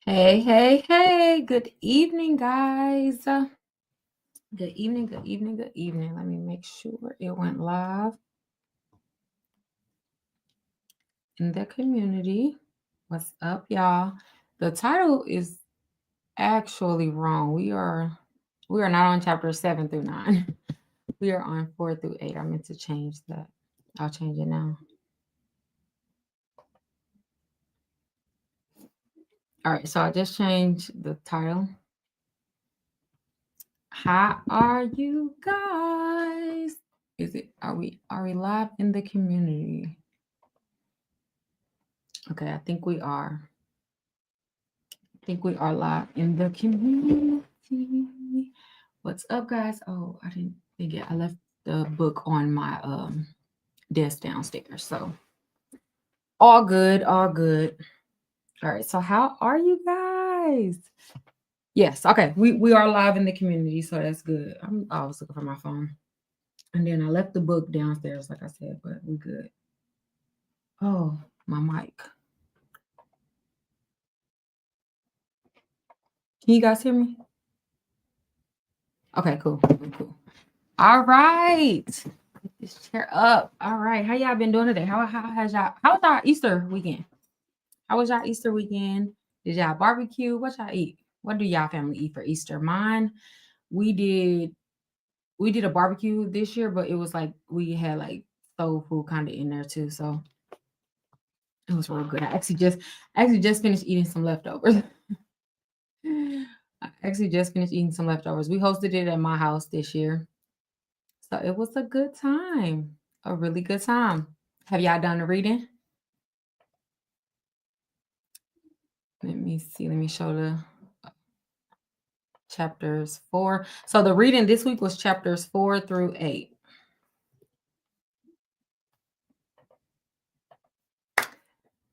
Hey, hey, hey. Good evening, guys. Good evening, good evening, good evening. Let me make sure it went live in the community. What's up, y'all? The title is actually wrong. We are not on chapter 7 through 9. We are on 4 through 8. I meant to change that. I'll change it now. All right, so I just changed the title. How are you guys? Are we live in the community? Okay, I think we are. I think we are live in the community. What's up, guys? Oh, I didn't think it. I left the book on my desk downstairs. So all good, all good. All right. So how are you guys? Yes, okay. We are live in the community, so that's good. I was looking for my phone. And then I left the book downstairs, like I said, but we good. Oh, my mic. Can you guys hear me? Okay, cool. All right. Get this chair up. All right. How y'all been doing today? How was y'all Easter weekend? How was y'all Easter weekend? Did y'all barbecue? What y'all eat? What do y'all family eat for Easter? Mine, we did a barbecue this year, but it was like we had like soul food kind of in there too. So it was real good. I actually just finished eating some leftovers. I actually just finished eating some leftovers. We hosted it at my house this year. So it was a good time. A really good time. Have y'all done the reading? Let me see. Let me show the chapters 4. So the reading this week was chapters 4 through 8.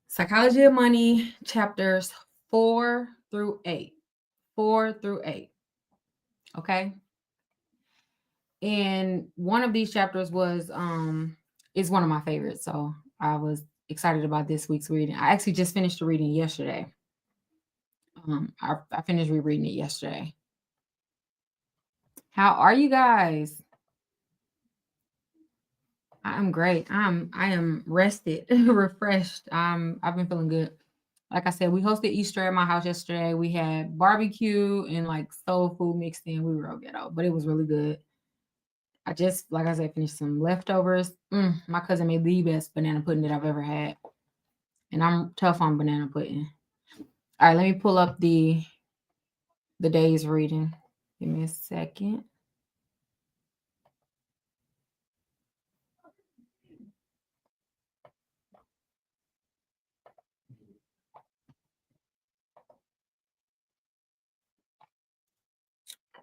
Psychology of Money, chapters 4 through 8. 4 through 8. Okay. And one of these chapters is one of my favorites. So I was excited about this week's reading. I actually just finished the reading yesterday. I finished rereading it yesterday. How are you guys? I'm great. I am rested, refreshed. I've been feeling good. Like I said, we hosted Easter at my house yesterday. We had barbecue and like soul food mixed in. We were all ghetto, but it was really good. I just, like I said, finished some leftovers. My cousin made the best banana pudding that I've ever had, and I'm tough on banana pudding. All right, let me pull up the day's reading. Give me a second.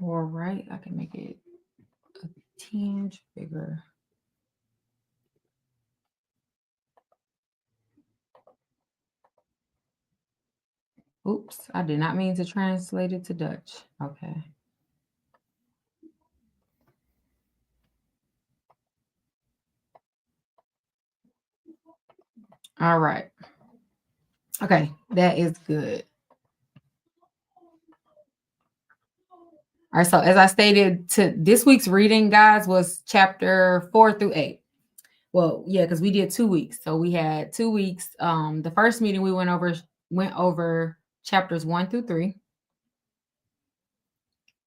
All right, I can make it a tinge bigger. Oops, I did not mean to translate it to Dutch. Okay. All right. Okay, that is good. All right, so as I stated, to this week's reading, guys, was chapter 4 through 8. Well, yeah, because we did 2 weeks. So we had 2 weeks. The first meeting we went over chapters 1 through 3.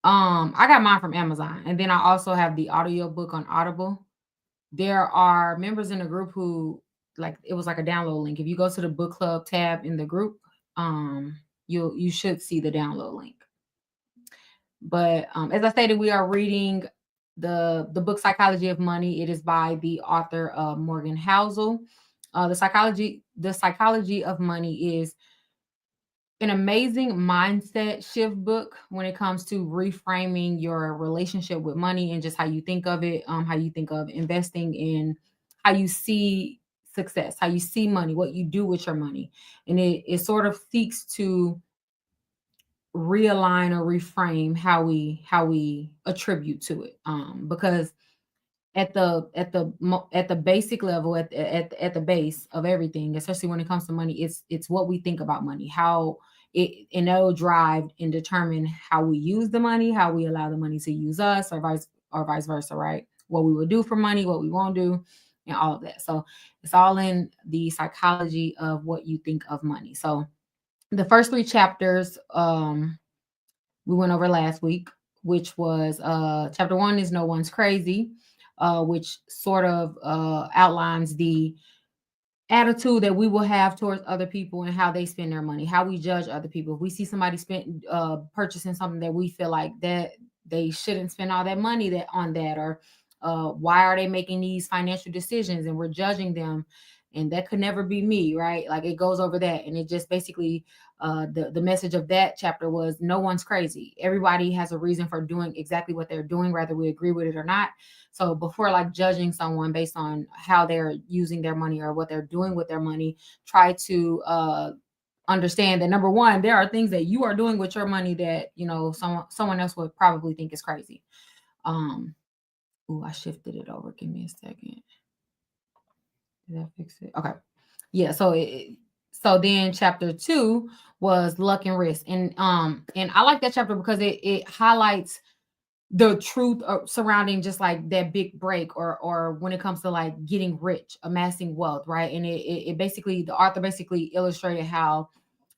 I got mine from Amazon, and then I also have the audio book on Audible. There are members in the group who like it was like a download link. If you go to the book club tab in the group, you should see the download link. But as I stated, we are reading the book Psychology of Money. It is by the author Morgan Housel. The Psychology of Money is an amazing mindset shift book when it comes to reframing your relationship with money and just how you think of it, how you think of investing, in how you see success, how you see money, what you do with your money. And it sort of seeks to realign or reframe how we attribute to it, because at the basic level, at the base of everything, especially when it comes to money, it's what we think about money, how it, and that'll drive and determine how we use the money, how we allow the money to use us, or vice versa, right? What we will do for money, what we won't do, and all of that. So it's all in the psychology of what you think of money. So the first three chapters we went over last week, which was chapter one is No One's Crazy, which sort of outlines the attitude that we will have towards other people and how they spend their money, how we judge other people. If we see somebody spend purchasing something that we feel like that they shouldn't spend all that money that on that, or why are they making these financial decisions, and we're judging them, and that could never be me, right? Like it goes over that, and it just basically the message of that chapter was no one's crazy. Everybody has a reason for doing exactly what they're doing, whether we agree with it or not. So before like judging someone based on how they're using their money or what they're doing with their money, try to understand that number one, there are things that you are doing with your money that someone else would probably think is crazy. Um, I shifted it over. Give me a second. Did that fix it? Okay. Yeah. So then chapter two was luck and risk, and I like that chapter because it highlights the truth surrounding just like that big break, or when it comes to like getting rich, amassing wealth, right? And it basically, the author basically illustrated how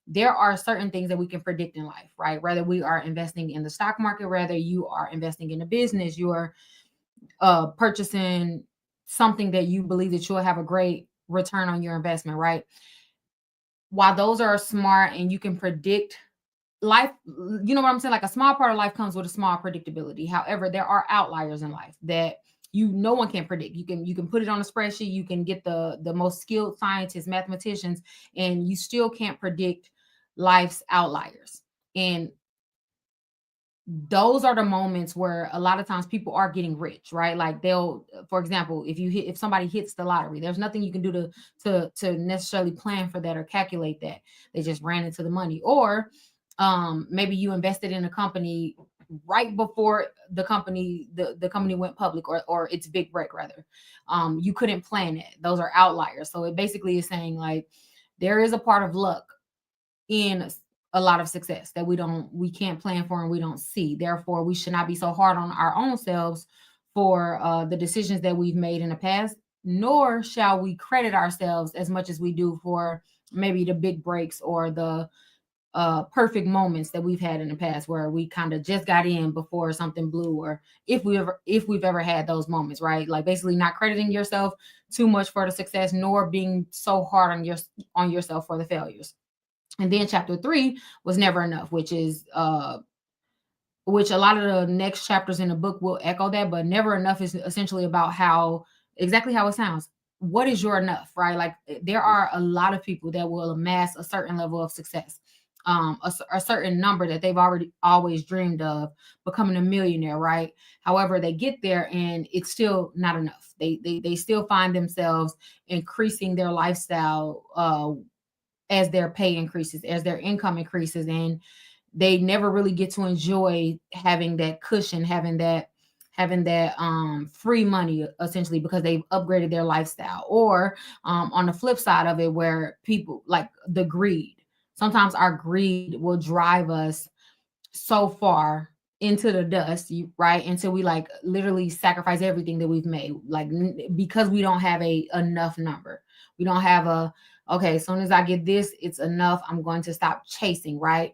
there are certain things that we can predict in life, right? Whether we are investing in the stock market, whether you are investing in a business, you are purchasing something that you believe that you'll have a great return on your investment, right? While those are smart and you can predict life, you know what I'm saying? Like a small part of life comes with a small predictability. However, there are outliers in life that no one can predict. You can put it on a spreadsheet, you can get the most skilled scientists, mathematicians, and you still can't predict life's outliers. And those are the moments where a lot of times people are getting rich, right? Like they'll, for example, if somebody hits the lottery, there's nothing you can do to necessarily plan for that or calculate that. They just ran into the money. Or maybe you invested in a company right before the company went public, or its big break rather. You couldn't plan it. Those are outliers. So it basically is saying like there is a part of luck in a lot of success that we can't plan for and we don't see. Therefore, we should not be so hard on our own selves for the decisions that we've made in the past, nor shall we credit ourselves as much as we do for maybe the big breaks or the perfect moments that we've had in the past where we kind of just got in before something blew, or if we've ever had those moments, right? Like basically not crediting yourself too much for the success, nor being so hard on yourself for the failures. And then chapter three was never enough, which a lot of the next chapters in the book will echo that, but never enough is essentially about exactly how it sounds. What is your enough, right? Like there are a lot of people that will amass a certain level of success, a certain number that they've already always dreamed of, becoming a millionaire, right? However, they get there and it's still not enough. They still find themselves increasing their lifestyle as their pay increases, as their income increases, and they never really get to enjoy having that cushion, having that free money essentially, because they've upgraded their lifestyle. Or on the flip side of it, where people like the greed, sometimes our greed will drive us so far into the dust, right? Until we like literally sacrifice everything that we've made, like because we don't have a enough number. We don't have okay, as soon as I get this, it's enough. I'm going to stop chasing, right?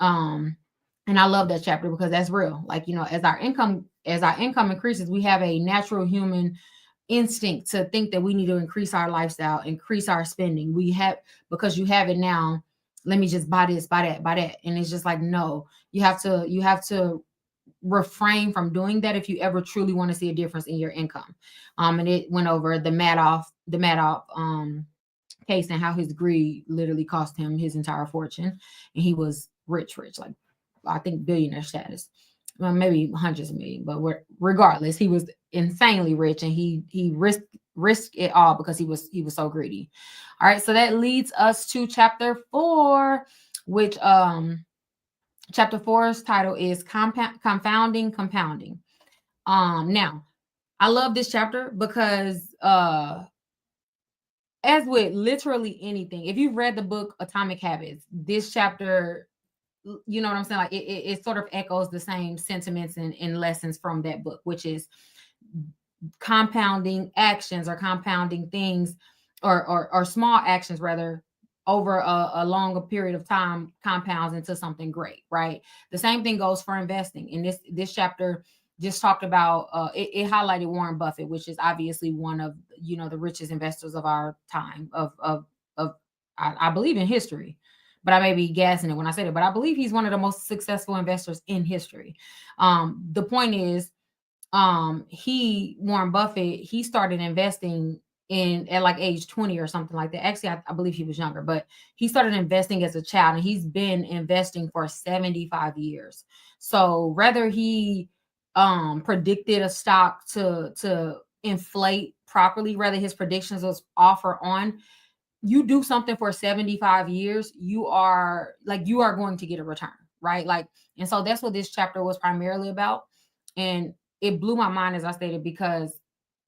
Um, and I love that chapter because that's real. Like, as our income increases, we have a natural human instinct to think that we need to increase our lifestyle, increase our spending. Because you have it now, let me just buy this, buy that, buy that. And it's just like, no, you have to refrain from doing that if you ever truly want to see a difference in your income. And it went over the Madoff case and how his greed literally cost him his entire fortune, and he was rich, like I think billionaire status. Well, maybe hundreds of million, but regardless, he was insanely rich, and he risked it all because he was so greedy. All right, so that leads us to chapter 4, which chapter 4's title is Confounding Compounding. Now I love this chapter because as with literally anything, if you've read the book Atomic Habits, this chapter, you know what I'm saying? Like it sort of echoes the same sentiments and lessons from that book, which is compounding actions or compounding things or small actions rather over a longer period of time compounds into something great, right? The same thing goes for investing. In this chapter just talked about it highlighted Warren Buffett, which is obviously one of the richest investors of our time of I believe in history, but I may be gassing it when I say it, but I believe he's one of the most successful investors in history. The point is, Warren Buffett, he started investing in at like age 20 or something like that. Actually, I believe he was younger, but he started investing as a child, and he's been investing for 75 years. So whether he predicted a stock to inflate properly, whether his predictions was off or on, you do something for 75 years, you are going to get a return, right? Like, and so that's what this chapter was primarily about. And it blew my mind, as I stated, because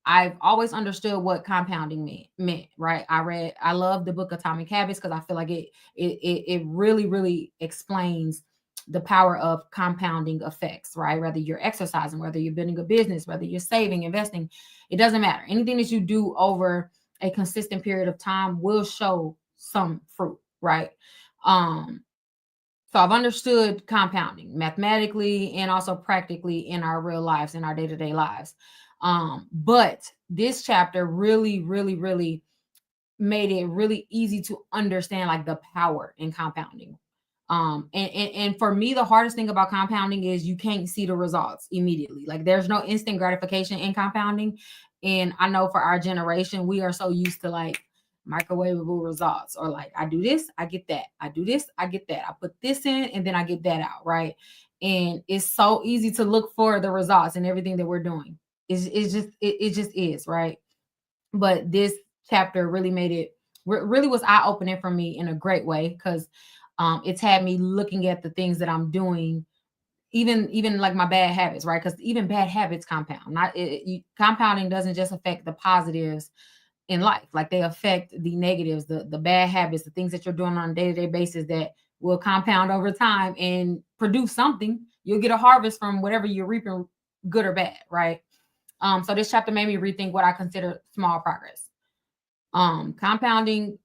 I've always understood what compounding meant, right? I love the book Atomic Habits because I feel like it really, really explains the power of compounding effects, right? Whether you're exercising, whether you're building a business, whether you're saving, investing, it doesn't matter. Anything that you do over a consistent period of time will show some fruit, right? So I've understood compounding mathematically and also practically in our real lives, in our day-to-day lives. But this chapter really, really, really made it really easy to understand like the power in compounding. And for me, the hardest thing about compounding is you can't see the results immediately. Like there's no instant gratification in compounding. And I know for our generation, we are so used to like microwavable results, or like I do this, I get that. I do this, I get that. I put this in and then I get that out, right? And it's so easy to look for the results in everything that we're doing. It just is, right? But this chapter really made it really was eye opening for me in a great way, because it's had me looking at the things that I'm doing, even like my bad habits, right? Because even bad habits compound. Compounding doesn't just affect the positives in life, like they affect the negatives, the bad habits, the things that you're doing on a day-to-day basis that will compound over time and produce something. You'll get a harvest from whatever you're reaping, good or bad, right? So this chapter made me rethink what I consider small progress. Compounding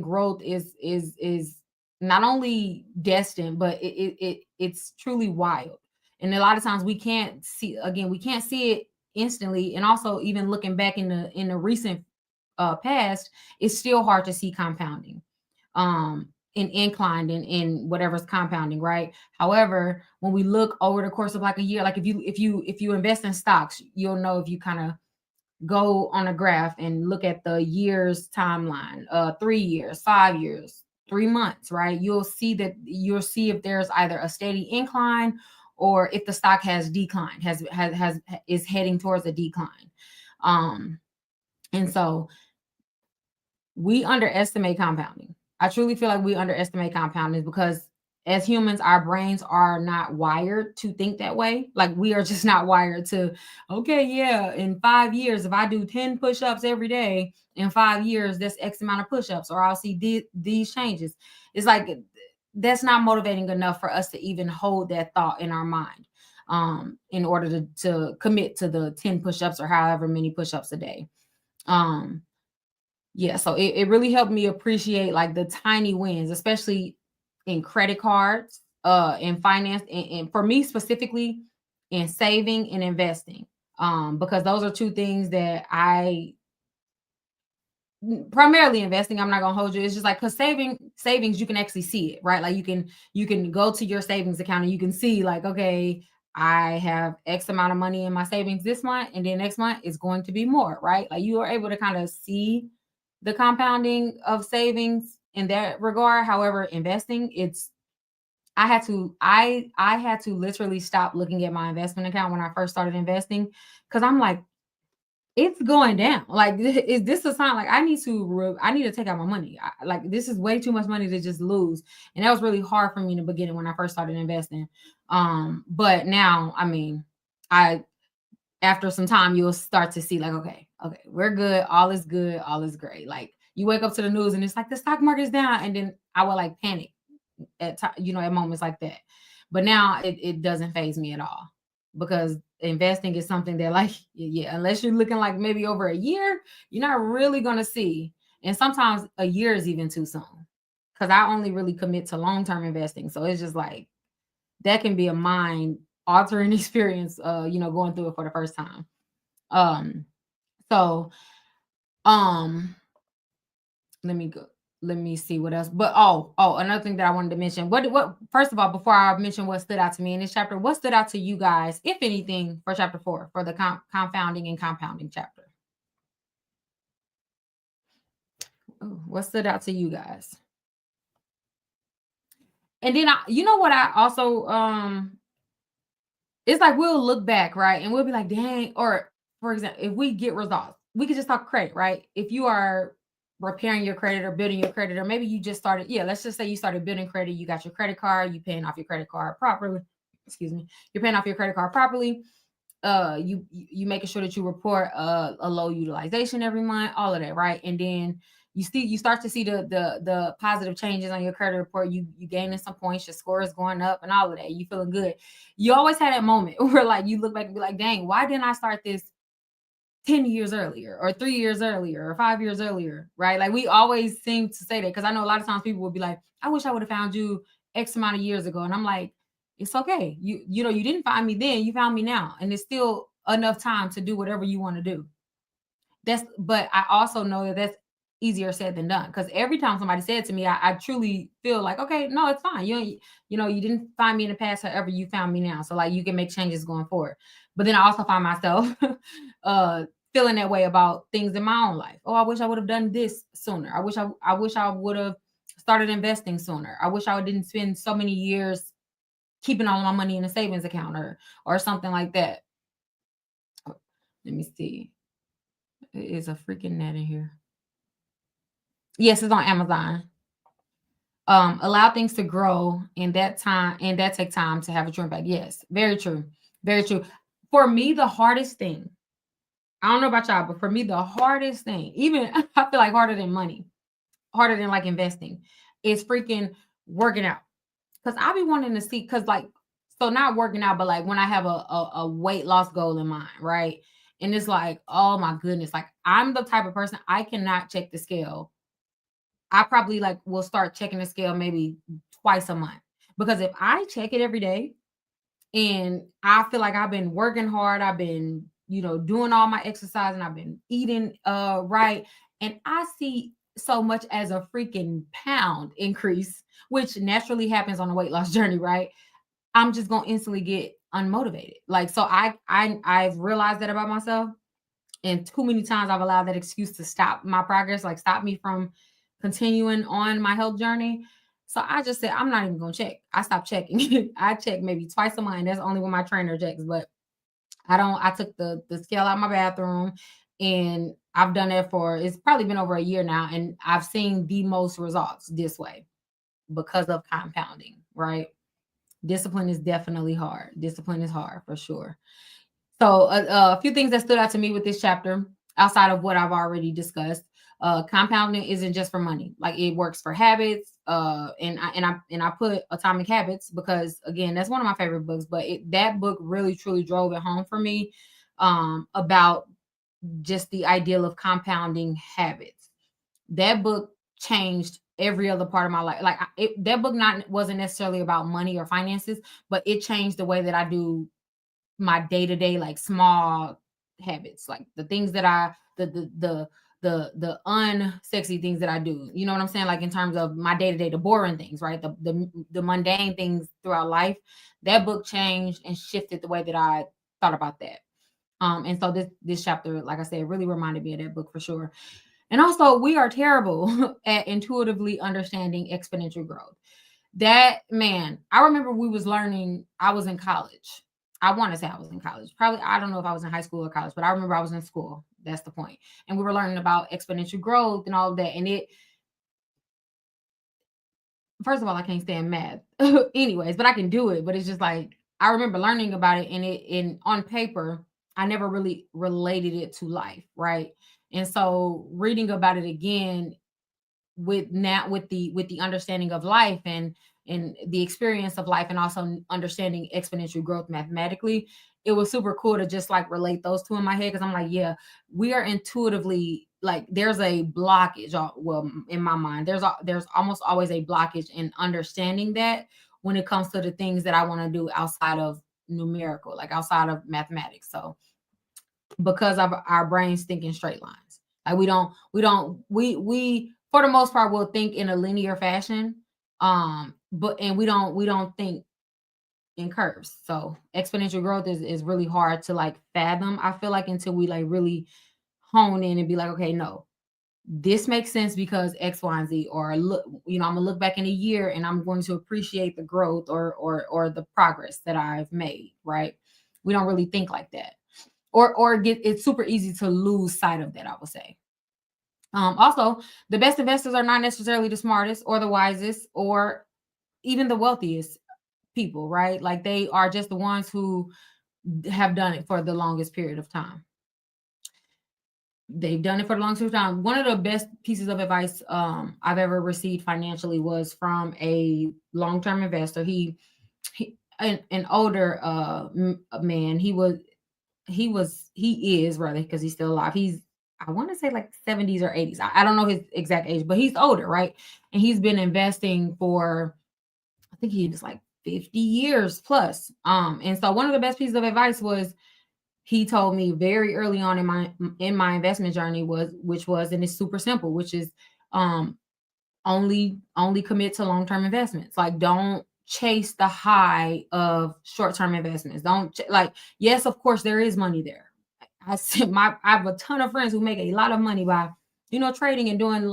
growth is not only destined, but it's truly wild. And a lot of times we can't see it instantly. And also even looking back in the recent past, it's still hard to see compounding. In inclined in whatever's compounding, right? However, when we look over the course of like a year, like if you invest in stocks, you'll know, if you kind of go on a graph and look at the years timeline, 3 years, 5 years, 3 months, right? You'll see if there's either a steady incline or if the stock has declined, is heading towards a decline. And so we underestimate compounding. I truly feel like we underestimate compounding because as humans, our brains are not wired to think that way. Like we are just not wired to, okay, yeah, in 5 years, if I do 10 push-ups every day, in 5 years, that's X amount of push-ups, or I'll see these changes. It's like that's not motivating enough for us to even hold that thought in our mind, in order to commit to the 10 push-ups or however many push-ups a day. Yeah, so it really helped me appreciate like the tiny wins, especially in credit cards, in finance, and for me specifically in saving and investing. Because those are two things that I primarily investing. I'm not gonna hold you. It's just like because savings, you can actually see it, right? Like you can go to your savings account and you can see like, okay, I have X amount of money in my savings this month, and then next month it's going to be more, right? Like you are able to kind of see the compounding of savings in that regard. However, investing, I had to literally stop looking at my investment account when I first started investing, because I'm like, it's going down. Like, is this a sign? Like, I need to take out my money. Like, this is way too much money to just lose. And that was really hard for me in the beginning when I first started investing. But now, I mean, I after some time, you'll start to see like, okay, we're good. All is good. All is great. Like you wake up to the news and it's like the stock market is down. And then I will like panic at moments like that. But now it doesn't phase me at all because investing is something that like, yeah, unless you're looking like maybe over a year, you're not really going to see. And sometimes a year is even too soon because I only really commit to long-term investing. So it's just like, that can be a mind altering experience, going through it for the first time. Um, so um let me go. Let me see what else. But another thing that I wanted to mention. What first of all, before I mention what stood out to me in this chapter, what stood out to you guys, if anything, for chapter 4, for the confounding and compounding chapter? Ooh, what stood out to you guys? And then you know what I also it's like we'll look back, right? And we'll be like, dang, or for example, if we get results, we could just talk credit, right? If you are repairing your credit or building your credit, or maybe you just started, yeah, let's just say you started building credit, you got your credit card, you paying off your credit card properly. Excuse me, you're paying off your credit card properly. You making sure that you report a low utilization every month, all of that, right? And then you start to see the positive changes on your credit report. You gaining some points, your score is going up, and all of that. You feeling good. You always had that moment where like you look back and be like, dang, why didn't I start this 10 years earlier or 3 years earlier or 5 years earlier, right? Like we always seem to say that because I know a lot of times people will be like, I wish I would have found you X amount of years ago. And I'm like, it's okay. You didn't find me then, you found me now. And it's still enough time to do whatever you want to do. But I also know that that's easier said than done because every time somebody said to me, I truly feel like, okay, no, it's fine. You didn't find me in the past, however you found me now. So like you can make changes going forward. But then I also find myself uh feeling that way about things in my own life. Oh, I wish I would have done this sooner. I wish I would have started investing sooner. I wish I didn't spend so many years keeping all of my money in a savings account or something like that. Oh, let me see. It is a freaking net in here. Yes, it's on Amazon. Allow things to grow in that time, and that take time to have a true impact. Yes, very true. Very true. For me, the hardest thing, I don't know about y'all, but for me, the hardest thing, even I feel like harder than money, harder than like investing, is freaking working out. Cause I be wanting to see, cause like, so not working out, but like when I have a weight loss goal in mind, right? And it's like, oh my goodness, like I'm the type of person I cannot check the scale. I probably like will start checking the scale maybe twice a month. Because if I check it every day and I feel like I've been working hard, I've been, doing all my exercise and I've been eating right, and I see so much as a freaking pound increase, which naturally happens on a weight loss journey, right? I'm just gonna instantly get unmotivated. Like so I've realized that about myself. And too many times I've allowed that excuse to stop my progress, like stop me from continuing on my health journey. So I just said, I'm not even going to check. I stopped checking. I check maybe twice a month. That's only when my trainer checks. But I took the scale out of my bathroom and I've done that it's probably been over a year now. And I've seen the most results this way because of compounding, right? Discipline is definitely hard. Discipline is hard for sure. So a few things that stood out to me with this chapter, outside of what I've already discussed, compounding isn't just for money. Like it works for habits. And I put Atomic Habits because again, that's one of my favorite books. But that book really truly drove it home for me about just the ideal of compounding habits. That book changed every other part of my life. Like that book wasn't necessarily about money or finances, but it changed the way that I do my day-to-day like small habits, like the things that I the unsexy things that I do. You know what I'm saying? Like in terms of my day-to-day, the boring things, right? The mundane things throughout life. That book changed and shifted the way that I thought about that. And so this chapter, like I said, really reminded me of that book for sure. And also, we are terrible at intuitively understanding exponential growth. That man, I remember we was learning, I was in college. I want to say I was in college. Probably, I don't know if I was in high school or college, but I remember I was in school. That's the point. And we were learning about exponential growth and all of that. And first of all, I can't stand math. Anyways, but I can do it. But it's just like, I remember learning about it and on paper, I never really related it to life, right? And so reading about it again with the understanding of life and the experience of life, and also understanding exponential growth mathematically, it was super cool to just like relate those two in my head, because I'm like, yeah, we are intuitively like, there's a blockage, well, in my mind there's almost always a blockage in understanding that when it comes to the things that I want to do outside of numerical, like outside of mathematics. So because of our brains think in straight lines. Like we for the most part will think in a linear fashion. But and we don't think in curves. So exponential growth is really hard to like fathom, I feel like, until we like really hone in and be like, okay, no, this makes sense because X, Y, and Z. Or look, I'm gonna look back in a year and I'm going to appreciate the growth or the progress that I've made, right? We don't really think like that, or get it's super easy to lose sight of that, I would say. Also, the best investors are not necessarily the smartest or the wisest or even the wealthiest people, right? Like they are just the ones who have done it for the longest period of time. They've done it for the longest time. One of the best pieces of advice I've ever received financially was from a long-term investor. An older man. He is, rather, because he's still alive. He's, I want to say, like 70s or 80s. I don't know his exact age, but he's older, right? And he's been investing for, I think he was like 50 years plus. And so one of the best pieces of advice was, he told me very early on in my investment journey, and it's super simple, which is um only commit to long-term investments. Like, don't chase the high of short-term investments. Don't like, yes, of course there is money there. I have a ton of friends who make a lot of money by trading and doing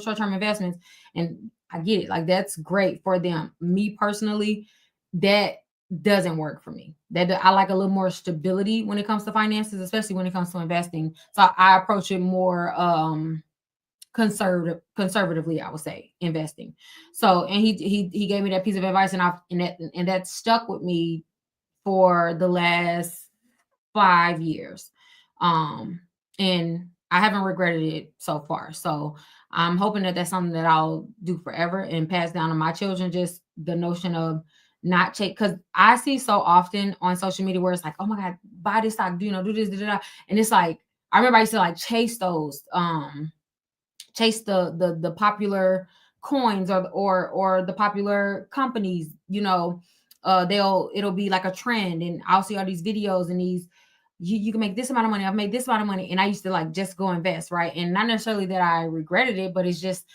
short-term investments, and I get it. Like, that's great for them. Me personally, that doesn't work for me. That I like a little more stability when it comes to finances, especially when it comes to investing. So I approach it more conservatively, I would say, investing. So, and he gave me that piece of advice, and that stuck with me for the last 5 years. And I haven't regretted it so far. So I'm hoping that that's something that I'll do forever and pass down to my children. Just the notion of not take, because I see so often on social media where it's like, oh my God, buy this stock, do this, and it's like, I remember I used to like chase the popular coins or the popular companies. It'll be like a trend, and I'll see all these videos and these, you can make this amount of money, I've made this amount of money, and I used to like just go invest, right? And not necessarily that I regretted it, but it's just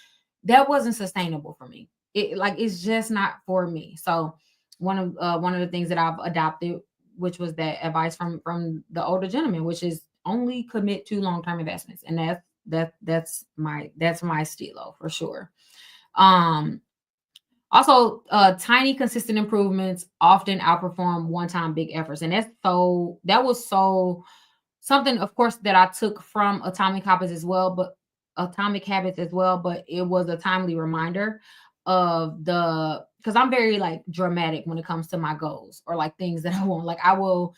that wasn't sustainable for me. It's just not for me. So one of the things that I've adopted, which was that advice from the older gentleman, which is only commit to long-term investments. And that's my stilo for sure. Um tiny consistent improvements often outperform one-time big efforts. And that was so something, of course, that I took from Atomic Habits as well, but it was a timely reminder of the because I'm very like dramatic when it comes to my goals or like things that I want. Like I'm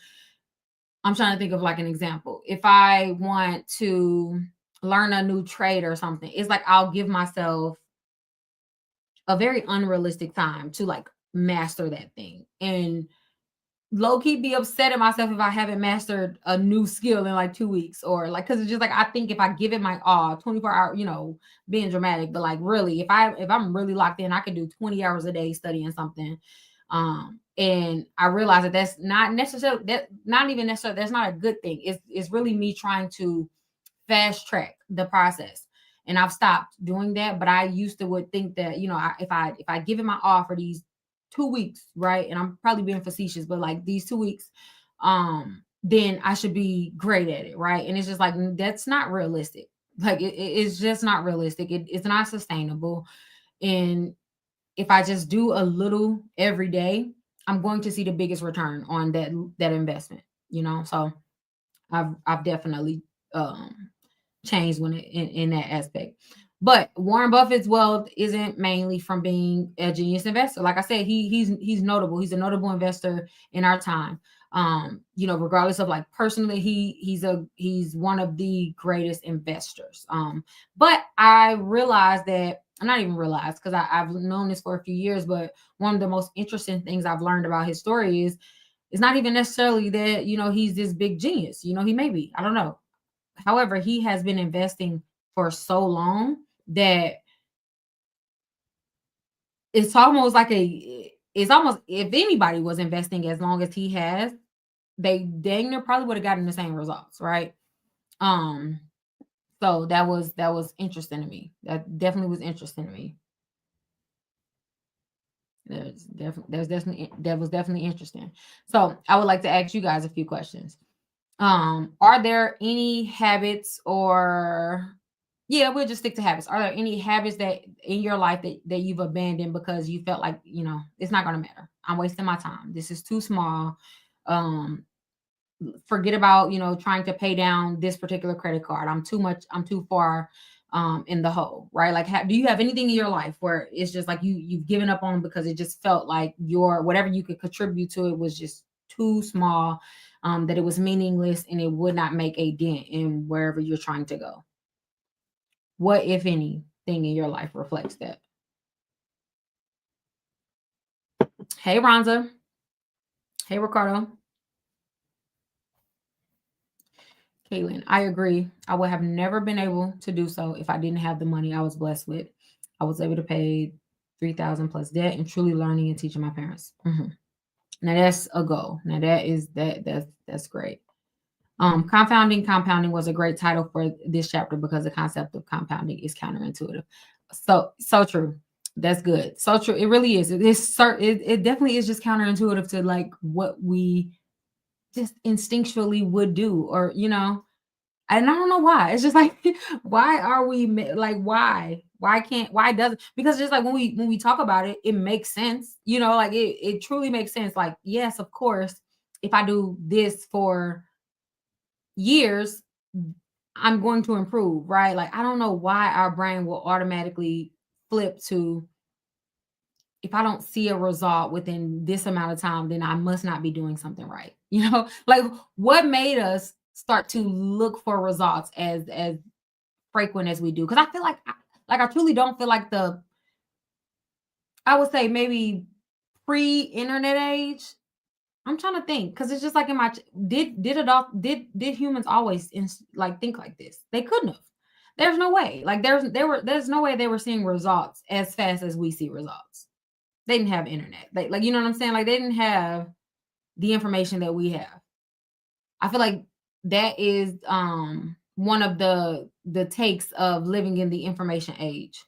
trying to think of like an example. If I want to learn a new trade or something, it's like I'll give myself a very unrealistic time to like master that thing, and low key be upset at myself if I haven't mastered a new skill in like 2 weeks, or like, because it's just like, I think if I give it my all 24 hour, being dramatic, but like really, if I'm really locked in, I could do 20 hours a day studying something. And I realize that that's not necessarily, that not even necessarily, that's not a good thing. It's really me trying to fast track the process. And I've stopped doing that. But I used to would think that, if I give it my all for these 2 weeks, right? And I'm probably being facetious, but like these 2 weeks, then I should be great at it, right? And it's just like, that's not realistic. Like it's just not realistic. It's not sustainable. And if I just do a little every day, I'm going to see the biggest return on that investment, So I've definitely changed in that aspect. But Warren Buffett's wealth isn't mainly from being a genius investor. Like I said, he's notable. He's a notable investor in our time. Regardless of like personally, he's one of the greatest investors. But I realized that, not even realized, because I've known this for a few years, but one of the most interesting things I've learned about his story is it's not even necessarily that, he's this big genius. He may be, I don't know. However, he has been investing for so long that it's almost, if anybody was investing as long as he has, they dang near probably would have gotten the same results, right? Um, so that was interesting to me. That definitely was interesting to me. That was definitely interesting. So I would like to ask you guys a few questions. Are there any habits, or yeah, we'll just stick to habits. Are there any habits that in your life that you've abandoned because you felt like, it's not gonna matter? I'm wasting my time. This is too small. Um, Forget about, trying to pay down this particular credit card. I'm too far in the hole, right? Like, do you have anything in your life where it's just like you've given up on because it just felt like your whatever you could contribute to it was just too small, that it was meaningless and it would not make a dent in wherever you're trying to go? What, if anything, in your life reflects that? Hey, Ronza. Hey, Ricardo. Caitlin, I agree. I would have never been able to do so if I didn't have the money I was blessed with. I was able to pay 3,000 plus debt and truly learning and teaching my parents. Now that's a goal. Now that's great. Compounding was a great title for this chapter because the concept of compounding is counterintuitive. So true. That's good. So true. It really is. It definitely is just counterintuitive to like what we just instinctually would do, or and I don't know why. It's just like, why are we like, why doesn't, because just like when we talk about it, it makes sense, like it truly makes sense. Like, yes, of course, if I do this for years, I'm going to improve, right? Like, I don't know why our brain will automatically flip to, if I don't see a result within this amount of time, then I must not be doing something right. Like, what made us start to look for results as frequent as we do? Because I feel like, I truly don't feel like I would say maybe pre-internet age. I'm trying to think, because it's just like in my did humans always like think like this? They couldn't have. There's no way. Like, there's no way they were seeing results as fast as we see results. They didn't have internet. Like, you know what I'm saying? Like, they didn't have the information that we have. I feel like that is one of the takes of living in the information age.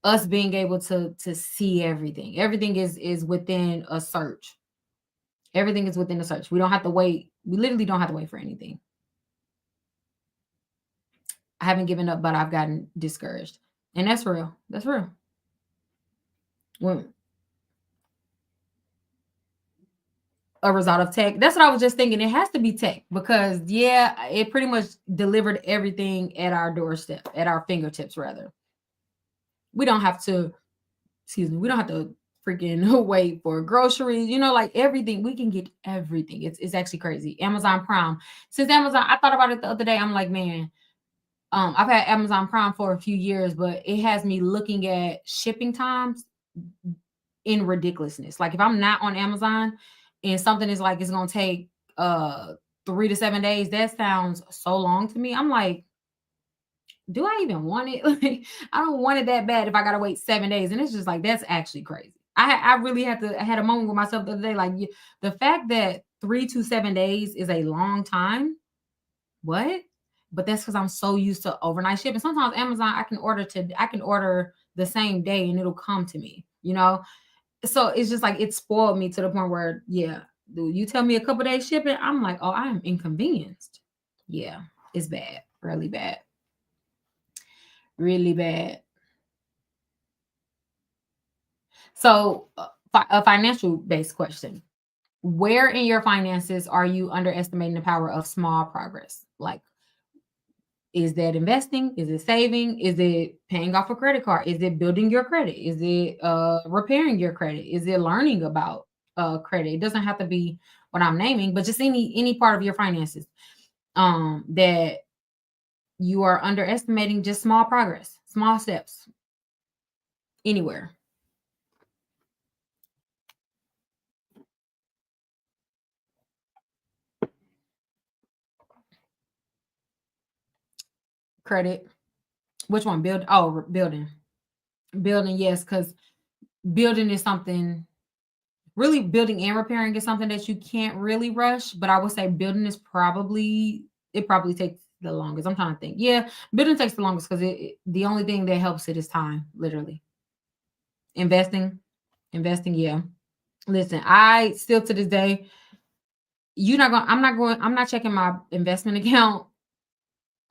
Us being able to see everything. Everything is within a search. Everything is within a search. We don't have to wait. We literally don't have to wait for anything. I haven't given up, but I've gotten discouraged. And that's real. That's real. When a result of tech. That's what I was just thinking. It has to be tech because, yeah, it pretty much delivered everything at our doorstep, at our fingertips, rather. We don't have to, excuse me, we don't have to freaking wait for groceries, like everything. We can get everything. It's actually crazy. Amazon Prime. Since Amazon, I thought about it the other day. I'm like, man, I've had Amazon Prime for a few years, but it has me looking at shipping times in ridiculousness. Like, if I'm not on Amazon and something is like it's gonna take 3 to 7 days, that sounds so long to me. I'm like, do I even want it? Like, I don't want it that bad if I gotta wait 7 days. And it's just like, that's actually crazy. I really I had a moment with myself the other day, like, the fact that 3 to 7 days is a long time. What? But that's because I'm so used to overnight shipping. Sometimes Amazon, I can order the same day and it'll come to me. So it's just like it spoiled me to the point where, yeah, dude, you tell me a couple days shipping, I'm like, oh, I am inconvenienced. Yeah, it's bad, really bad, really bad. So, a financial based question: where in your finances are you underestimating the power of small progress? Like, is that investing? Is it saving? Is it paying off a credit card? Is it building your credit? Is it repairing your credit? Is it learning about credit? It doesn't have to be what I'm naming, but just any part of your finances that you are underestimating, just small progress, small steps anywhere. Credit. Which one? Build. Oh, building. Building, yes, because building is something really building and repairing is something that you can't really rush. But I would say building is probably it probably takes the longest. I'm trying to think. Yeah, building takes the longest because the only thing that helps it is time, literally. Investing, investing, yeah. Listen, I still to this day, I'm not checking my investment account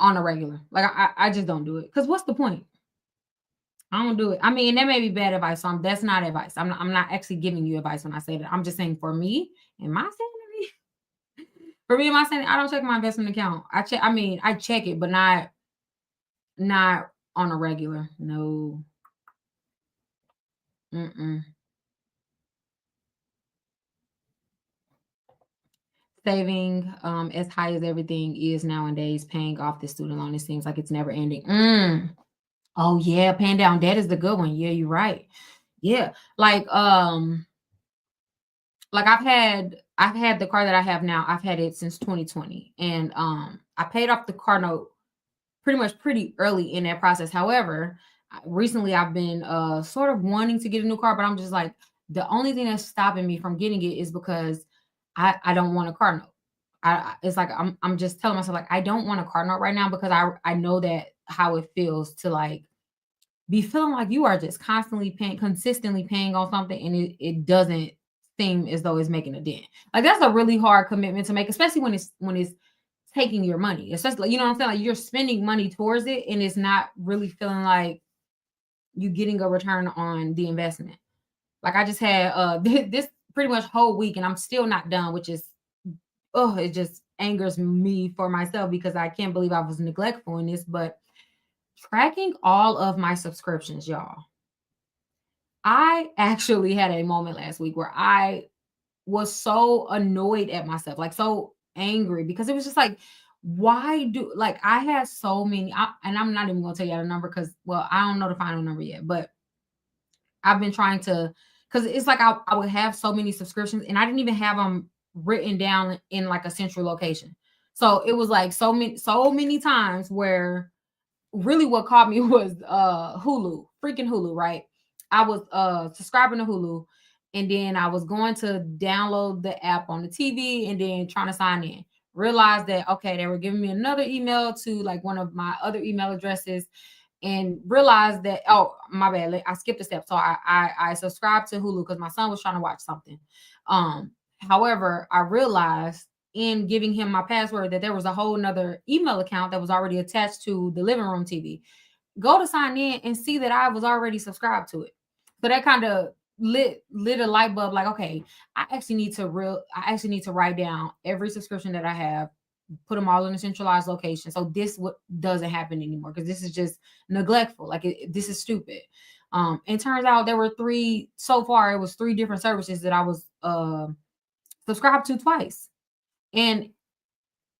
on a regular. Like I just don't do it. Because what's the point? I don't do it. I mean, that may be bad advice. So that's not advice. I'm not actually giving you advice when I say that. I'm just saying for me and my sanity, for me and my sanity, I don't check my investment account. I check it, but not on a regular. No. Mm-mm. Saving as high as everything is nowadays, paying off the student loan, it seems like it's never ending. Oh yeah, paying down debt is the good one. Yeah, you're right. Yeah. Like I've had the car that I have now. I've had it since 2020. And I paid off the car note pretty early in that process. However, recently I've been sort of wanting to get a new car, but I'm just like the only thing that's stopping me from getting it is because I don't want a car note. It's like I'm just telling myself like I don't want a car note right now because I know that how it feels to like be feeling like you are just constantly paying, consistently paying on something, and it doesn't seem as though it's making a dent. Like that's a really hard commitment to make, especially when it's taking your money. Especially, you know what I'm saying? Like you're spending money towards it, and it's not really feeling like you getting a return on the investment. Like I just had this pretty much whole week, and I'm still not done, which is it just angers me for myself because I can't believe I was neglectful in this, but tracking all of my subscriptions, y'all. I actually had a moment last week where I was so annoyed at myself, like so angry because it was just like, why do like I had so many, and I'm not even gonna tell you the number because, well, I don't know the final number yet, but I've been trying to, because it's like I would have so many subscriptions and I didn't even have them written down in like a central location. So it was like so many times where really what caught me was Hulu, freaking Hulu, right? I was subscribing to Hulu and then I was going to download the app on the TV and then trying to sign in. Realized that okay, they were giving me another email to like one of my other email addresses and realized that oh my bad, I skipped a step. So I subscribed to Hulu because my son was trying to watch something. However, I realized in giving him my password that there was a whole nother email account that was already attached to the living room TV. Go to sign in and see that I was already subscribed to it. So that kind of lit a light bulb like, okay, I actually need to write down every subscription that I have, put them all in a centralized location. So this what doesn't happen anymore because this is just neglectful. Like this is stupid. And turns out there were three so far. It was three different services that I was subscribed to twice. And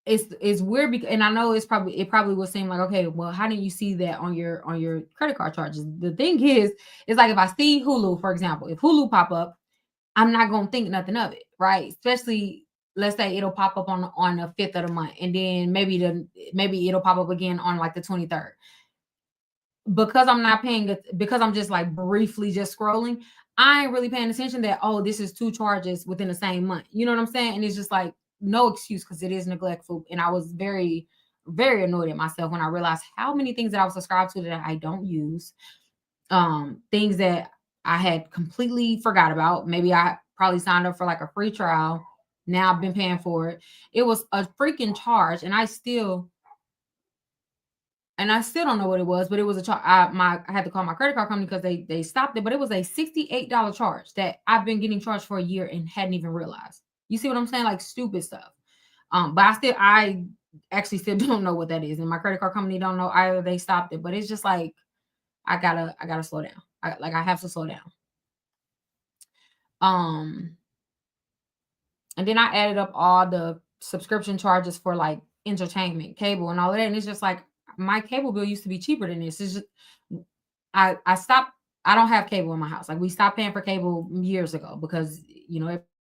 it's weird because, and I know it probably will seem like okay, well, how didn't you see that on your credit card charges? The thing is, it's like if I see Hulu, for example, if Hulu pop up, I'm not gonna think nothing of it, right? Especially let's say it'll pop up on the 5th of the month, and then maybe it'll pop up again on like the 23rd because I'm not paying it because I'm just like briefly just scrolling. I ain't really paying attention that oh, this is two charges within the same month. You know what I'm saying? And it's just like no excuse because it is neglectful. And I was very, very annoyed at myself when I realized how many things that I was subscribed to that I don't use. Things that I had completely forgot about. Maybe I probably signed up for like a free trial. Now I've been paying for it. It was a freaking charge, and I still don't know what it was, but it was a charge. I had to call my credit card company because they stopped it, but it was a $68 charge that I've been getting charged for a year and hadn't even realized. You see what I'm saying? Like stupid stuff. But I actually still don't know what that is, and my credit card company don't know either. They stopped it, but it's just like I gotta slow down. I have to slow down. Um, And then I added up all the subscription charges for like entertainment, cable, and all of that. And it's just like my cable bill used to be cheaper than this. It's just I stopped. I don't have cable in my house. Like we stopped paying for cable years ago because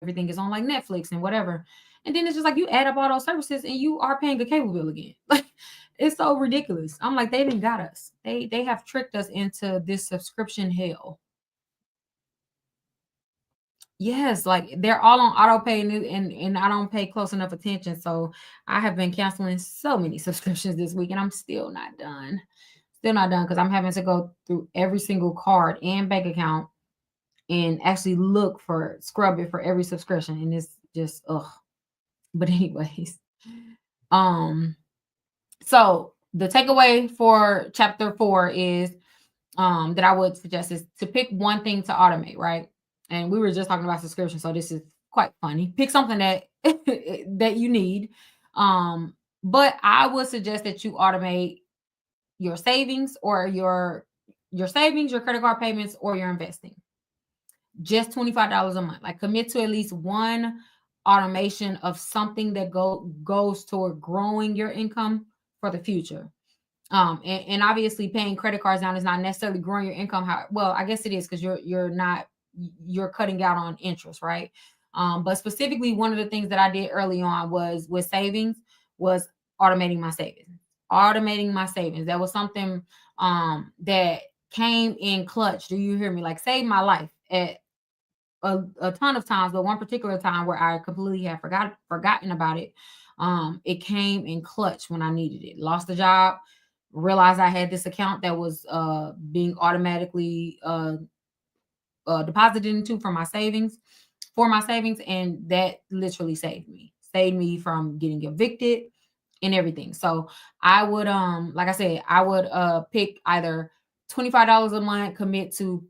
everything is on like Netflix and whatever. And then it's just like you add up all those services and you are paying a cable bill again. Like it's so ridiculous. I'm like they didn't got us. They have tricked us into this subscription hell. Yes, like they're all on auto pay and I don't pay close enough attention. So I have been canceling so many subscriptions this week and I'm still not done. Still not done because I'm having to go through every single card and bank account and actually look for scrub it for every subscription. And it's just ugh. But anyways, um, so the takeaway for chapter 4 is that I would suggest is to pick one thing to automate, right? And we were just talking about subscription, so this is quite funny. Pick something that that you need. But I would suggest that you automate your savings or your savings, your credit card payments, or your investing. Just $25 a month. Like commit to at least one automation of something that goes toward growing your income for the future. And obviously paying credit cards down is not necessarily growing your income. Well, I guess it is because you're cutting out on interest, right? But specifically, one of the things that I did early on was with savings was automating my savings. Automating my savings. That was something that came in clutch. Do you hear me? Like saved my life at a ton of times, but one particular time where I completely had forgotten about it. It came in clutch when I needed it. Lost the job, realized I had this account that was being automatically deposited into for my savings, and that literally saved me from getting evicted and everything. So I would like I said, I would pick either $25 a month, commit to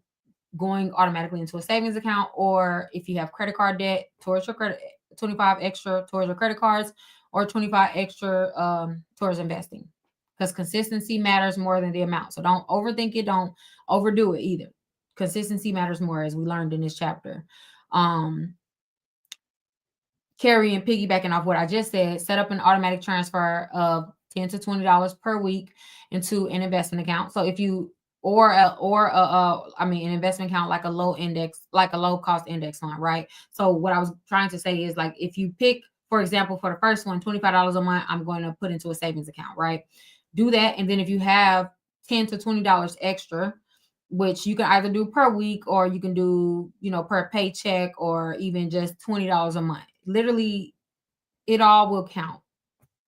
going automatically into a savings account, or if you have credit card debt, towards your credit, 25 extra towards your credit cards, or 25 extra towards investing, because consistency matters more than the amount. So don't overthink it, don't overdo it either. Consistency matters more, as we learned in this chapter. um Carry and piggybacking off what I just said, set up an automatic transfer of $10 to $20 per week into an investment account. So if you I mean an investment account like a low cost index fund, right? So what I was trying to say is like if you pick, for example, for the first one, $25 a month, I'm going to put into a savings account, right? Do that, and then if you have $10 to $20 extra, which you can either do per week or you can do, per paycheck, or even just $20 a month. Literally, it all will count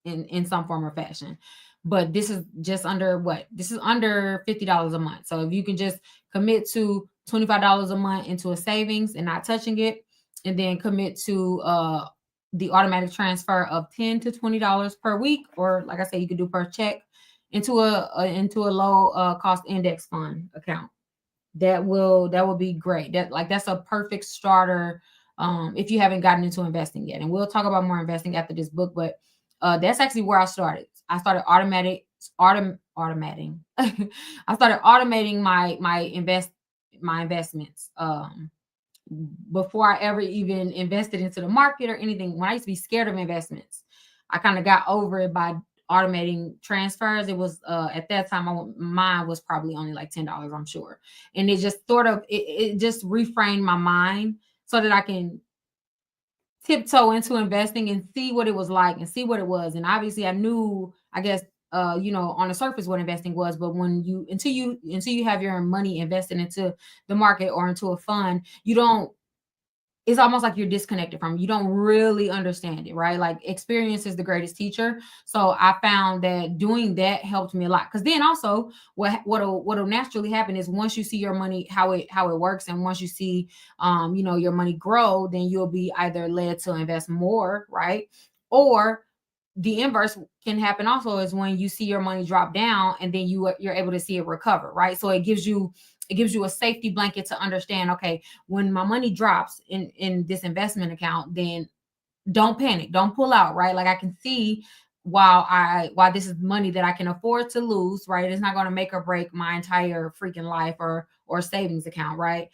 in some form or fashion. But this is just under what? This is under $50 a month. So if you can just commit to $25 a month into a savings and not touching it, and then commit to the automatic transfer of $10 to $20 per week, or like I said, you could do per check into a low cost index fund account. That will be great. That's a perfect starter if you haven't gotten into investing yet. And we'll talk about more investing after this book, but that's actually where I started. I started automating. I started automating my investments before I ever even invested into the market or anything. When I used to be scared of investments, I kind of got over it by automating transfers. It was at that time mine was probably only like $10, I'm sure. And it just sort of it just reframed my mind so that I can tiptoe into investing and see what it was like and see what it was. And obviously I knew, I guess, on the surface what investing was, but when until you have your money invested into the market or into a fund, you don't it's almost like you're disconnected from it. You don't really understand it, right? Like experience is the greatest teacher. So I found that doing that helped me a lot. Because then also what'll naturally happen is once you see your money how it works, and once you see your money grow, then you'll be either led to invest more, right? Or the inverse can happen also, is when you see your money drop down and then you're able to see it recover, right? So it gives you a safety blanket to understand, okay, when my money drops in this investment account, then don't panic, don't pull out, right? Like I can see while this is money that I can afford to lose, right? It's not going to make or break my entire freaking life or savings account, right?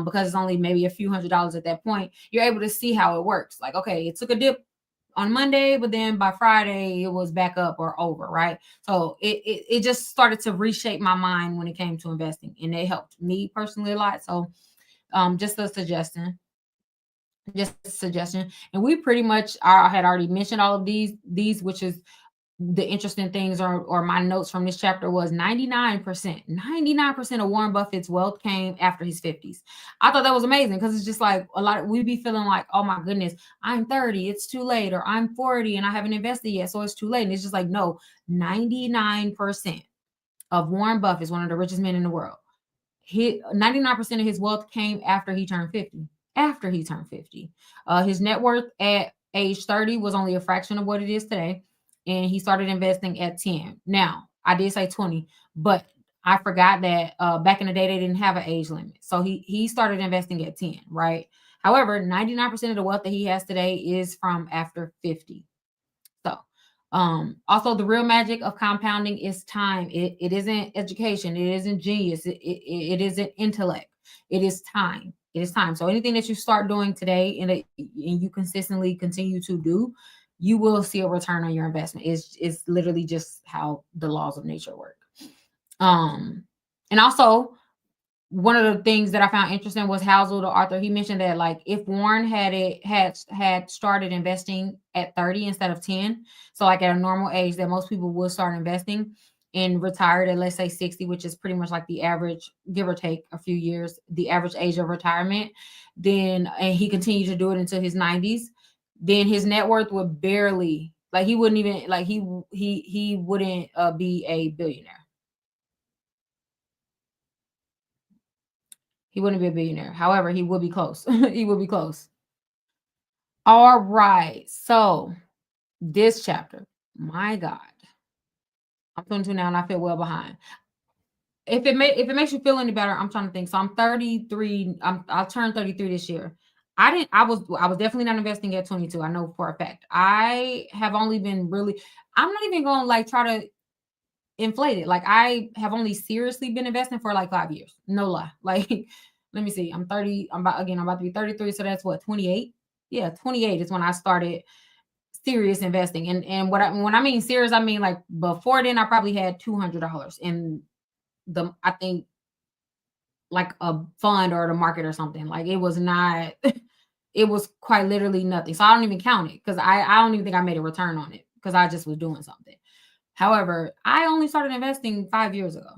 Because it's only maybe a few $100s at that point. You're able to see how it works. Like, okay, it took a dip on Monday, but then by Friday it was back up or over, right? So it just started to reshape my mind when it came to investing, and it helped me personally a lot. So just a suggestion, and we pretty much had already mentioned all of these, which is the interesting things, or my notes from this chapter was 99% of Warren Buffett's wealth came after his 50s. I thought that was amazing, because it's just like a lot of, we be feeling like, oh my goodness, I'm 30, it's too late, or I'm 40 and I haven't invested yet, so it's too late. And it's just like, no, 99% of Warren Buffett is one of the richest men in the world. 99% of his wealth came after he turned 50. After he turned 50. His net worth at age 30 was only a fraction of what it is today. And he started investing at 10. Now, I did say 20, but I forgot that back in the day, they didn't have an age limit. So he started investing at 10, right? However, 99% of the wealth that he has today is from after 50. So, also the real magic of compounding is time. It isn't education. It isn't genius. It isn't intellect. It is time. It is time. So anything that you start doing today and you consistently continue to do, you will see a return on your investment. It's literally just how the laws of nature work. And also, one of the things that I found interesting was Housel, the author. He mentioned that, like, if Warren had started investing at 30 instead of 10, so like at a normal age that most people would start investing, and retired at, let's say, 60, which is pretty much like the average, give or take a few years, the average age of retirement, then, and he continued to do it until his 90s, then his net worth would barely, like, he wouldn't even, like, he wouldn't be a billionaire. He wouldn't be a billionaire. However, he would be close. He would be close. All right. So this chapter, my God, I'm 22 now and I feel well behind. If it makes you feel any better, I'm trying to think. So I'm 33. I'll turn 33 this year. I was definitely not investing at 22. I know for a fact. I have only been really, I'm not even gonna like try to inflate it. Like, I have only seriously been investing for like 5 years. No lie. Like, let me see. I'm 30. I'm about to be 33. So that's what, 28? Yeah, 28 is when I started serious investing. And when I mean serious, I mean like before then I probably had $200 in I think like a fund or the market or something. Like, it was not, it was quite literally nothing. So I don't even count it, because I don't even think I made a return on it, because I just was doing something. However, I only started investing 5 years ago.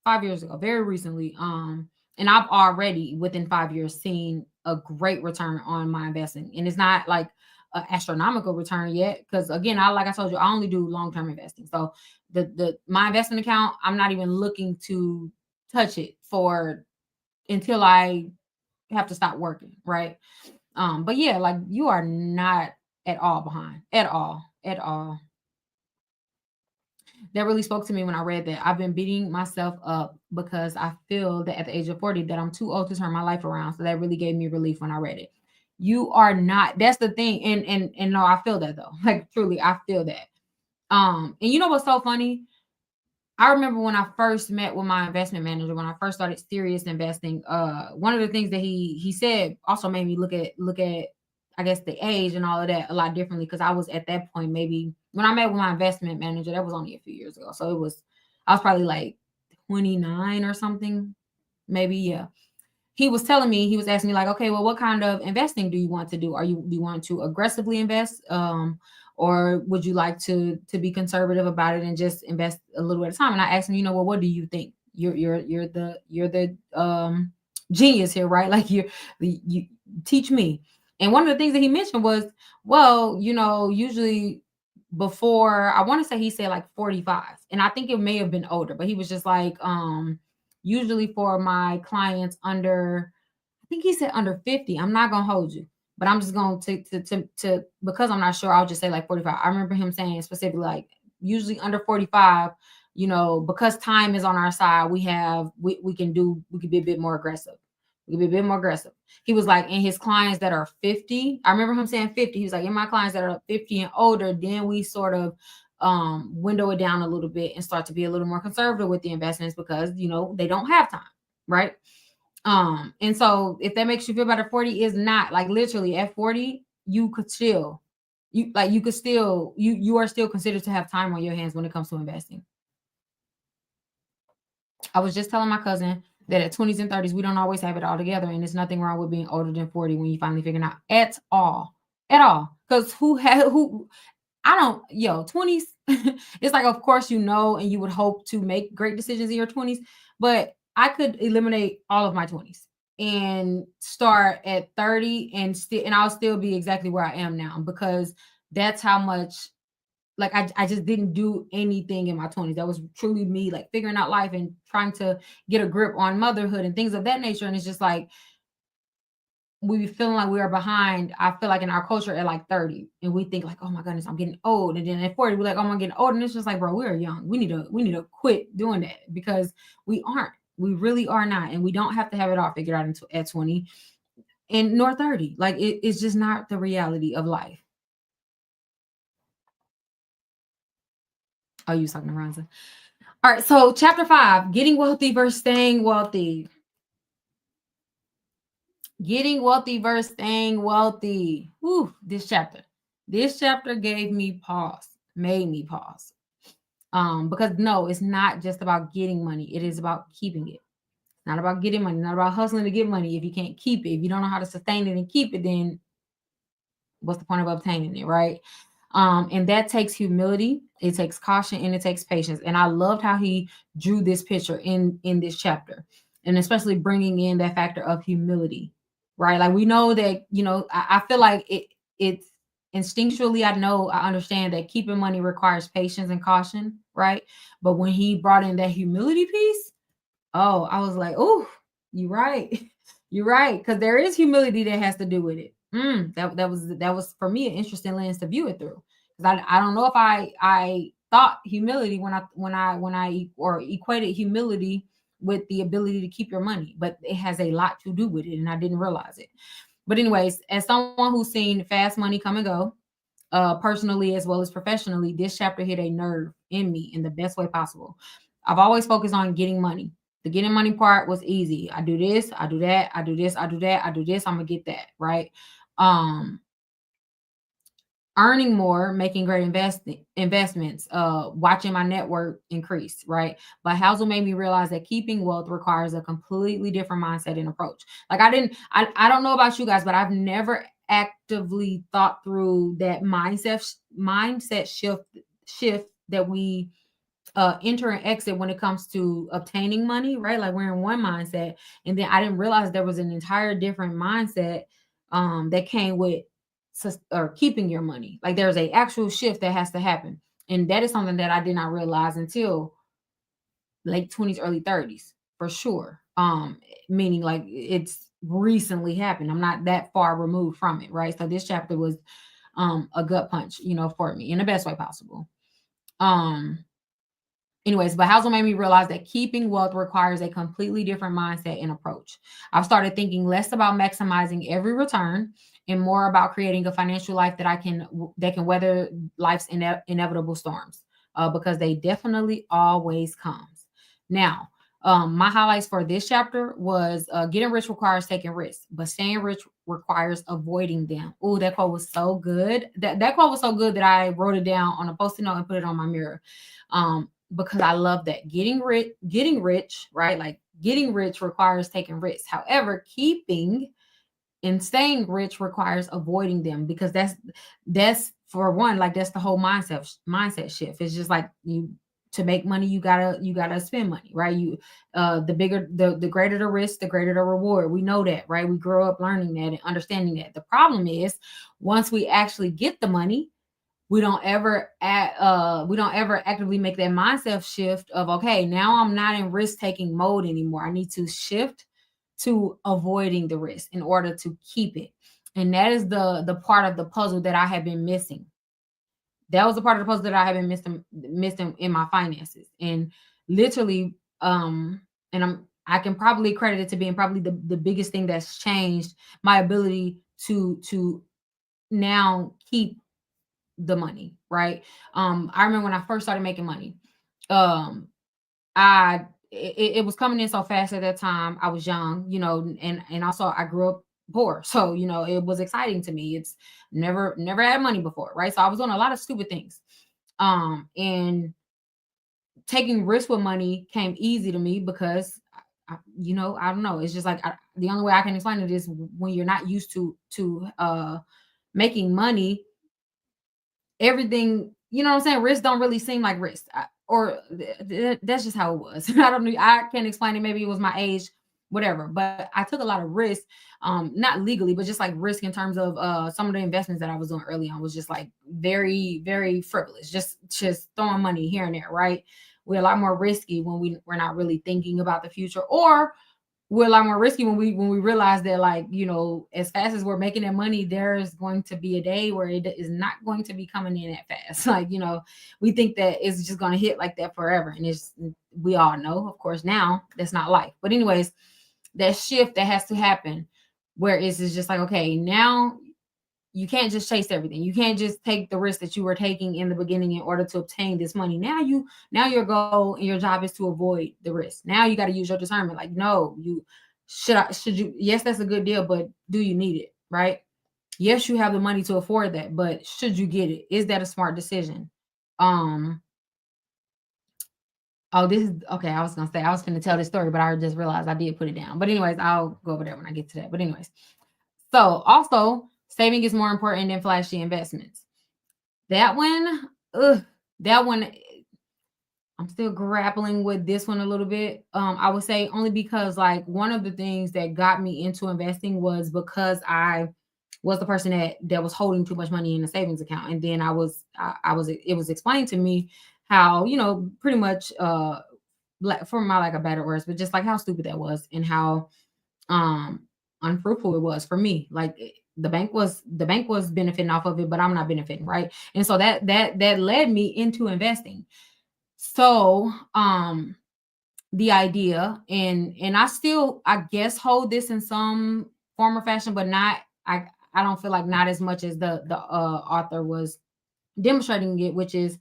5 years ago, very recently. And I've already within 5 years seen a great return on my investing. And it's not like an astronomical return yet, because again, like I told you, I only do long-term investing. So the my investment account, I'm not even looking to touch it for until I have to stop working, right? But yeah, like, you are not at all behind. At all. At all. That really spoke to me when I read that. I've been beating myself up because I feel that at the age of 40 that I'm too old to turn my life around. So that really gave me relief when I read it. You are not. That's the thing. And no, I feel that though. Like, truly, I feel that. And you know what's so funny? I remember when I first met with my investment manager, when I first started serious investing, one of the things that he said also made me look at I guess the age and all of that a lot differently, because I was at that point, maybe when I met with my investment manager, that was only a few years ago. So I was probably like 29 or something, maybe, yeah. He was asking me like, okay, well, what kind of investing do you want to do? Do you want to aggressively invest? Or would you like to be conservative about it and just invest a little at a time? And I asked him, well, what do you think? You're the genius here, right? Like, you teach me. And one of the things that he mentioned was, well, usually before, I want to say he said like 45, and I think it may have been older, but he was just like, usually for my clients under, I think he said under 50. I'm not gonna hold you, but I'm just going to because I'm not sure, I'll just say like 45. I remember him saying specifically like usually under 45, because time is on our side, we can be a bit more aggressive. We can be a bit more aggressive. He was like, in his clients that are 50, I remember him saying 50. He was like, in my clients that are 50 and older, then we sort of window it down a little bit and start to be a little more conservative with the investments because, they don't have time, right? And so if that makes you feel better, 40 is not like literally at 40, you could still, you could still, you are still considered to have time on your hands when it comes to investing. I was just telling my cousin that at 20s and 30s, we don't always have it all together. And there's nothing wrong with being older than 40 when you finally figure it out at all. At all. Because I don't, 20s, it's like, of course, and you would hope to make great decisions in your 20s, but I could eliminate all of my 20s and start at 30 and I'll still be exactly where I am now because that's how much like I just didn't do anything in my 20s. That was truly me like figuring out life and trying to get a grip on motherhood and things of that nature. And it's just like we be feeling like we are behind. I feel like in our culture at like 30, and we think like, oh my goodness, I'm getting old. And then at 40, we're like, oh, I'm getting old. And it's just like, bro, we are young. We need to quit doing that because we aren't. We really are not. And we don't have to have it all figured out at 20 and nor 30. Like it's just not the reality of life. Oh, you was talking to Ronza. All right, so chapter 5, getting wealthy versus staying wealthy. Getting wealthy versus staying wealthy. Whew, this chapter gave me pause, made me pause. Because no, it's not just about getting money. It is about keeping it. Not about getting money, not about hustling to get money. If you can't keep it, if you don't know how to sustain it and keep it, then what's the point of obtaining it, right? And that takes humility, it takes caution, and it takes patience. And I loved how he drew this picture in this chapter, and especially bringing in that factor of humility, right? Like we know that I feel like it's instinctually I understand that keeping money requires patience and caution, right? But when he brought in that humility piece, oh, I was like, oh, you're right. You're right. Because there is humility that has to do with it. That was for me an interesting lens to view it through. Because I don't know if I thought humility when I or equated humility with the ability to keep your money, but it has a lot to do with it, and I didn't realize it. But anyways, as someone who's seen fast money come and go, personally as well as professionally, this chapter hit a nerve in me in the best way possible. I've always focused on getting money. The getting money part was easy. I do this, I do that, I do this, I do that, I do this, I'm gonna get that, right? Um, Earning more, making great investments, watching my network increase, right? But Housel made me realize that keeping wealth requires a completely different mindset and approach. Like I don't know about you guys, but I've never actively thought through that mindset shift that we enter and exit when it comes to obtaining money, right? Like we're in one mindset, and then I didn't realize there was an entire different mindset that came with or keeping your money. Like there's a actual shift that has to happen, and that is something that I did not realize until late 20s, early 30s, for sure. Meaning like it's recently happened. I'm not that far removed from it, right? So this chapter was a gut punch, for me in the best way possible. Anyways, but Housel made me realize that keeping wealth requires a completely different mindset and approach. I've started thinking less about maximizing every return and more about creating a financial life that can weather life's inevitable storms, because they definitely always comes. Now, my highlights for this chapter was getting rich requires taking risks, but staying rich requires avoiding them. Oh, that quote was so good. That quote was so good that I wrote it down on a post-it note and put it on my mirror. Because I love that getting rich, right? Like getting rich requires taking risks. However, keeping and staying rich requires avoiding them, because that's for one, like that's the whole mindset shift. It's just like to make money, you gotta spend money, right? The greater the risk, the greater the reward. We know that, right? We grow up learning that and understanding that. The problem is once we actually get the money, we don't ever actively make that mindset shift of, okay, now I'm not in risk-taking mode anymore. I need to shift to avoiding the risk in order to keep it. And that is the part of the puzzle that I have been missing. That was the part of the puzzle that I have been missing in my finances. And literally, and I can probably credit it to being probably the biggest thing that's changed my ability to now keep the money, right? I remember when I first started making money. Um, it was coming in so fast at that time. I was young, and also I grew up poor, so it was exciting to me. It's never had money before, right? So I was doing a lot of stupid things, and taking risks with money came easy to me because I don't know. It's just like the only way I can explain it is when you're not used to making money, everything, you know what I'm saying? Risk don't really seem like risk. That's just how it was. I don't know. I can't explain it. Maybe it was my age, whatever. But I took a lot of risk, not legally, but just like risk in terms of some of the investments that I was doing early on was just like very, very frivolous, just throwing money here and there, right? We're a lot more risky when we're not really thinking about the future, or we're a lot more risky when we realize that, like, as fast as we're making that money, there's going to be a day where it is not going to be coming in that fast. Like, we think that it's just going to hit like that forever, and we all know, of course, now that's not life. But anyways, that shift that has to happen, where it's just like, okay, now you can't just chase everything. You can't just take the risk that you were taking in the beginning in order to obtain this money. Now your goal and your job is to avoid the risk. Now you got to use your discernment. Like, no, should you, yes, that's a good deal, but do you need it? Right? Yes, you have the money to afford that, but should you get it? Is that a smart decision? Um, oh, this is okay. I was gonna say I was gonna tell this story, but I just realized I did put it down. But anyways, I'll go over there when I get to that. But anyways, so also saving is more important than flashy investments. That one, ugh, that one, I'm still grappling with this one a little bit. I would say only because, like, one of the things that got me into investing was because I was the person that was holding too much money in a savings account, and then it was explained to me how, pretty much like, for my like a better words, but just like how stupid that was, and how um unfruitful it was for me. Like, the bank was benefiting off of it, but I'm not benefiting, right? And so that led me into investing. So the idea, and I still, I guess, hold this in some form or fashion, but not, I don't feel like not as much as the author was demonstrating it, which is,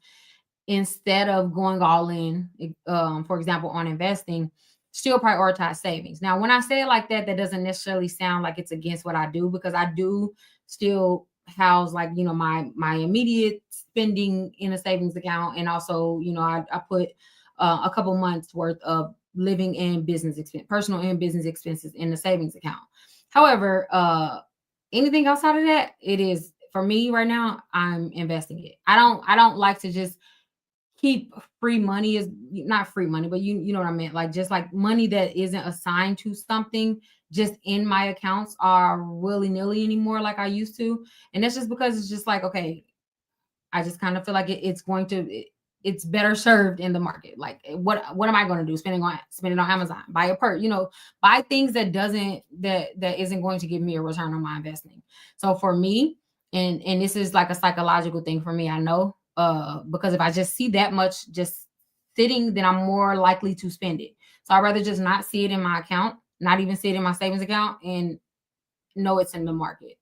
instead of going all in, for example, on investing, still prioritize savings. Now, when I say it like that, that doesn't necessarily sound like it's against what I do, because I do still house, like, my immediate spending in a savings account, and also, I put a couple months worth of living and business expense, personal and business expenses, in the savings account. However, anything outside of that, it is, for me right now, I'm investing it. I don't like to just keep free money, is not free money, but you know what I meant. Like, just like money that isn't assigned to something just in my accounts are willy-nilly anymore like I used to. And that's just because it's just like, okay, I just kind of feel like it's better served in the market. Like, what am I going to do? Spending on Amazon, buy a purse, buy things that isn't going to give me a return on my investing. So for me, and this is like a psychological thing for me, I know, because if I just see that much just sitting, then I'm more likely to spend it. So I'd rather just not see it in my account, not even see it in my savings account, and know it's in the market.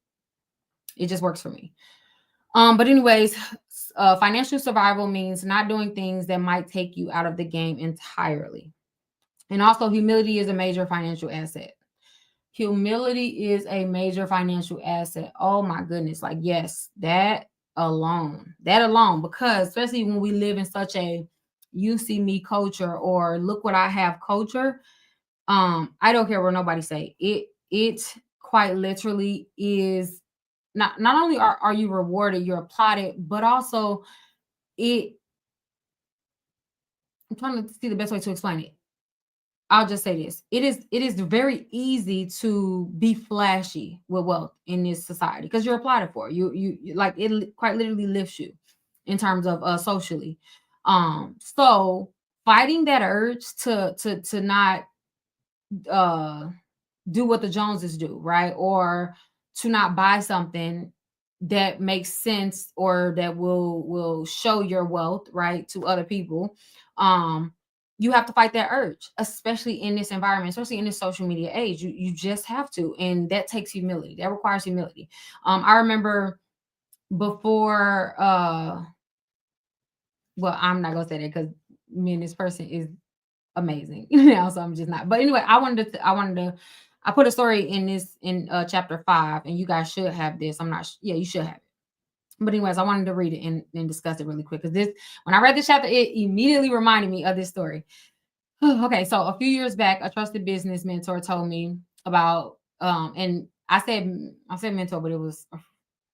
It just works for me. But anyways, financial survival means not doing things that might take you out of the game entirely. And also, humility is a major financial asset. Humility is a major financial asset. Oh my goodness. Like, yes, that alone, because especially when we live in such a you see me culture, or look what I have culture, I don't care what nobody say. It quite literally is, not only are you rewarded, you're applauded, but also it I'm trying to see the best way to explain it. I'll just say this. It is very easy to be flashy with wealth in this society, because you're applauded for. Like, quite literally lifts you in terms of socially. So fighting that urge to not uh do what the Joneses do, right? Or to not buy something that makes sense, or that will show your wealth, right, to other people. Um, you have to fight that urge, especially in this environment, especially in this social media age. You just have to, and that takes humility. That requires humility. I remember before well, I'm not gonna say that because me and this person is amazing, so I'm just not. But anyway, I put a story in this in chapter 5, and you guys should have this. I'm not yeah, you should have it. But anyways, I wanted to read it and discuss it really quick, because this, when I read this chapter, it immediately reminded me of this story. Okay, so a few years back, a trusted business mentor told me about and I said mentor, but it was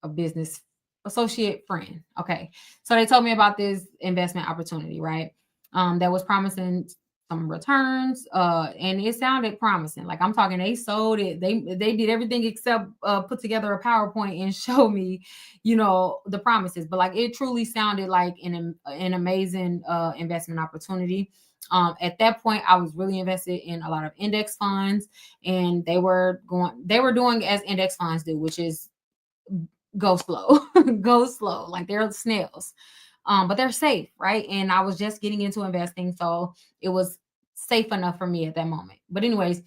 a business associate friend. Okay. So they told me about this investment opportunity, right? That was promising some returns. And it sounded promising. Like, I'm talking, they sold it. They did everything except put together a PowerPoint and show me, the promises. But like, it truly sounded like an amazing investment opportunity. At that point, I was really invested in a lot of index funds, and they were doing as index funds do, which is go slow, go slow, like they're snails. But they're safe, right? And I was just getting into investing, so it was safe enough for me at that moment. But anyways,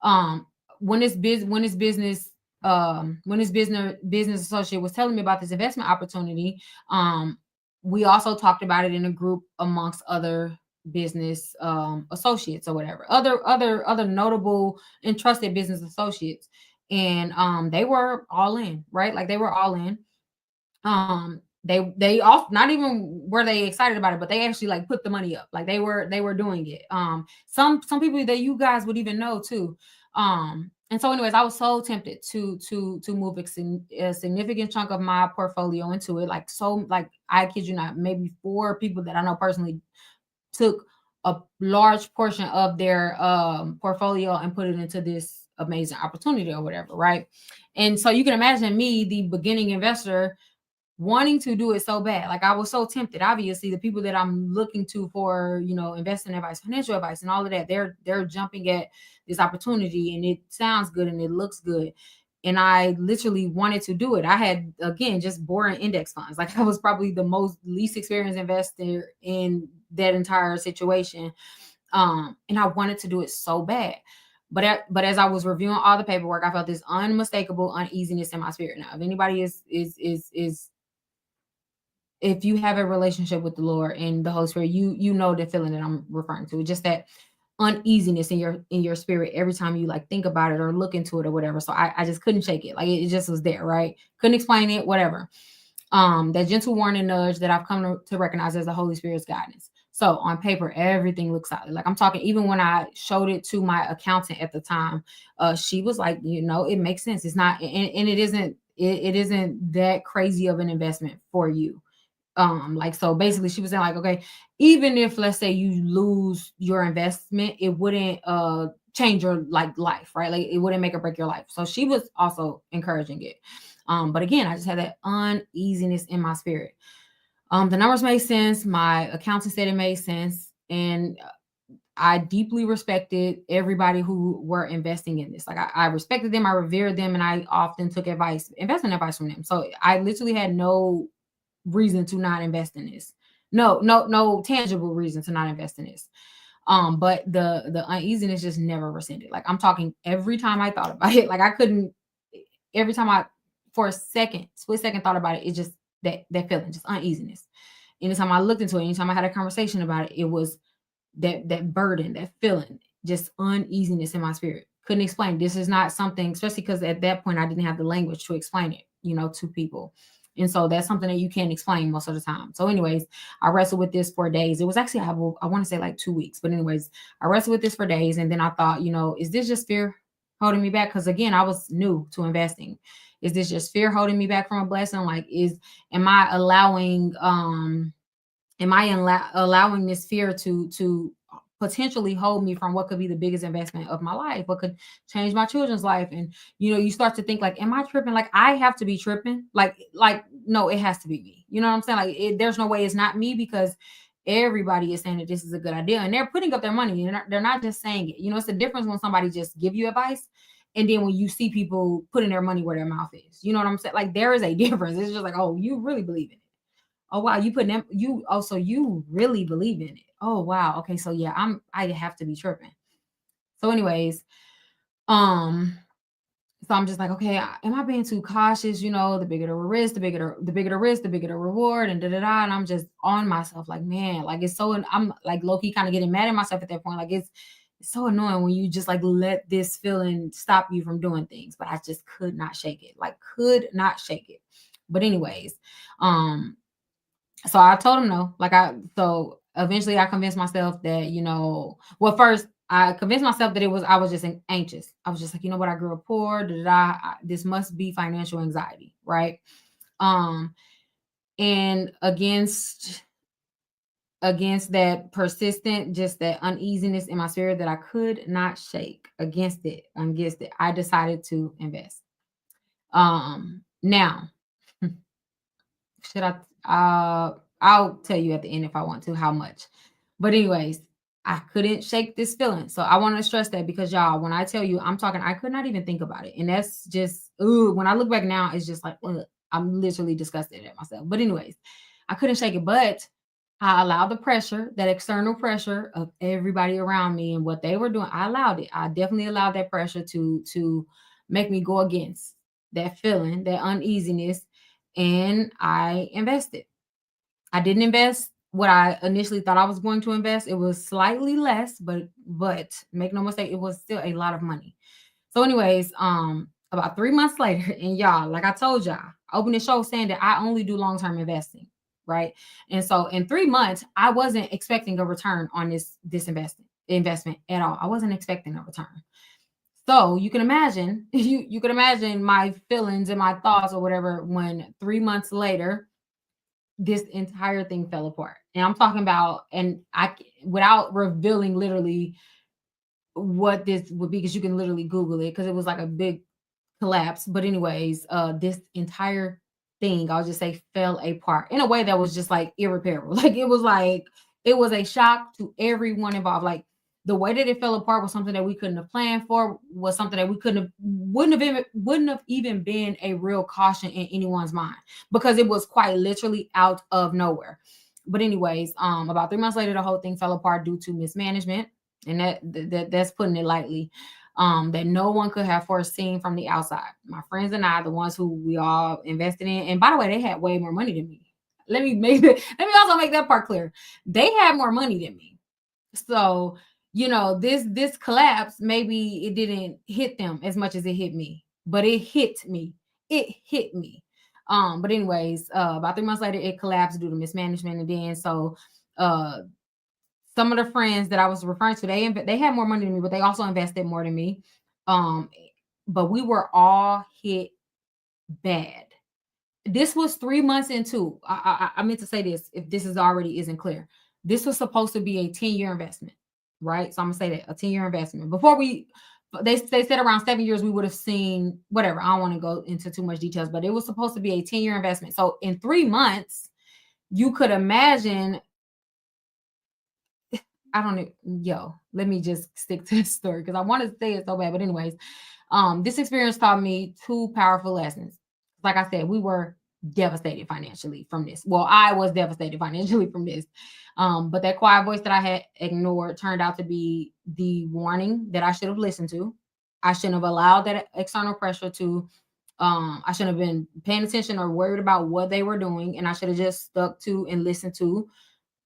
um, when this business associate was telling me about this investment opportunity, um, we also talked about it in a group amongst other business associates or whatever, other notable and trusted business associates. And they were all in, right? Like, they were all in. They off not even were they excited about it, but they actually like put the money up. Like, they were doing it. Some people that you guys would even know too. And so anyways, I was so tempted to move a significant chunk of my portfolio into it. Like, so, like, I kid you not, maybe 4 people that I know personally took a large portion of their portfolio and put it into this amazing opportunity or whatever, right? And so you can imagine me, the beginning investor, wanting to do it so bad. Like, I was so tempted. Obviously, the people that I'm looking to for, investing advice, financial advice, and all of that, they're jumping at this opportunity, and it sounds good and it looks good. And I literally wanted to do it. I had, again, just boring index funds. Like, I was probably the most least experienced investor in that entire situation. And I wanted to do it so bad. But as I was reviewing all the paperwork, I felt this unmistakable uneasiness in my spirit. Now, if anybody is if you have a relationship with the Lord and the Holy Spirit, you know the feeling that I'm referring to. Just that uneasiness in your spirit every time you like think about it or look into it or whatever. So I just couldn't shake it. Like, it just was there, right? Couldn't explain it, whatever. That gentle warning nudge that I've come to recognize as the Holy Spirit's guidance. So on paper, everything looks solid. Like, I'm talking, even when I showed it to my accountant at the time, she was like, it makes sense. It's not, and it isn't that crazy of an investment for you. Like, so basically she was saying, like, okay, even if, let's say, you lose your investment, it wouldn't change your like life, right? Like, it wouldn't make or break your life. So she was also encouraging it. But again, I just had that uneasiness in my spirit. The numbers made sense, my accountant said it made sense, and I deeply respected everybody who were investing in this. Like, I respected them, I revered them, and I often took investment advice from them. So I literally had no reason to not invest in this. No tangible reason to not invest in this. But the uneasiness just never rescinded. Like, I'm talking, every time I thought about it, like, I couldn't, every time I, for a split second thought about it, it just, that feeling, just uneasiness. Anytime I looked into it, anytime I had a conversation about it, it was that burden, that feeling, just uneasiness in my spirit. Couldn't explain. This is not something, especially because at that point I didn't have the language to explain it, to people. And so that's something that you can't explain most of the time. So anyways, I wrestled with this for days. It was actually, I want to say like 2 weeks, but anyways, I wrestled with this for days. And then I thought, is this just fear holding me back? Because again, I was new to investing. Is this just fear holding me back from a blessing? Like, am I allowing this fear to potentially hold me from what could be the biggest investment of my life, what could change my children's life? And you start to think, like, am I tripping? Like, I have to be tripping? Like no, it has to be me. You know what I'm saying? Like, there's no way it's not me, because everybody is saying that this is a good idea, and they're putting up their money, and they're not just saying it. It's the difference when somebody just give you advice, and then when you see people putting their money where their mouth is. You know what I'm saying? Like, there is a difference. It's just like, oh, you really believe in it. Oh wow, you putting them you oh so you really believe in it. Oh wow. Okay, so yeah, I have to be tripping. So anyways, um so I'm just like, okay, am I being too cautious? You know, the bigger the risk, the bigger the risk, the bigger the reward, and da da da. And I'm just on myself, like, man, like it's so. I'm like low key kind of getting mad at myself at that point. Like it's so annoying when you just like let this feeling stop you from doing things. But I just could not shake it. Like could not shake it. But anyways, um, so I told him no. So eventually I convinced myself that, well, first I convinced myself that I was just anxious. I was just like, you know what, I grew up poor, da, da, da. This must be financial anxiety, right? Um, and against that persistent, just that uneasiness in my spirit that I could not shake, against it, I decided to invest. Now should I? I'll tell you at the end if I want to how much. But anyways, I couldn't shake this feeling. So I want to stress that because y'all, when I tell you, I'm talking, I could not even think about it, and that's just ooh. When I look back now, it's just like ugh, I'm literally disgusted at myself. But anyways, I couldn't shake it, but I allowed the pressure, that external pressure of everybody around me and what they were doing. I allowed it. I definitely allowed that pressure to make me go against that feeling, that uneasiness, and I invested. I didn't invest what I initially thought I was going to invest. It was slightly less, but make no mistake, it was still a lot of money. So, anyways, about 3 months later, and y'all, like I told y'all, I opened the show saying that I only do long-term investing, right? And so in 3 months, I wasn't expecting a return on this investment at all. I wasn't expecting a return. So you can imagine, you can imagine my feelings and my thoughts or whatever when 3 months later this entire thing fell apart. And I'm talking about, and without revealing literally what this would be, because you can literally Google it, because it was like a big collapse. But anyways, this entire thing, I'll just say, fell apart in a way that was just like irreparable. Like it was a shock to everyone involved. Like the way that it fell apart was something that we couldn't have planned for, was something that we couldn't have wouldn't have even been a real caution in anyone's mind, because it was quite literally out of nowhere. But anyways, about 3 months later, the whole thing fell apart due to mismanagement, and that's putting it lightly. That no one could have foreseen from the outside. My friends and I, the ones who we all invested in, and by the way, they had way more money than me. Let me also make that part clear. They had more money than me. So, this collapse, maybe it didn't hit them as much as it hit me, but it hit me. It hit me. But anyways, about 3 months later, it collapsed due to mismanagement. And then uh some of the friends that I was referring to, they had more money than me, but they also invested more than me. Um, but we were all hit bad. This was 3 months into. I meant to say this, if this is already isn't clear. This was supposed to be a 10-year investment, right? So I'm gonna say that a 10-year investment. Before they said around 7 years we would have seen whatever. I don't want to go into too much details, but it was supposed to be a 10-year investment. So in 3 months, you could imagine. I don't know. Yo, let me just stick to this story because I want to say it so bad. But anyways, this experience taught me two powerful lessons. Like I said, we were devastated financially from this. Well, I was devastated financially from this. But that quiet voice that I had ignored turned out to be the warning that I should have listened to. I shouldn't have allowed that external pressure to. I shouldn't have been paying attention or worried about what they were doing, and I should have just stuck to and listened to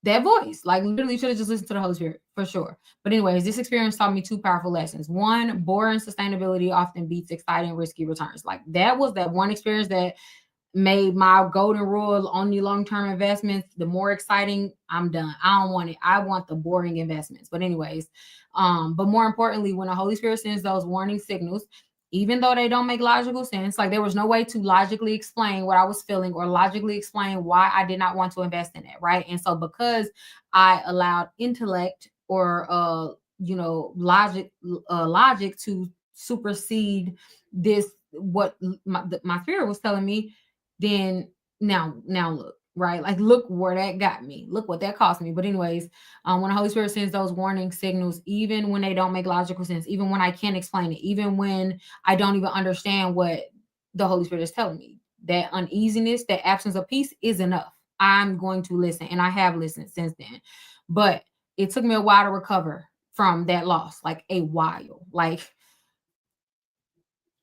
that voice. Like literally should have just listened to the Holy Spirit for sure. But anyways, this experience taught me two powerful lessons. One, boring sustainability often beats exciting risky returns. Like that was that one experience that made my golden rule on the long-term investments. The more exciting, I'm done. I don't want it. I want the boring investments. But anyways, but more importantly, when the Holy Spirit sends those warning signals, even though they don't make logical sense, like there was no way to logically explain what I was feeling or logically explain why I did not want to invest in it, right? And so because I allowed intellect or logic to supersede this, what my spirit was telling me, then now look, right? Like look where that got me. Look what that cost me. But anyways, when the Holy Spirit sends those warning signals, even when they don't make logical sense, even when I can't explain it, even when I don't even understand what the Holy Spirit is telling me, that uneasiness, that absence of peace is enough. I'm going to listen. And I have listened since then. But it took me a while to recover from that loss, like a while. Like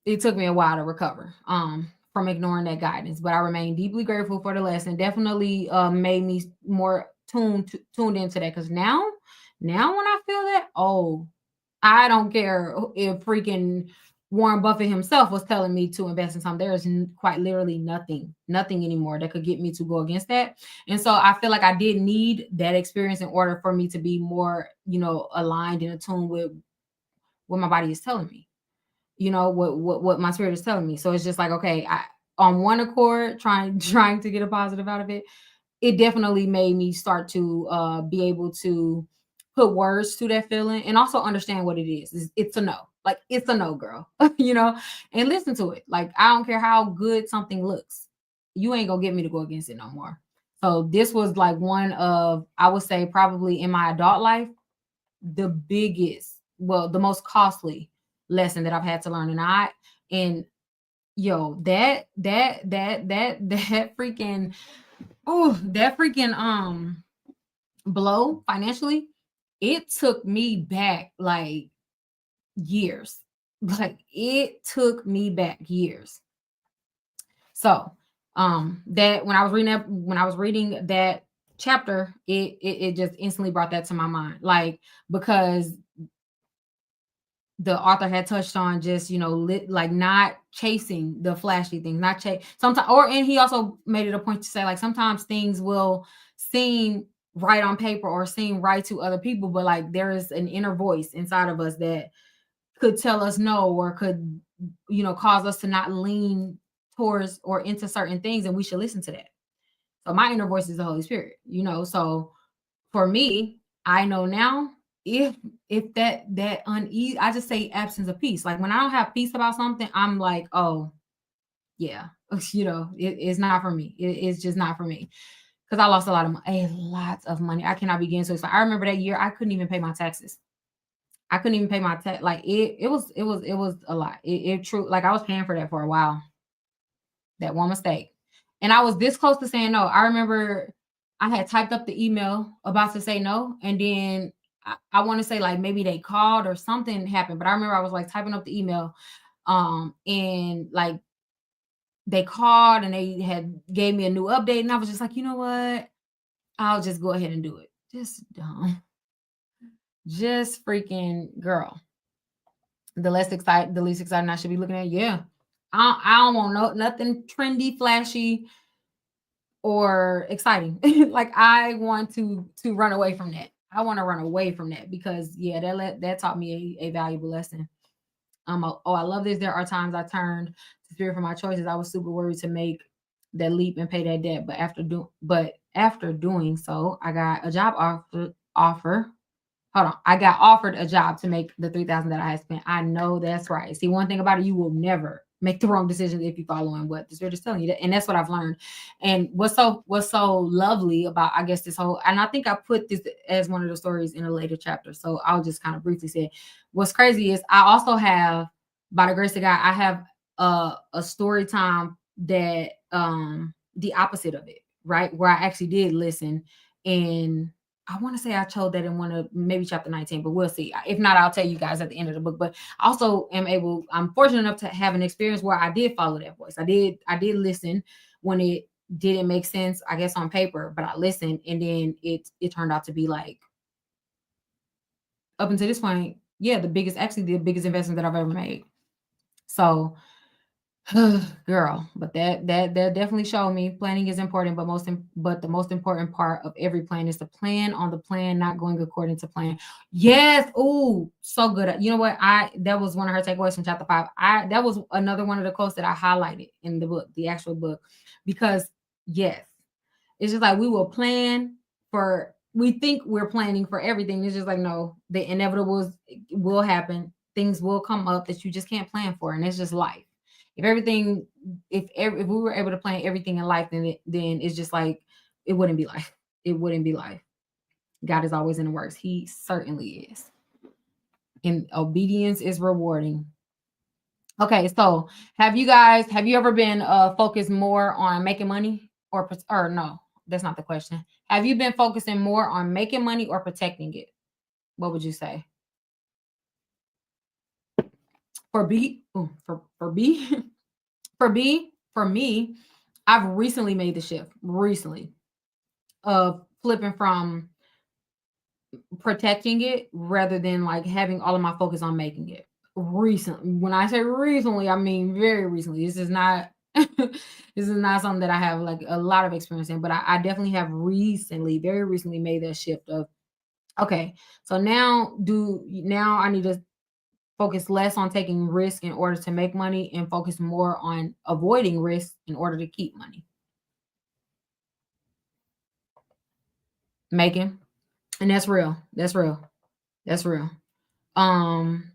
it took me a while to recover from ignoring that guidance, but I remain deeply grateful for the lesson. Definitely made me more tuned into that, because now when I feel that, oh, I don't care if freaking Warren Buffett himself was telling me to invest in something. There is quite literally nothing anymore that could get me to go against that. And so I feel like I did need that experience in order for me to be more, aligned and attuned with what my body is telling me, what my spirit is telling me. So it's just like, okay, I on one accord trying to get a positive out of it. It definitely made me start to be able to put words to that feeling and also understand what it is. It's a no. Like it's a no, girl. And listen to it. Like I don't care how good something looks. You ain't gonna get me to go against it no more. So this was like one of, I would say, probably in my adult life, the biggest, well, the most costly lesson that I've had to learn. And yo, that freaking, that freaking blow financially, it took me back like years. Like it took me back years. So that when I was reading that chapter, it just instantly brought that to my mind. Like, because the author had touched on just, like not chasing the flashy things, not chase sometimes, and he also made it a point to say, like, sometimes things will seem right on paper or seem right to other people, but like there is an inner voice inside of us that could tell us no, or could, cause us to not lean towards or into certain things, and we should listen to that. So my inner voice is the Holy Spirit, so for me, I know now, if that unease, I just say absence of peace. Like when I don't have peace about something, I'm like, oh yeah, it's not for me. It's just not for me, because I lost a lot of money. I cannot begin to explain. I remember that year I couldn't even pay my taxes. I couldn't even pay my tax. Like it was a lot. It true. Like I was paying for that for a while. That one mistake. And I was this close to saying no. I remember I had typed up the email about to say no. And then I want to say like maybe they called or something happened. But I remember I was like typing up the email. And like they called and they had gave me a new update. And I was just like, you know what? I'll just go ahead and do it. Just dumb. Just freaking girl. The least exciting I should be looking at. Yeah. I don't want nothing trendy, flashy, or exciting. Like I want to run away from that. I want to run away from that, because yeah, that taught me a valuable lesson. I love this. There are times I turned to spirit for my choices. I was super worried to make that leap and pay that debt, but after doing so, I got a job offer. Hold on. I got offered a job to make the 3,000 that I had spent. I know that's right. See, one thing about it, you will never make the wrong decisions if you follow in what the spirit is telling you. And that's what I've learned. And what's so lovely about, I guess, this whole, and I think I put this as one of the stories in a later chapter. So I'll just kind of briefly say what's crazy is I also have, by the grace of God, I have a story time that the opposite of it, right? Where I actually did listen, and I want to say I told that in one of maybe chapter 19, but we'll see. If not, I'll tell you guys at the end of the book. But I also I'm fortunate enough to have an experience where I did follow that voice. I did listen when it didn't make sense, I guess, on paper, but I listened, and then it turned out to be like, up until this point, yeah, the biggest investment that I've ever made. So girl, but that definitely showed me planning is important, but the most important part of every plan is to plan on the plan, not going according to plan. Yes. Oh, so good. You know what? That was one of her takeaways from chapter 5. That was another one of the quotes that I highlighted in the book, the actual book, because yes, it's just like we will plan for, we think we're planning for everything. It's just like, no, the inevitable will happen. Things will come up that you just can't plan for, and it's just life. If we were able to plan everything in life, then it's just like it wouldn't be life. It wouldn't be life. God is always in the works. He certainly is. And obedience is rewarding. Okay, so have you ever been focused more on making money or no? that's not the question. Have you been focusing more on making money or protecting it? What would you say? For B, for B, for B, for me, I've recently made the shift. Recently, of flipping from protecting it rather than like having all of my focus on making it. Recently, when I say recently, I mean very recently. This is not this is not something that I have like a lot of experience in, but I definitely have recently, very recently made that shift of okay, so now I need to focus less on taking risk in order to make money and focus more on avoiding risk in order to keep money. Making. And that's real. That's real. That's real. Um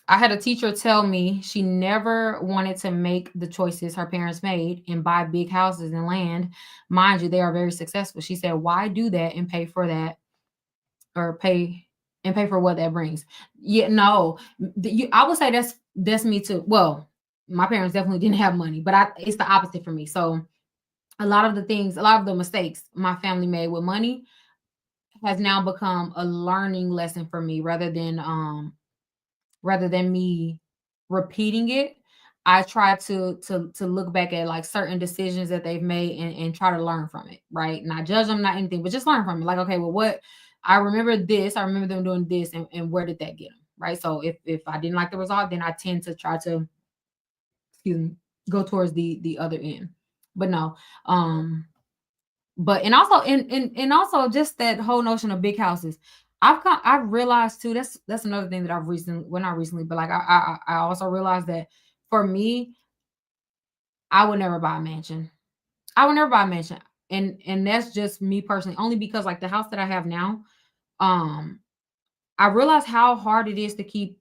I had a teacher tell me she never wanted to make the choices her parents made and buy big houses and land. Mind you, they are very successful. She said, "Why do that and pay for that or pay for what that brings?" Yeah, no. I would say that's me too. Well, my parents definitely didn't have money, but it's the opposite for me. So a lot of the mistakes my family made with money has now become a learning lesson for me rather than me repeating it. I try to look back at like certain decisions that they've made and try to learn from it, right? Not judge them, not anything, but just learn from it. Like, okay, well, what I remember this, I remember them doing this, and where did that get them, right? So if I didn't like the result, then I tend to try to excuse me, go towards the other end. But no, um, but and also just that whole notion of big houses. I've realized too. That's another thing that I've recently, well, not recently, but like I also realized that for me, I would never buy a mansion. I would never buy a mansion, and that's just me personally. Only because like the house that I have now, um, I realize how hard it is to keep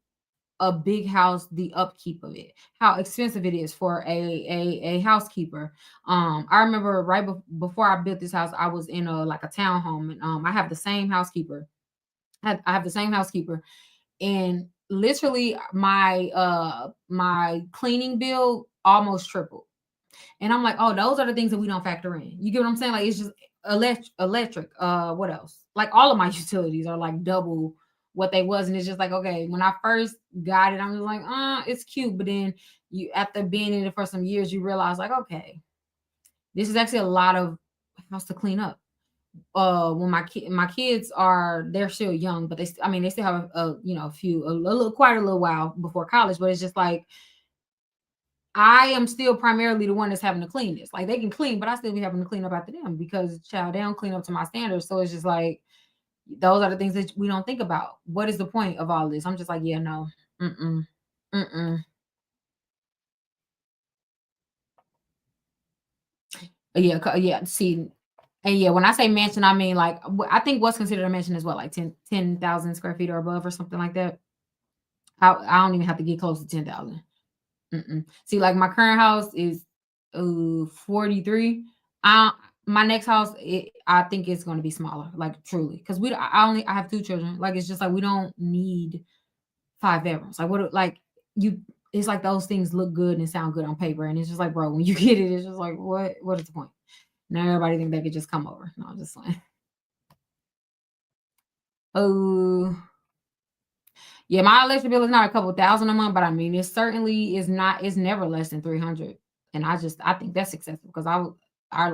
a big house, the upkeep of it, how expensive it is for a housekeeper. I remember before I built this house, I was in a like a townhome, and I have the same housekeeper. I have the same housekeeper, and literally my cleaning bill almost tripled. And I'm like, oh, those are the things that we don't factor in. You get what I'm saying? Like it's just electric. What else? Like all of my utilities are like double what they was. And it's just like, okay, when I first got it, I'm just like, it's cute. But then you after being in it for some years, you realize like, okay, this is actually a lot of house to clean up. When my kids they're still young, but I mean they still have a little quite a little while before college, but it's just like I am still primarily the one that's having to clean this. Like they can clean, but I still be having to clean up after them because child, they don't clean up to my standards. So it's just like those are the things that we don't think about. What is the point of all this? I'm just like, yeah, no, mm-mm, mm-mm. Yeah, yeah. See, and yeah, when I say mansion, I mean like I think what's considered a mansion is what like 10,000 square feet or above or something like that. I don't even have to get close to 10,000. Mm-mm. See, like my current house is 43. Uh, my next house, I think it's going to be smaller, like truly, because I have two children. Like it's just like we don't need five bedrooms. Like like you, it's like those things look good and sound good on paper, and it's just like, bro, when you get it, it's just like, what is the point? Now everybody think they could just come over. No, I'm just like, oh, yeah, my electric bill is not a couple thousand a month, but I mean, it certainly is not. It's never less than 300, and I think that's excessive because our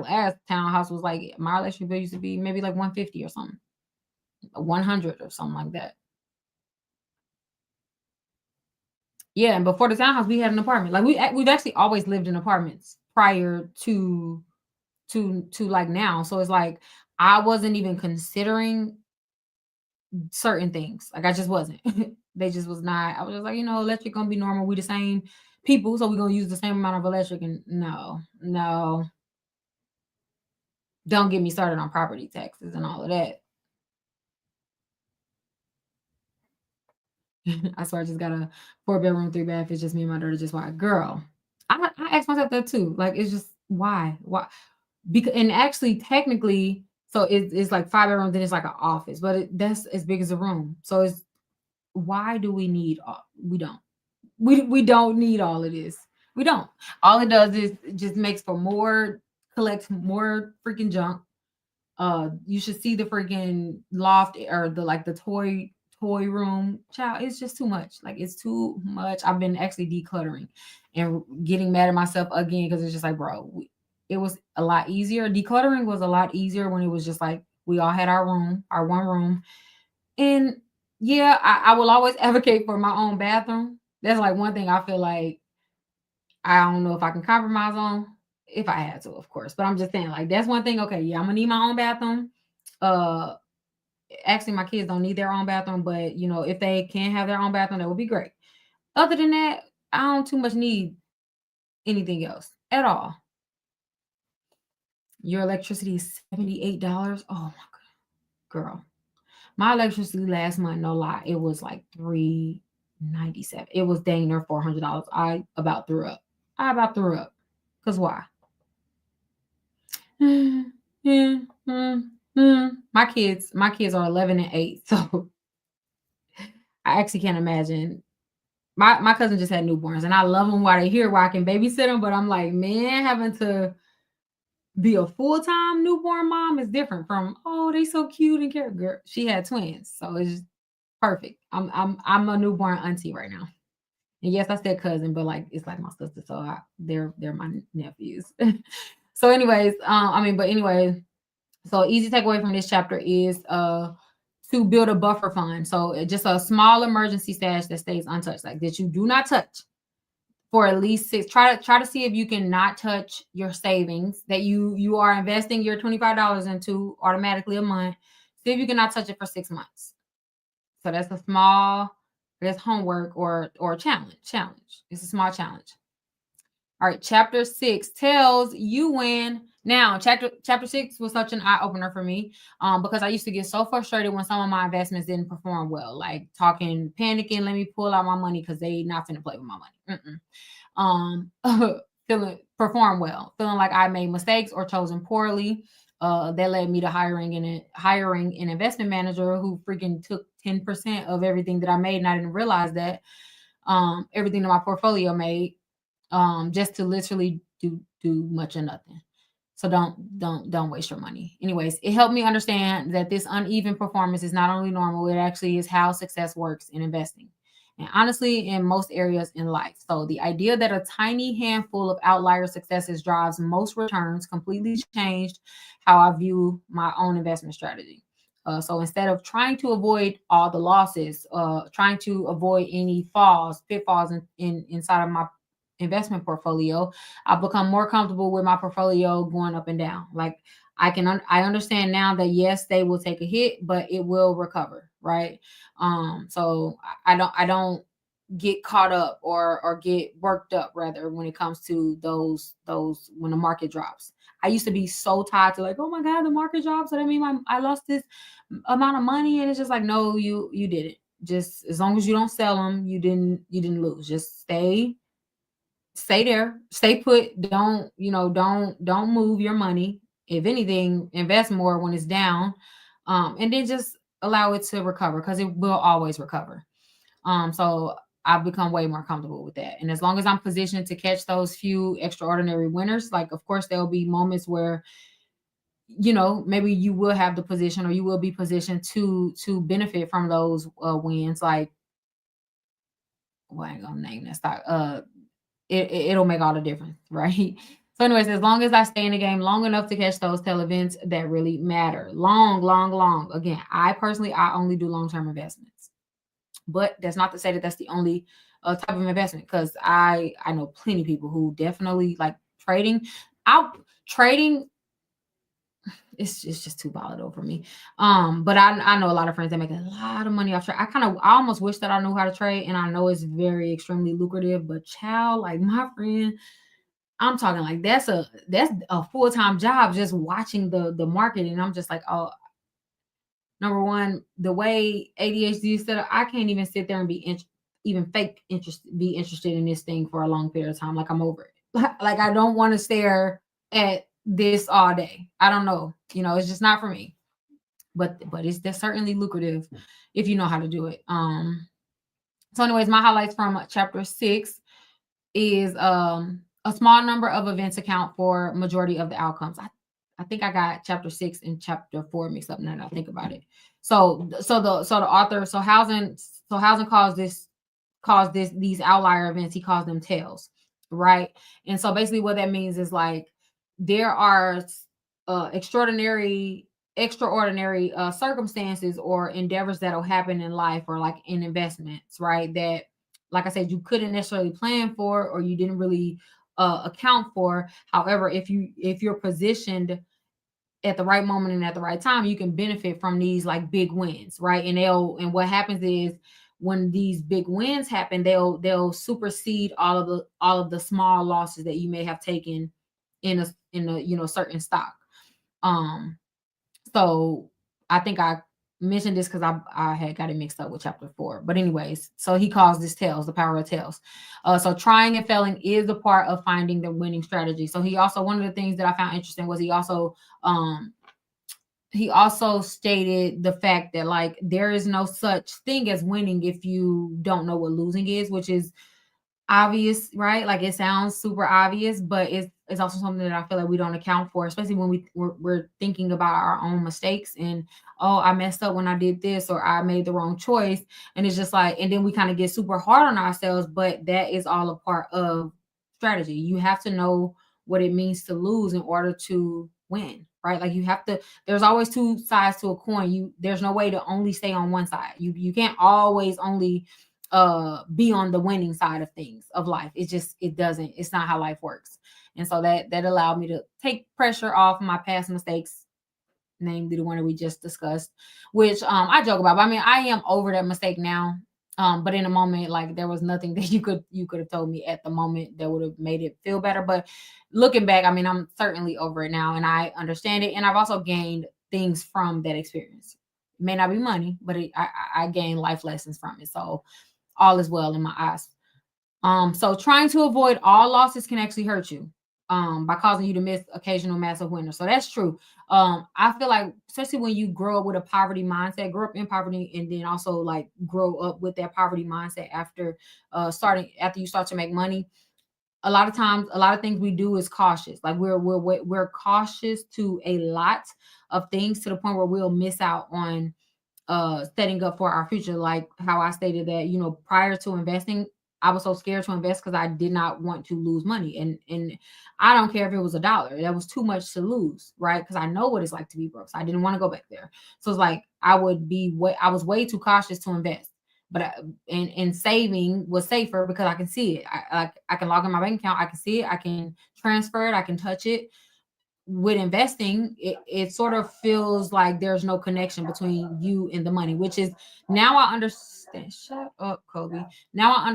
last townhouse was like my electric bill used to be maybe like 150 or something, 100 or something like that. Yeah, and before the townhouse, we had an apartment. Like we've actually always lived in apartments prior to like now. So it's like I wasn't even considering certain things. Like I just wasn't. They just was not. I was just like, electric gonna be normal. We the same people, so we're gonna use the same amount of electric. And no, no, don't get me started on property taxes and all of that. I swear I just got a 4 bedroom, 3 bath. It's just me and my daughter. Just why, girl. I asked myself that too. Like it's just why? Because and actually technically, so it's like 5 bedrooms. Then it's like an office, but that's as big as a room. So it's why do we need all? We don't. We don't need all of this. We don't. All it does is it just makes for collects more freaking junk. You should see the freaking loft or the toy room. Child, it's just too much. Like it's too much. I've been actually decluttering and getting mad at myself again because it's just like, bro, it was a lot easier. Decluttering was a lot easier when it was just like we all had our room, our one room. And yeah, I will always advocate for my own bathroom. That's like one thing I feel like I don't know if I can compromise on if I had to, of course. But I'm just saying, like, that's one thing. Okay, yeah, I'm gonna need my own bathroom. Uh, Actually, my kids don't need their own bathroom, but if they can have their own bathroom, that would be great. Other than that, I don't too much need anything else at all. Your electricity is $78. Oh my girl, my electricity last month, no lie, it was like 397. It was dang near $400. I about threw up. I about threw up. Cause why? My kids are 11 and 8, so I actually can't imagine. My cousin just had newborns, and I love them while they're here, where I can babysit them. But I'm like, man, having to be a full time newborn mom is different from they so cute and care. Girl, she had twins, so it's just perfect. I'm a newborn auntie right now, and yes, I said cousin, but like it's like my sister, so they're my nephews. So, anyways, but anyway, so easy takeaway from this chapter is to build a buffer fund. So just a small emergency stash that stays untouched, like that you do not touch for at least six. Try to see if you can not touch your savings that you are investing your $25 into automatically a month. See if you cannot touch it for 6 months. So that's a small, that's homework or challenge. It's a small challenge. All right, chapter 6 tells you when. Now, chapter 6 was such an eye opener for me, because I used to get so frustrated when some of my investments didn't perform well, like talking, panicking. Let me pull out my money because they not finna play with my money. Feeling perform well, feeling like I made mistakes or chosen poorly. That led me to hiring an investment manager who freaking took 10% of everything that I made, and I didn't realize that everything that my portfolio made, just to literally do much or nothing. So don't waste your money. Anyways, it helped me understand that this uneven performance is not only normal, it actually is how success works in investing. And honestly, in most areas in life. So the idea that a tiny handful of outlier successes drives most returns completely changed how I view my own investment strategy. So instead of trying to avoid all the losses, trying to avoid any pitfalls inside of my investment portfolio, I've become more comfortable with my portfolio going up and down. Like I understand now that yes, they will take a hit, but it will recover, right? So I don't get caught up or get worked up rather when it comes to those when the market drops. I used to be so tied to like, oh my god, the market drops, so that means I lost this amount of money, and it's just like, no, you didn't. Just as long as you don't sell them, you didn't lose. Just stay there, stay put. Don't move your money. If anything, invest more when it's down, and then just allow it to recover because it will always recover. So I've become way more comfortable with that. And as long as I'm positioned to catch those few extraordinary winners, like of course there'll be moments where maybe you will have the position or you will be positioned to benefit from those wins. Like, well, I ain't gonna name that stock. It'll make all the difference, right? So, anyways, as long as I stay in the game long enough to catch those tail events that really matter, long, long, long. Again, I personally, I only do long-term investments, but that's not to say that that's the only type of investment, because I know plenty of people who definitely like trading. Out trading, it's just too volatile for me. But I know a lot of friends that make a lot of money off trade. I almost wish that I knew how to trade, and I know it's very extremely lucrative. But child, like my friend, I'm talking like that's a full time job just watching the market, and I'm just like, oh, number one, the way ADHD is set up, I can't even sit there and even fake interest, be interested in this thing for a long period of time. Like I'm over it. Like I don't want to stare at this all day. I don't know. It's just not for me. But it's that's certainly lucrative if you know how to do it. So anyways, my highlights from chapter 6 is a small number of events account for majority of the outcomes. I think I got chapter 6 and chapter 4 mixed up now that I think about it. So the author, so housing caused these outlier events. He calls them tails, right? And so basically what that means is like there are extraordinary circumstances or endeavors that'll happen in life or like in investments, right? That, like I said, you couldn't necessarily plan for or you didn't really account for. However, if you're positioned at the right moment and at the right time, you can benefit from these like big wins, right? And what happens is when these big wins happen, they'll supersede all of the small losses that you may have taken in a certain stock. Um, so I think I mentioned this because I had got it mixed up with chapter 4. But anyways, so he calls this tails, the power of tails. So trying and failing is a part of finding the winning strategy. So he also, one of the things that I found interesting was he also stated the fact that like there is no such thing as winning if you don't know what losing is, which is obvious, right? Like it sounds super obvious, but it's also something that I feel like we don't account for, especially when we're thinking about our own mistakes and oh, I messed up when I did this or I made the wrong choice. And it's just like, and then we kind of get super hard on ourselves, but that is all a part of strategy. You have to know what it means to lose in order to win, right? Like you have to, there's always two sides to a coin. There's no way to only stay on one side. You can't always only be on the winning side of things of life. It's not how life works. And so that allowed me to take pressure off my past mistakes, namely the one that we just discussed, which I joke about. But I mean, I am over that mistake now. But in a moment, like there was nothing that you could have told me at the moment that would have made it feel better. But looking back, I mean, I'm certainly over it now and I understand it. And I've also gained things from that experience. It may not be money, but I gained life lessons from it. So all is well in my eyes. So trying to avoid all losses can actually hurt you by causing you to miss occasional massive winners. So that's true. I feel like, especially when you grow up with a poverty mindset, grow up in poverty, and then also like grow up with that poverty mindset after you start to make money. A lot of times, a lot of things we do is cautious. Like we're cautious to a lot of things to the point where we'll miss out on setting up for our future. Like how I stated that, prior to investing, I was so scared to invest because I did not want to lose money. And I don't care if it was $1. That was too much to lose, right? Because I know what it's like to be broke. So I didn't want to go back there. So it's like I was way too cautious to invest. But and saving was safer because I can see it. I can log in my bank account, I can see it, I can transfer it, I can touch it. With investing, it sort of feels like there's no connection between you and the money, which is now I understand. Shut up, Kobe. Now I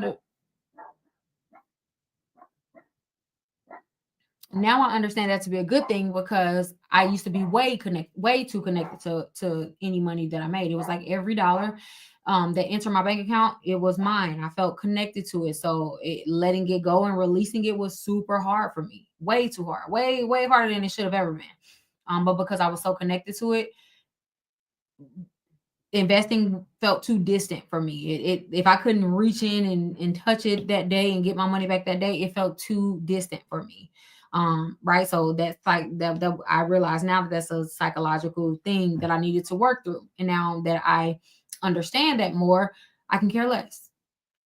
understand that to be a good thing because I used to be way too connected to any money that I made. It was like every dollar that entered my bank account, it was mine. I felt connected to it. So letting it go and releasing it was super hard for me. Way too hard. Way harder than it should have ever been. But because I was so connected to it, investing felt too distant for me. If I couldn't reach in and touch it that day and get my money back that day, it felt too distant for me. Right. So that's like that I realize now that that's a psychological thing that I needed to work through. And now that I understand that more, I can care less.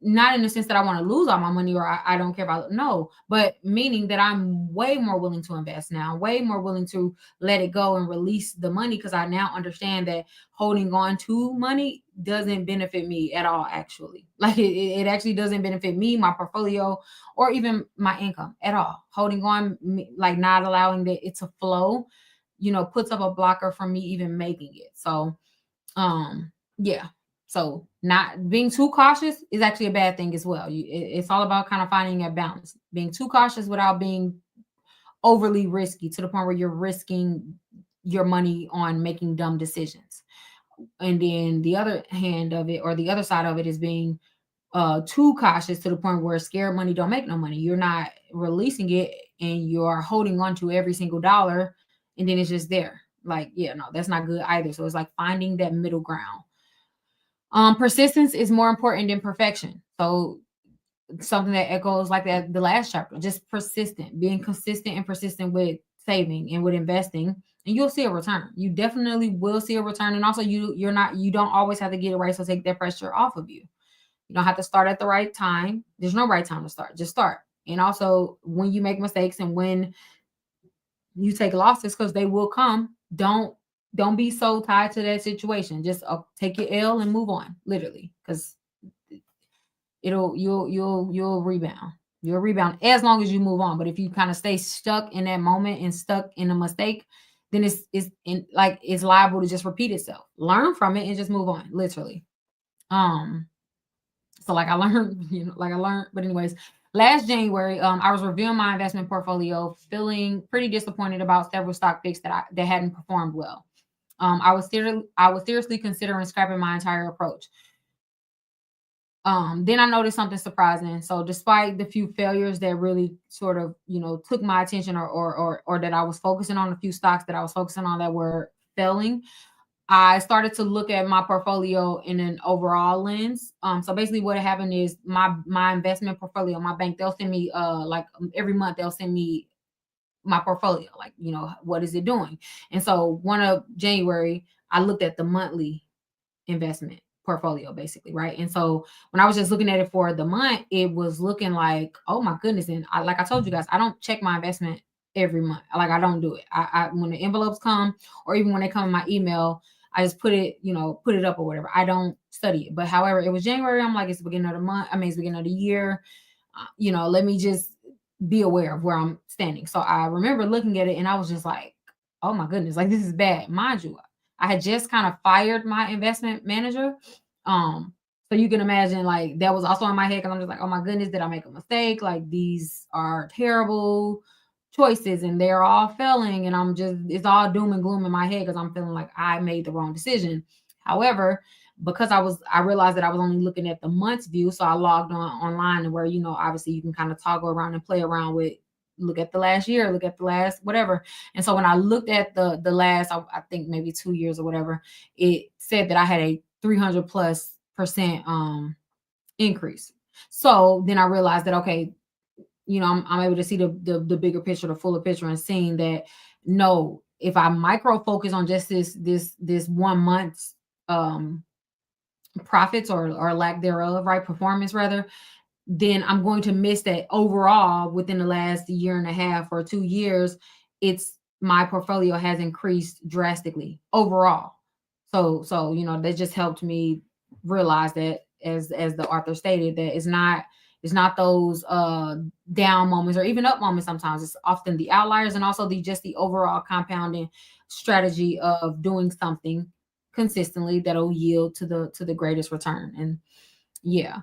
Not in the sense that I want to lose all my money or I don't care about it. No, but meaning that I'm way more willing to invest now, way more willing to let it go and release the money because I now understand that holding on to money doesn't benefit me at all, actually. Like it actually doesn't benefit me, my portfolio, or even my income at all. Holding on, like not allowing it to flow, puts up a blocker for me even making it. So yeah. So not being too cautious is actually a bad thing as well. It's all about kind of finding a balance, being too cautious without being overly risky to the point where you're risking your money on making dumb decisions. And then the other hand of it, or the other side of it, is being too cautious to the point where scared money don't make no money. You're not releasing it and you're holding on to every single dollar and then it's just there. Like, yeah, no, that's not good either. So it's like finding that middle ground. Persistence is more important than perfection. So something that echoes like that the last chapter, just persistent, being consistent and persistent with saving and with investing, and you'll see a return. You definitely will see a return. And also you don't always have to get it right. So take that pressure off of you. You don't have to start at the right time. There's no right time to start. Just start. And also when you make mistakes and when you take losses, because they will come, don't be so tied to that situation. Just take your L and move on, literally, because you'll rebound. You'll rebound as long as you move on. But if you kind of stay stuck in that moment and stuck in a mistake, then it's liable to just repeat itself. Learn from it and just move on, literally. Um, so like I learned, but anyways, last January, I was reviewing my investment portfolio, feeling pretty disappointed about several stock picks that hadn't performed well. I was seriously considering scrapping my entire approach. Then I noticed something surprising. So despite the few failures that really sort of, took my attention, or that I was focusing on, a few stocks that I was focusing on that were failing, I started to look at my portfolio in an overall lens. So basically what happened is my investment portfolio, my bank, they'll send me every month they'll send me my portfolio, like, what is it doing? And so one of January, I looked at the monthly investment portfolio, basically, right? And so when I was just looking at it for the month, it was looking like, oh my goodness. And like I told you guys, I don't check my investment every month. Like, I don't do it. I when the envelopes come, or even when they come in my email, I just put it up or whatever. I don't study it. But however, it was January. I'm like, it's the beginning of the month. I mean, it's the beginning of the year. Let me just be aware of where I'm standing. So I remember looking at it and I was just like, oh my goodness, like, this is bad. Mind you, I had just kind of fired my investment manager. So you can imagine, like, that was also in my head, because I'm just like, oh my goodness, did I make a mistake? Like, these are terrible choices and they're all failing. And it's all doom and gloom in my head, because I'm feeling like I made the wrong decision. However, because I realized that I was only looking at the month's view. So I logged online, and where, obviously you can kind of toggle around and play around with, look at the last year, look at the last whatever. And so when I looked at the last, I think maybe 2 years or whatever, it said that I had a 300+% increase. So then I realized that, okay, I'm able to see the bigger picture, the fuller picture, and seeing that, no, if I micro focus on just this 1 month's profits, or lack thereof, right? Performance rather, then I'm going to miss that overall within the last year and a half or 2 years. It's my portfolio has increased drastically overall. So that just helped me realize that, as the author stated, that it's not those down moments or even up moments. Sometimes it's often the outliers, and also the overall compounding strategy of doing something consistently that'll yield to the greatest return. And yeah.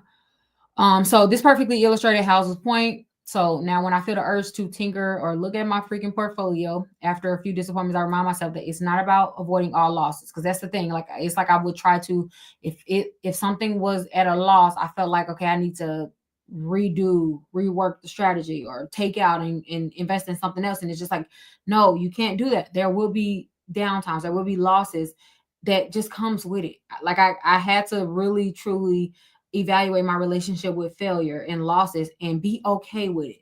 So this perfectly illustrated House's point. So now when I feel the urge to tinker or look at my freaking portfolio after a few disappointments, I remind myself that it's not about avoiding all losses. Because that's the thing. Like, it's like I would try to, if something was at a loss, I felt like, okay, I need to rework the strategy, or take out and invest in something else. And it's just like, no, you can't do that. There will be downtimes, there will be losses that just comes with it. Like, I had to really truly evaluate my relationship with failure and losses, and be okay with it,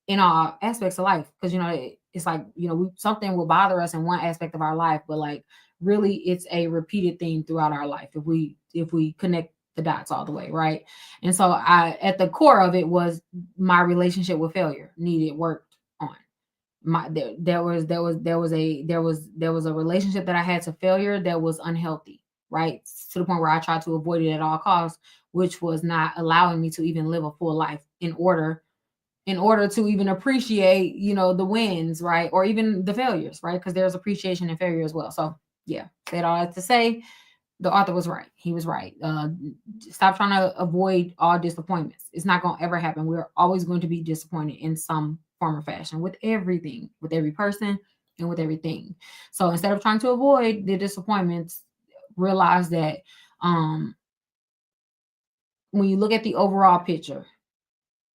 in all aspects of life. Because it's like, something will bother us in one aspect of our life, but like, really, it's a repeated theme throughout our life if we connect the dots all the way, right? And so at the core of it was my relationship with failure needed work on. There was a relationship that I had to failure that was unhealthy, right? To the point where I tried to avoid it at all costs, which was not allowing me to even live a full life, in order to even appreciate, the wins, right? Or even the failures, right? Because there's appreciation in failure as well. So yeah, said all that to say, the author was right. He was right. Stop trying to avoid all disappointments. It's not going to ever happen. We're always going to be disappointed in some form or fashion, with everything, with every person, and with everything. So instead of trying to avoid the disappointments, realize that, when you look at the overall picture,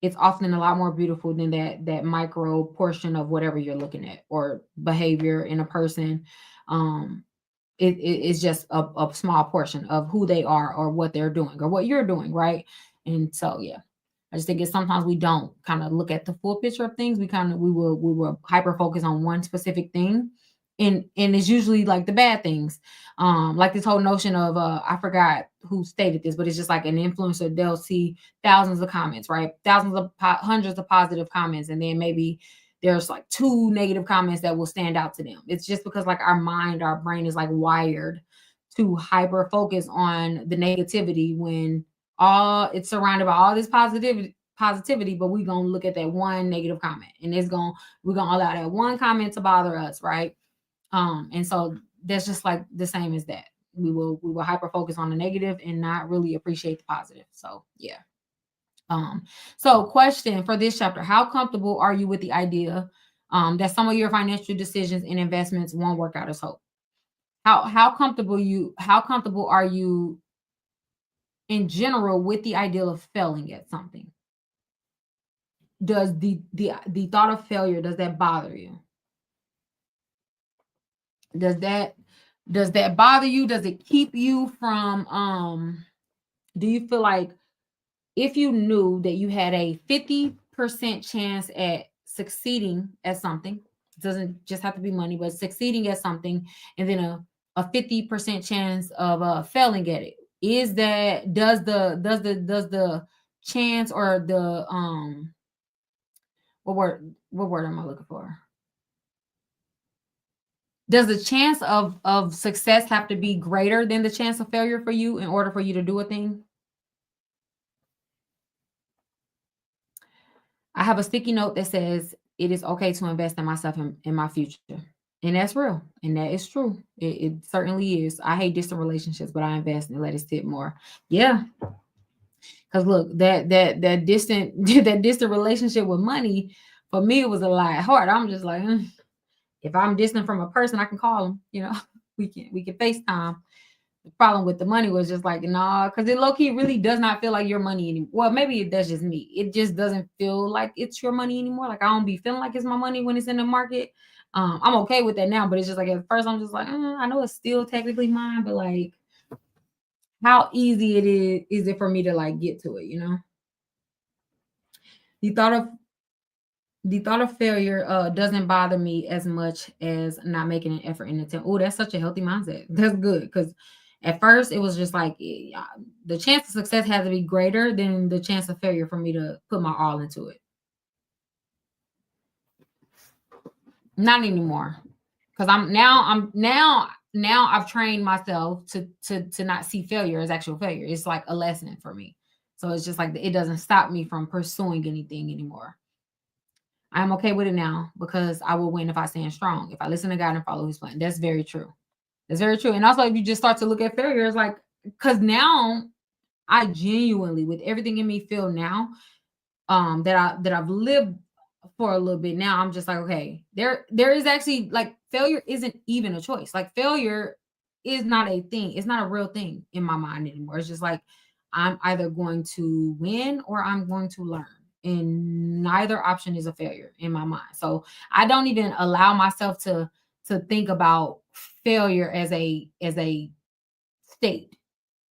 it's often a lot more beautiful than that micro portion of whatever you're looking at, or behavior in a person. Um, it's just a small portion of who they are, or what they're doing, or what you're doing, right? And so yeah. I just think it's sometimes we don't kind of look at the full picture of things. We will hyper focus on one specific thing, and it's usually like the bad things. Like this whole notion of I forgot who stated this, but it's just like an influencer, they'll see thousands of comments, right? Hundreds of positive comments, and then maybe there's like two negative comments that will stand out to them. It's just because like our brain is like wired to hyper focus on the negativity when all it's surrounded by all this positivity, but we're gonna look at that one negative comment, and we're gonna allow that one comment to bother us, right? And so that's just like the same as that. We will hyper focus on the negative and not really appreciate the positive. So yeah. So question for this chapter: how comfortable are you with the idea that some of your financial decisions and investments won't work out as hoped? How comfortable are you in general with the idea of failing at something? Does the thought of failure, does that bother you? Does that bother you? Does it keep you from do you feel like if you knew that you had a 50% chance at succeeding at something, it doesn't just have to be money, but succeeding at something, and then a 50% chance of failing at it, is that does the chance or the what word am I looking for? Does the chance of success have to be greater than the chance of failure for you in order for you to do a thing? I have a sticky note that says it is okay to invest in myself and in my future. And that's real. And that is true. It certainly is. I hate distant relationships, but I invest and let it sit more. Yeah. Because look, that distant that distant relationship with money, for me, it was a lot hard. I'm just like, if I'm distant from a person, I can call them, we can FaceTime. The problem with the money was just like, nah, because it low key really does not feel like your money anymore. Well, maybe that's just me. It just doesn't feel like it's your money anymore. Like I don't be feeling like it's my money when it's in the market. I'm okay with that now, but it's just like at first I'm just like, I know it's still technically mine, but like, how easy is it for me to like get to it? The thought of the thought of failure doesn't bother me as much as not making an effort in attempt. Oh, that's such a healthy mindset. That's good because at first it was just like the chance of success had to be greater than the chance of failure for me to put my all into it. Not anymore, because I'm now I've trained myself to not see failure as actual failure. It's like a lesson for me. So it's just like it doesn't stop me from pursuing anything anymore. I'm okay with it now because I will win if I stand strong. If I listen to God and follow his plan. That's very true. That's very true. And also if you just start to look at failure, it's like, because now I genuinely, with everything in me, feel now that I've lived for a little bit now, I'm just like, okay, there is actually like failure isn't even a choice. Like failure is not a thing. It's not a real thing in my mind anymore. It's just like I'm either going to win or I'm going to learn. And neither option is a failure in my mind. So I don't even allow myself to think about failure as a state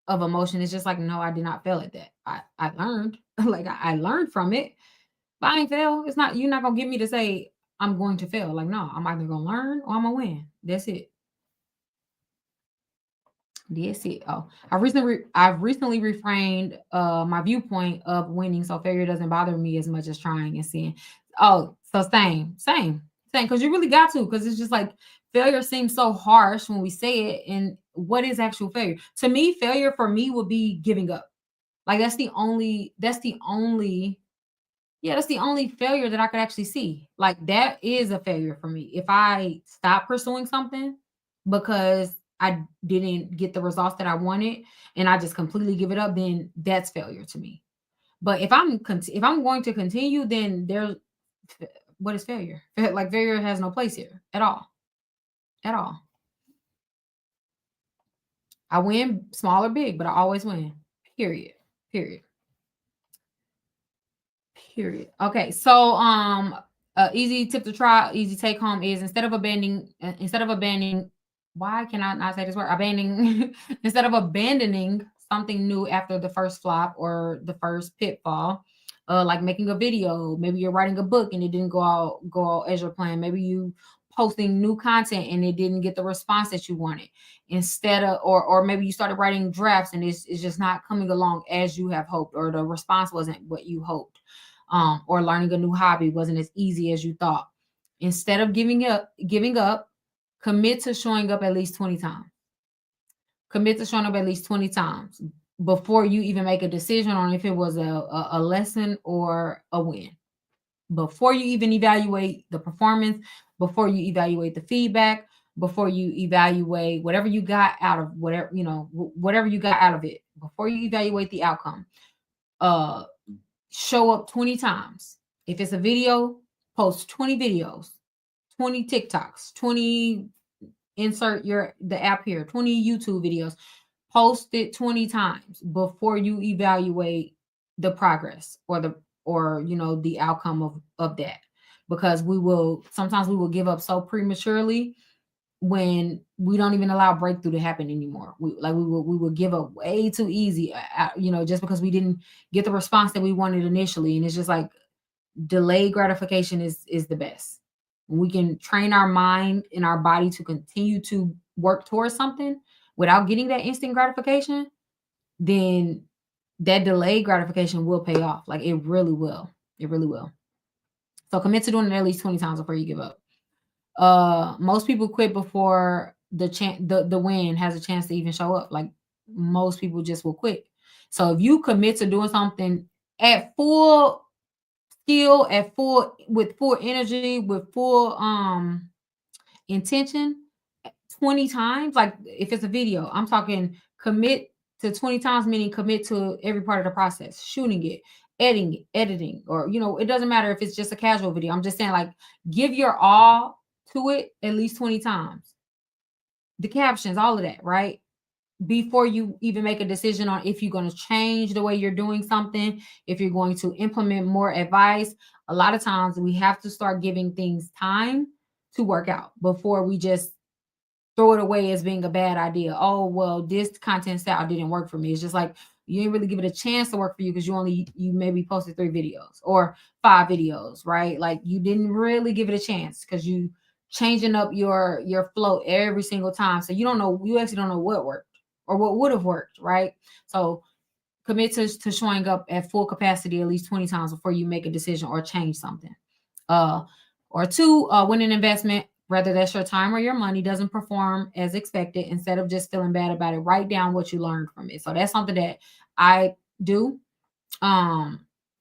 of emotion. It's just like, no, I did not fail at that. I learned. Like I learned from it. But I ain't fail. It's not, you're not gonna get me to say I'm going to fail. Like, no, I'm either gonna learn or I'm gonna win. That's it. That's it. Oh, I've recently refrained my viewpoint of winning, so failure doesn't bother me as much as trying and seeing. Oh, so same, because you really got to, because it's just like failure seems so harsh when we say it. And what is actual failure? To me, failure for me would be giving up. Like that's the only failure that I could actually see. Like that is a failure for me. If I stop pursuing something because I didn't get the results that I wanted and I just completely give it up, then that's failure to me. But if I'm going to continue, then what is failure? Like failure has no place here at all. At all. I win small or big, but I always win. Period. Period. Period. Okay, so easy tip to try, easy take home is instead of abandoning, why can I not say this word? Abandoning instead of abandoning something new after the first flop or the first pitfall, like making a video. Maybe you're writing a book and it didn't go out as your plan. Maybe you posting new content and it didn't get the response that you wanted. Instead of, or maybe you started writing drafts and it's just not coming along as you have hoped, or the response wasn't what you hoped. Or learning a new hobby wasn't as easy as you thought. Instead of giving up, commit to showing up at least 20 times. Commit to showing up at least 20 times before you even make a decision on if it was a lesson or a win. Before you even evaluate the performance, before you evaluate the feedback, before you evaluate whatever you got out of whatever, whatever you got out of it, before you evaluate the outcome, uh, show up 20 times. If it's a video, post 20 videos, 20 TikToks, 20, insert the app here, 20 YouTube videos. Post it 20 times before you evaluate the progress or the outcome of that. Because sometimes we will give up so prematurely when we don't even allow breakthrough to happen anymore. We will give up way too easy, just because we didn't get the response that we wanted initially. And it's just like, delayed gratification is the best. When we can train our mind and our body to continue to work towards something without getting that instant gratification, then that delayed gratification will pay off. Like, it really will. It really will. So commit to doing it at least 20 times before you give up. Most people quit before the win has a chance to even show up. Like, most people just will quit. So if you commit to doing something at full skill, with full energy, with full intention, 20 times, like if it's a video, I'm talking commit to 20 times, meaning commit to every part of the process, shooting it, editing, or it doesn't matter if it's just a casual video. I'm just saying, like, give your all to it at least 20 times. The captions, all of that, right? Before you even make a decision on if you're going to change the way you're doing something, if you're going to implement more advice. A lot of times we have to start giving things time to work out before we just throw it away as being a bad idea. Oh, well, this content style didn't work for me. It's just like, you didn't really give it a chance to work for you because you maybe posted 3 videos or 5 videos, right? Like, you didn't really give it a chance because you changing up your flow every single time. So you actually don't know what worked or what would have worked, right? So commit to showing up at full capacity at least 20 times before you make a decision or change something. Or 2, when an investment, whether that's your time or your money, doesn't perform as expected, instead of just feeling bad about it, write down what you learned from it. So that's something that I do.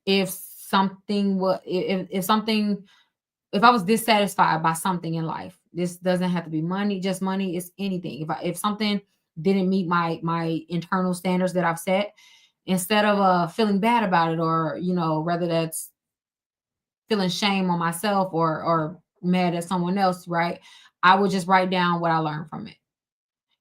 If something was, if something, if I was dissatisfied by something in life, this doesn't have to be money, just money, it's anything. If something didn't meet my internal standards that I've set, instead of feeling bad about it, or whether that's feeling shame on myself or mad at someone else, right? I would just write down what I learned from it.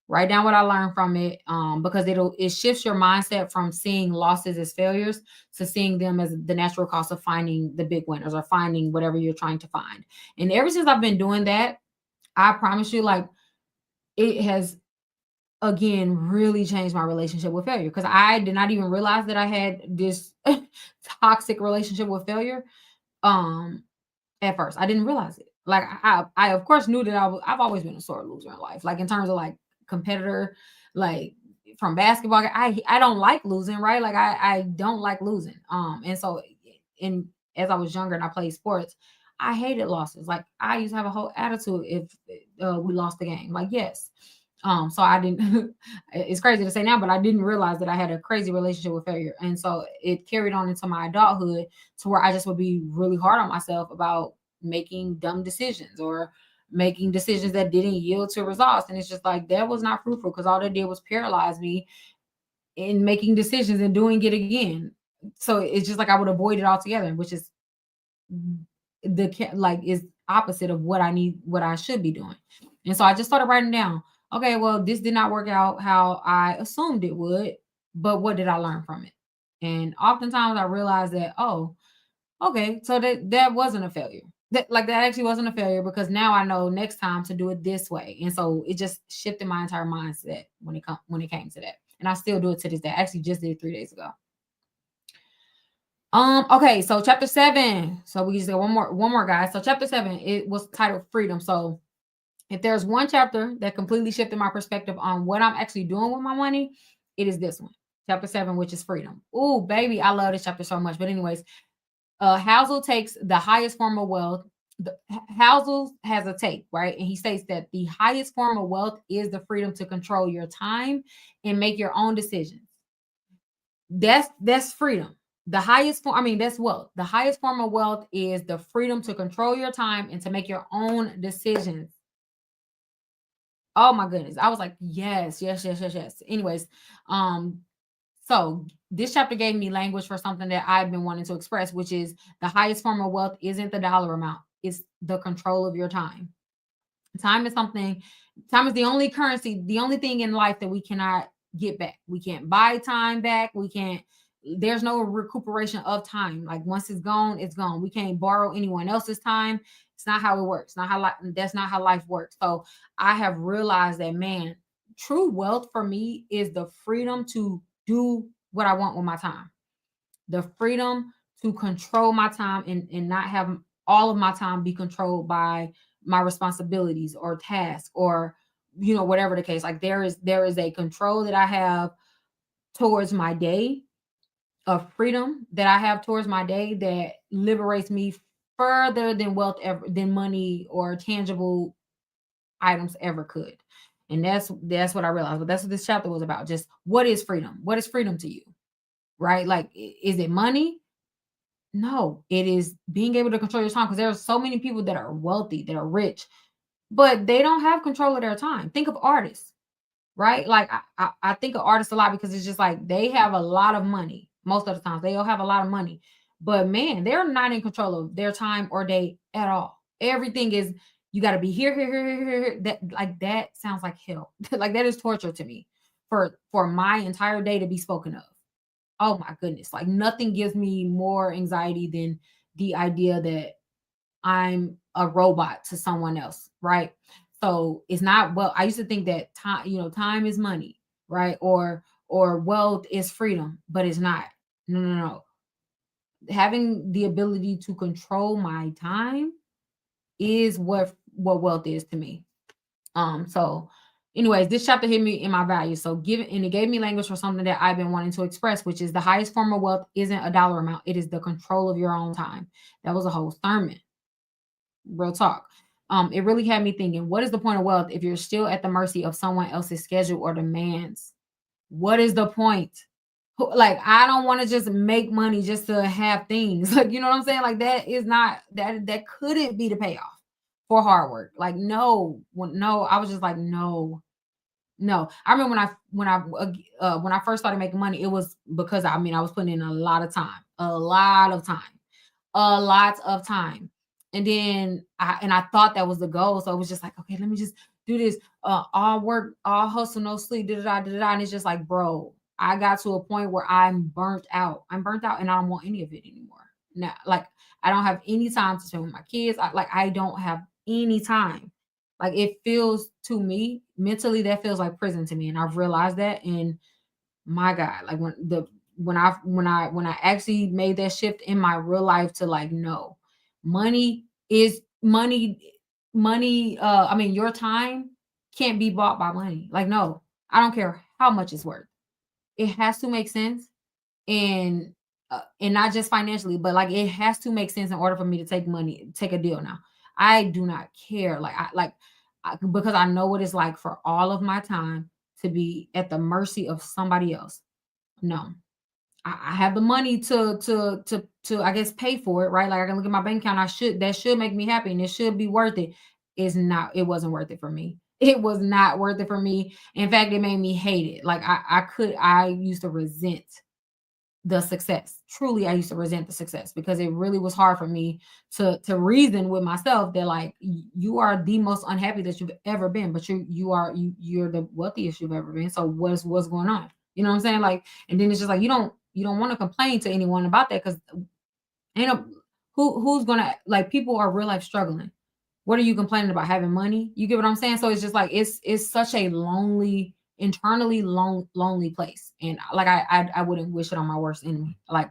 Write down what I learned from it, because it shifts your mindset from seeing losses as failures to seeing them as the natural cost of finding the big winners or finding whatever you're trying to find. And ever since I've been doing that, I promise you, like, it has again really changed my relationship with failure, because I did not even realize that I had this toxic relationship with failure. At first, I didn't realize it. Like, I of course knew that I've always been a sore loser in life. Like, in terms of like competitor, like from basketball, I don't like losing, right? Like, I don't like losing. And so in as I was younger and I played sports, I hated losses. Like, I used to have a whole attitude if we lost the game. Like, yes. So I didn't, it's crazy to say now, but I didn't realize that I had a crazy relationship with failure. And so it carried on into my adulthood to where I just would be really hard on myself about making dumb decisions or making decisions that didn't yield to results. And it's just like, that was not fruitful, because all that did was paralyze me in making decisions and doing it again. So it's just like I would avoid it altogether, which is is opposite of what I need, what I should be doing. And so I just started writing down, okay, well, this did not work out how I assumed it would, but what did I learn from it? And oftentimes I realized that, oh, okay, so that wasn't a failure. That actually wasn't a failure, because now I know next time to do it this way. And so it just shifted my entire mindset when it came to that. And I still do it to this day. I actually just did it 3 days ago. Okay, so chapter 7. So we just got one more, guys. So chapter 7, it was titled Freedom. So if there's one chapter that completely shifted my perspective on what I'm actually doing with my money, it is this one. Chapter 7, which is freedom. Ooh, baby, I love this chapter so much. But anyways, Housel takes the highest form of wealth. Housel has a take, right? And he states that the highest form of wealth is the freedom to control your time and make your own decisions. That's freedom. The highest form, I mean, that's wealth. The highest form of wealth is the freedom to control your time and to make your own decisions. Oh my goodness. I was like, yes, yes, yes, yes, yes. Anyways, um, so this chapter gave me language for something that I've been wanting to express, which is the highest form of wealth isn't the dollar amount, it's the control of your time. Time is something, time is the only currency, the only thing in life that we cannot get back. We can't buy time back. We can't, there's no recuperation of time. Like once it's gone, it's gone. We can't borrow anyone else's time. It's not how it works. Not how that's not how life works. So I have realized that, man, true wealth for me is the freedom to do what I want with my time. The freedom to control my time and not have all of my time be controlled by my responsibilities or tasks or whatever the case. Like there is a control that I have towards my day, of freedom that I have towards my day that liberates me further than wealth ever, than money or tangible items ever could. And that's what I realized. But that's what this chapter was about. Just what is freedom? What is freedom to you? Right? Like, is it money? No, it is being able to control your time, because there are so many people that are wealthy, that are rich, but they don't have control of their time. Think of artists, right? Like I think of artists a lot because it's just like they have a lot of money. Most of the time, they all have a lot of money, but man, they're not in control of their time or day at all. Everything is, you got to be here, here, here, here, here. That sounds like hell. Like that is torture to me for my entire day to be spoken of. Oh my goodness. Like nothing gives me more anxiety than the idea that I'm a robot to someone else, right? So it's not, well, I used to think that time, time is money, right? Or wealth is freedom, but it's not. No, no, no. Having the ability to control my time is what wealth is to me. So anyways, this chapter hit me in my values. So and it gave me language for something that I've been wanting to express, which is the highest form of wealth isn't a dollar amount. It is the control of your own time. That was a whole sermon. Real talk. It really had me thinking, what is the point of wealth if you're still at the mercy of someone else's schedule or demands? What is the point? Like, I don't want to just make money just to have things. Like, you know what I'm saying? Like, that is not, that couldn't be the payoff for hard work. Like, no, no, I was just like, no, no. I remember when I first started making money, it was because I was putting in a lot of time, a lot of time. And then I thought that was the goal. So it was just like, okay, let me just do this. All work, all hustle, no sleep, da da da da da. And it's just like, bro, I got to a point where I'm burnt out. I'm burnt out and I don't want any of it anymore. Now, like I don't have any time to spend with my kids. I don't have any time. Like it feels to me mentally, that feels like prison to me. And I've realized that. And my God, like when I actually made that shift in my real life to like, no, money is money. Your time can't be bought by money. Like, no, I don't care how much it's worth. It has to make sense, and not just financially, but like it has to make sense in order for me to take a deal. Now, I do not care. Because I know what it's like for all of my time to be at the mercy of somebody else. No, I have the money to I guess pay for it, right? Like I can look at my bank account. That should make me happy and it should be worth it. It's not, it wasn't worth it for me. It was not worth it for me. In fact, it made me hate it. Like I used to resent the success. Truly, I used to resent the success because it really was hard for me to reason with myself that like you are the most unhappy that you've ever been, but you're the wealthiest you've ever been. So what's going on? You know what I'm saying? Like, and then it's just like you don't want to complain to anyone about that because ain't no who's gonna, like, people are real life struggling. What are you complaining about, having money? You get what I'm saying? So it's just like it's such a lonely, internally lonely place. And like I wouldn't wish it on my worst enemy. Like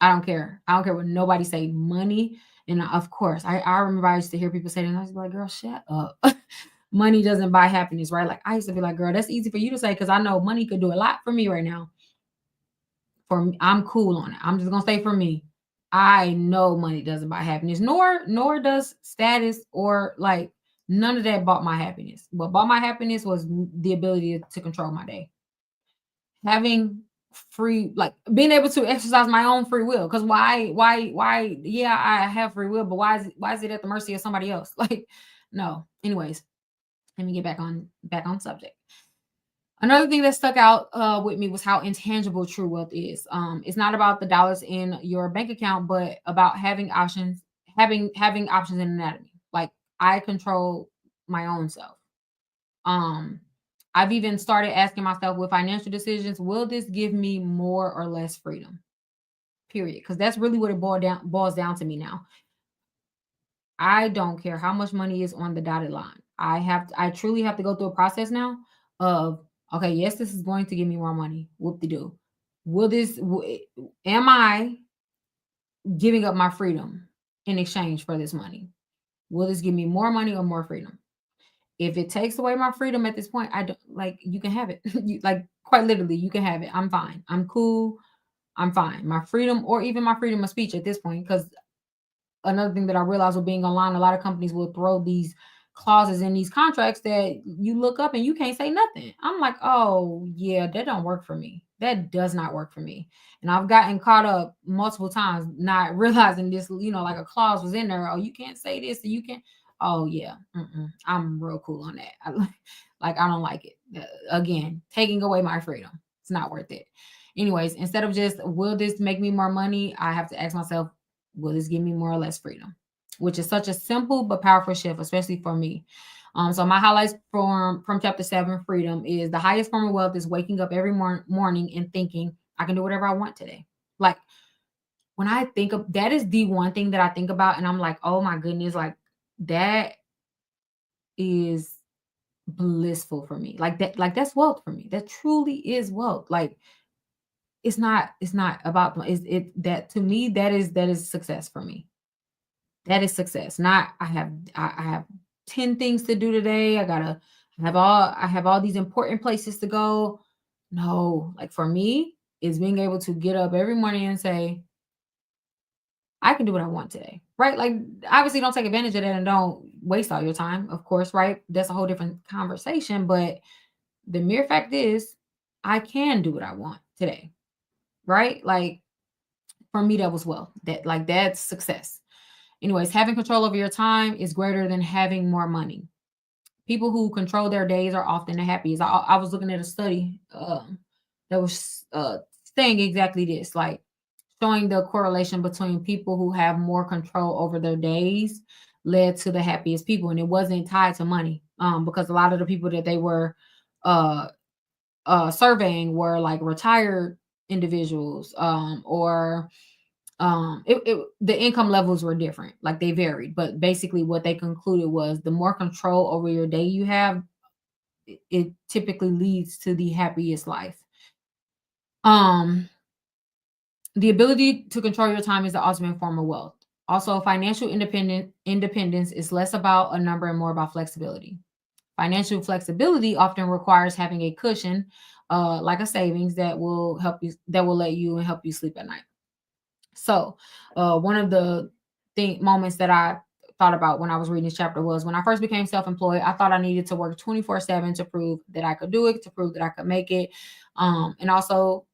I don't care. I don't care what nobody say. Money, and of course, I remember I used to hear people say that, and I was like, girl, shut up. Money doesn't buy happiness, right? Like I used to be like, girl, that's easy for you to say because I know money could do a lot for me right now. For me, I'm cool on it. I'm just gonna say for me, I know money doesn't buy happiness, nor does status or like none of that bought my happiness. What bought my happiness was the ability to control my day, having free, like being able to exercise my own free will. Because why? Yeah, I have free will, but why is it at the mercy of somebody else? Like, no. Anyways, let me get back on subject. Another thing that stuck out with me was how intangible true wealth is. It's not about the dollars in your bank account, but about having options, having options in anatomy. Like I control my own self. Um, I've even started asking myself with financial decisions, will this give me more or less freedom? Period. Because that's really what it boils down to me now. I don't care how much money is on the dotted line. I truly have to go through a process now of okay, yes, this is going to give me more money. Whoop de doo. Am I giving up my freedom in exchange for this money? Will this give me more money or more freedom? If it takes away my freedom at this point, I don't like you can have it. You like quite literally, you can have it. I'm fine. I'm cool. I'm fine. My freedom or even my freedom of speech at this point, because another thing that I realized with being online, a lot of companies will throw these clauses in these contracts that you look up and you can't say nothing. I'm like, oh yeah, that don't work for me. That does not work for me. And I've gotten caught up multiple times not realizing this, like a clause was in there. Oh, you can't say this, and you can't. Oh yeah, I'm real cool on that. Like I don't like it. Again, taking away my freedom. It's not worth it. Anyways, instead of just will this make me more money, I have to ask myself, will this give me more or less freedom? Which is such a simple but powerful shift, especially for me. So my highlights from chapter 7, freedom, is the highest form of wealth is waking up every morning and thinking I can do whatever I want today. Like when I think of that is the one thing that I think about, and I'm like, oh my goodness, like that is blissful for me. Like that, like that's wealth for me. That truly is wealth. Like it's not about is it that to me that is success for me. That is success. Not I have 10 things to do today. I have all these important places to go. No, like for me, is being able to get up every morning and say, I can do what I want today. Right? Like obviously don't take advantage of that and don't waste all your time, of course, right? That's a whole different conversation. But the mere fact is I can do what I want today. Right? Like for me, that was well. That's success. Anyways, having control over your time is greater than having more money. People who control their days are often the happiest. I was looking at a study that was saying exactly this, like showing the correlation between people who have more control over their days led to the happiest people, and it wasn't tied to money. Because a lot of the people that they were uh surveying were like retired individuals, or the income levels were different, like they varied, but basically what they concluded was the more control over your day you have, it typically leads to the happiest life. um the ability to control your time is the ultimate form of wealth. Also, financial independence is less about a number and more about flexibility. Financial flexibility often requires having a cushion, like a savings that will let you and help you sleep at night. So, one of the moments that I thought about when I was reading this chapter was when I first became self-employed, I thought I needed to work 24/7 to prove that I could do it, to prove that I could make it. And also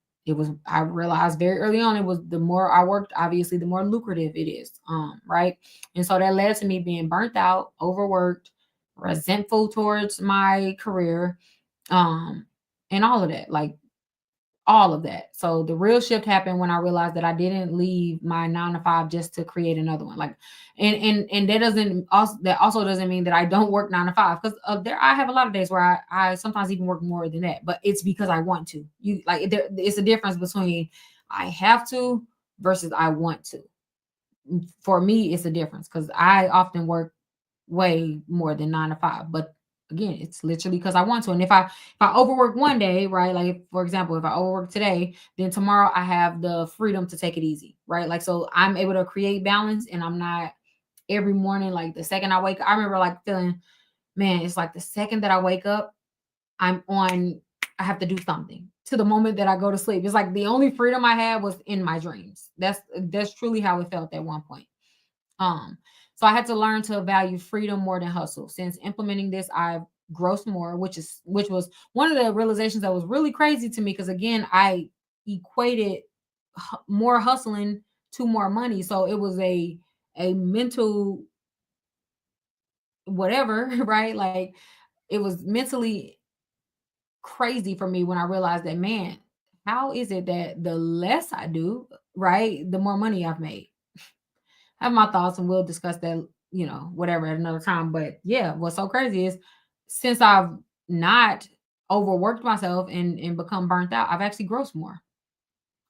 I realized very early on, it was the more I worked, obviously, the more lucrative it is. Right. And so that led to me being burnt out, overworked, resentful towards my career, um, and all of that. Like all of that. So the real shift happened when I realized that I didn't leave my 9 to 5 just to create another one. Like, and that also doesn't mean that I don't work 9 to 5, because there I have a lot of days where I sometimes even work more than that, but it's because I want to. It's a difference between I have to versus I want to. For me, it's a difference because I often work way more than 9 to 5, but Again, it's literally because I want to. And if I overwork one day, right? Like for example, if I overwork today, then tomorrow I have the freedom to take it easy, right? Like so I'm able to create balance and I'm not every morning, like the second I wake up, I remember like feeling, man, it's like the second that I wake up, I'm on, I have to do something to the moment that I go to sleep. It's like the only freedom I had was in my dreams. That's truly how it felt at one point. Um, so I had to learn to value freedom more than hustle. Since implementing this, I've grossed more, which was one of the realizations that was really crazy to me because again, I equated more hustling to more money. So it was a mental whatever, right? Like it was mentally crazy for me when I realized that, man, how is it that the less I do, right, the more money I've made? I have my thoughts and we'll discuss that, whatever at another time. But yeah, what's so crazy is since I've not overworked myself and become burnt out, I've actually grossed more.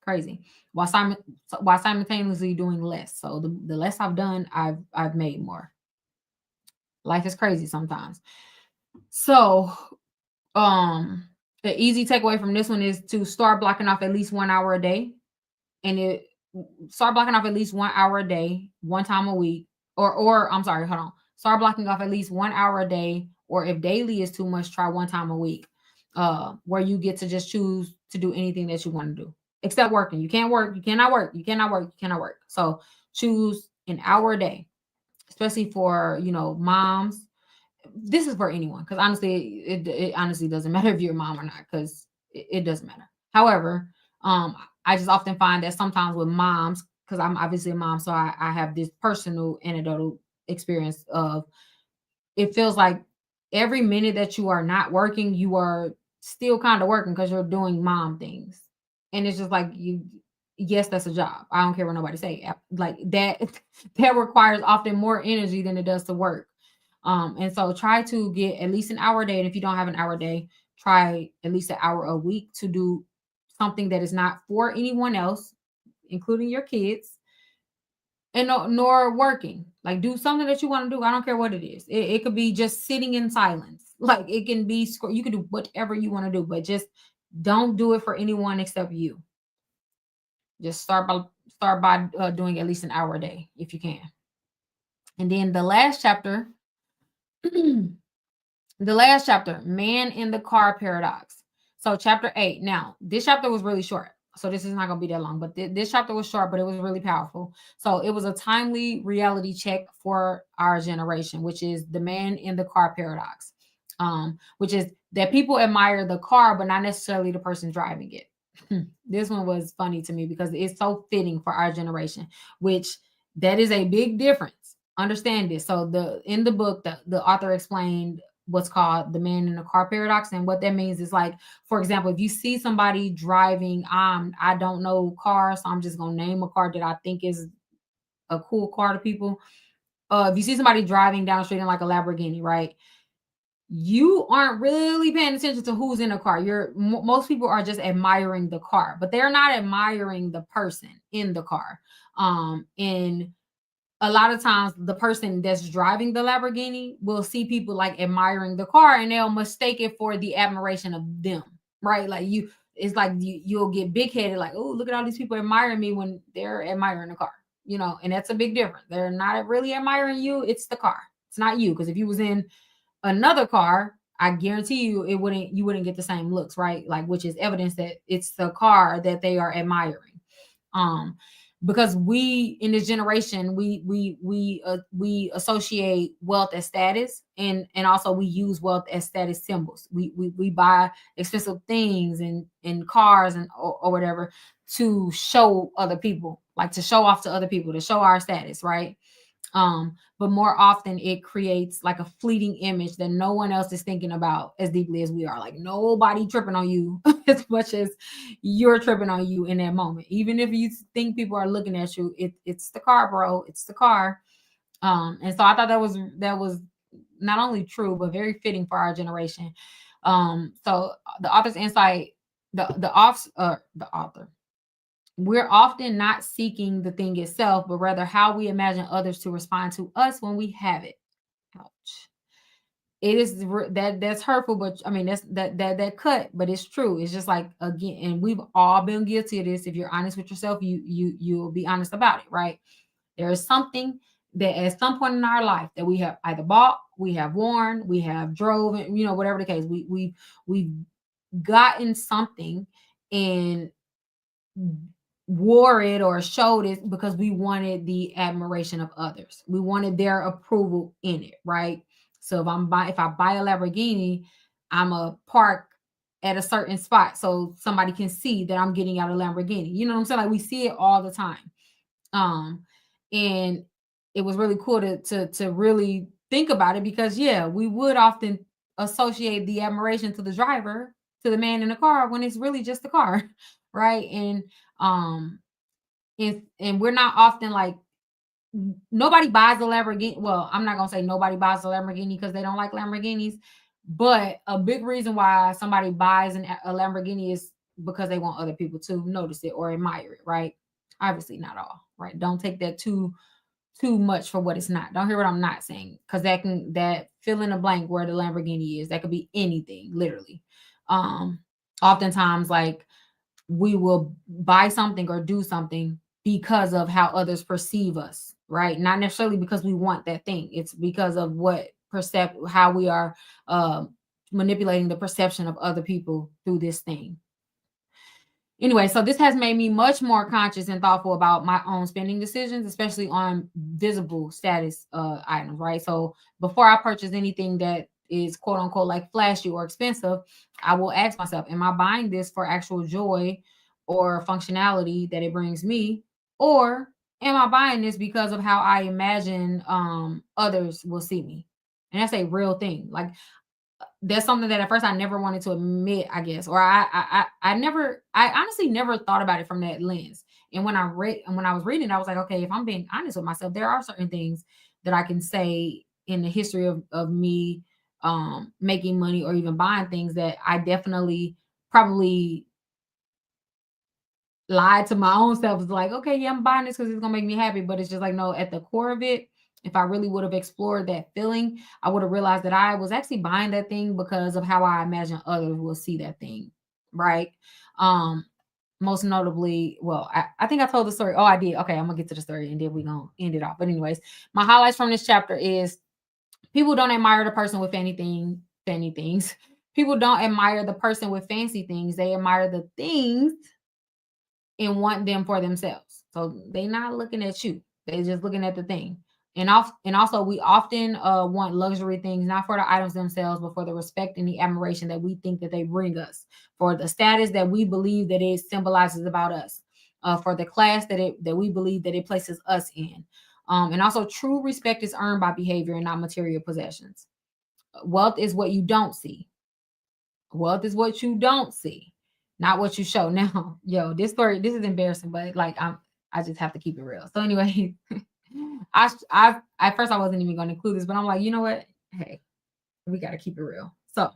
Crazy. While simultaneously doing less. So the less I've done, I've made more. Life is crazy sometimes. So the easy takeaway from this one is to start blocking off at least 1 hour a day, and it start blocking off at least 1 hour a day, one time a week, or I'm sorry, hold on. Start blocking off at least 1 hour a day, or if daily is too much, try one time a week, where you get to just choose to do anything that you want to do, except working. You can't work, you cannot work, you cannot work, you cannot work. So choose an hour a day, especially for moms. This is for anyone because honestly, it honestly doesn't matter if you're a mom or not because it doesn't matter. However, I just often find that sometimes with moms, because I'm obviously a mom, so I have this personal anecdotal experience of it feels like every minute that you are not working, you are still kind of working because you're doing mom things. And it's just like yes, that's a job. I don't care what nobody say. Like that, that requires often more energy than it does to work. And so try to get at least an hour a day. And if you don't have an hour a day, try at least an hour a week to do something that is not for anyone else, including your kids, and nor working. Like do something that you want to do. I don't care what it is. It could be just sitting in silence. Like it can be you can do whatever you want to do, but just don't do it for anyone except you. Just start by doing at least an hour a day if you can. And then the last chapter, man in the car paradox. So chapter 8. Now, this chapter was really short. So this is not going to be that long, but this chapter was short, but it was really powerful. So it was a timely reality check for our generation, which is the man in the car paradox. Which is that people admire the car, but not necessarily the person driving it. This one was funny to me because it's so fitting for our generation, which that is a big difference. Understand this. So in the book, the author explained what's called the man in the car paradox. And what that means is like, for example, if you see somebody driving, I don't know cars, so I'm just gonna name a car that I think is a cool car to people. If you see somebody driving down the street in like a Lamborghini, right? You aren't really paying attention to who's in the car. Most people are just admiring the car, but they're not admiring the person in the car. And a lot of times the person that's driving the Lamborghini will see people like admiring the car and they'll mistake it for the admiration of them, right? Like it's like you'll get big headed, like, oh, look at all these people admiring me when they're admiring the car, and that's a big difference. They're not really admiring you, it's the car. It's not you. Because if you was in another car, I guarantee you you wouldn't get the same looks, right? Like, which is evidence that it's the car that they are admiring. Um, because we in this generation, we associate wealth as status, and also we use wealth as status symbols. We buy expensive things and cars or whatever to show other people, like to show off to other people, to show our status, right? But more often it creates like a fleeting image that no one else is thinking about as deeply as we are. Like nobody tripping on you as much as you're tripping on you in that moment. Even if you think people are looking at you, it's the car, bro. It's the car. And so I thought that was not only true but very fitting for our generation. So the author's insight, the author, we're often not seeking the thing itself, but rather how we imagine others to respond to us when we have it. Ouch. it is that's hurtful, but I mean that cut, but it's true. It's just like, again, and we've all been guilty of this. If you're honest with yourself, you'll be honest about it, right? There is something that at some point in our life that we have either bought, we have worn, we have drove, and whatever the case, we've gotten something and wore it or showed it because we wanted the admiration of others. We wanted their approval in it, right? So if I buy a Lamborghini, I'm a park at a certain spot so somebody can see that I'm getting out a Lamborghini. You know what I'm saying? Like, we see it all the time. And it was really cool to really think about it, because yeah, we would often associate the admiration to the driver, to the man in the car, when it's really just the car, right? Um and we're not often like, nobody buys a Lamborghini. Well, I'm not gonna say nobody buys a Lamborghini because they don't like Lamborghinis, but a big reason why somebody buys a Lamborghini is because they want other people to notice it or admire it, right? Obviously, not all, right? Don't take that too much for what it's not. Don't hear what I'm not saying, because that fill in the blank where the Lamborghini is, that could be anything, literally. Um, Oftentimes, like, we will buy something or do something because of how others perceive us, right? Not necessarily because we want that thing. It's because of how we are manipulating the perception of other people through this thing. Anyway, so this has made me much more conscious and thoughtful about my own spending decisions, especially on visible status items, right? So before I purchase anything that is quote unquote like flashy or expensive, I will ask myself, am I buying this for actual joy or functionality that it brings me? Or am I buying this because of how I imagine others will see me? And that's a real thing. Like, that's something that at first I never wanted to admit, I guess, or I honestly never thought about it from that lens. And when I was reading, I was like, okay, if I'm being honest with myself, there are certain things that I can say in the history of me making money or even buying things that I definitely probably lied to my own self. It's like, okay, yeah, I'm buying this because it's gonna make me happy. But it's just like, no, at the core of it, if I really would have explored that feeling, I would have realized that I was actually buying that thing because of how I imagine others will see that thing. Right. Um, Most notably, well, I think I told the story. Oh, I did. Okay, I'm gonna get to the story and then we're gonna end it off. But anyways, my highlights from this chapter is people don't admire the person with fanny things. People don't admire the person with fancy things. They admire the things and want them for themselves. So they not looking at you. They just looking at the thing. And also we often want luxury things not for the items themselves, but for the respect and the admiration that we think that they bring us, for the status that we believe that it symbolizes about us, for the class that we believe that it places us in. And also, true respect is earned by behavior and not material possessions. Wealth is what you don't see. Wealth is what you don't see, not what you show. Now, yo, this is embarrassing, but like I just have to keep it real. So anyway, I at first I wasn't even going to include this, but I'm like, you know what? Hey, we got to keep it real. So,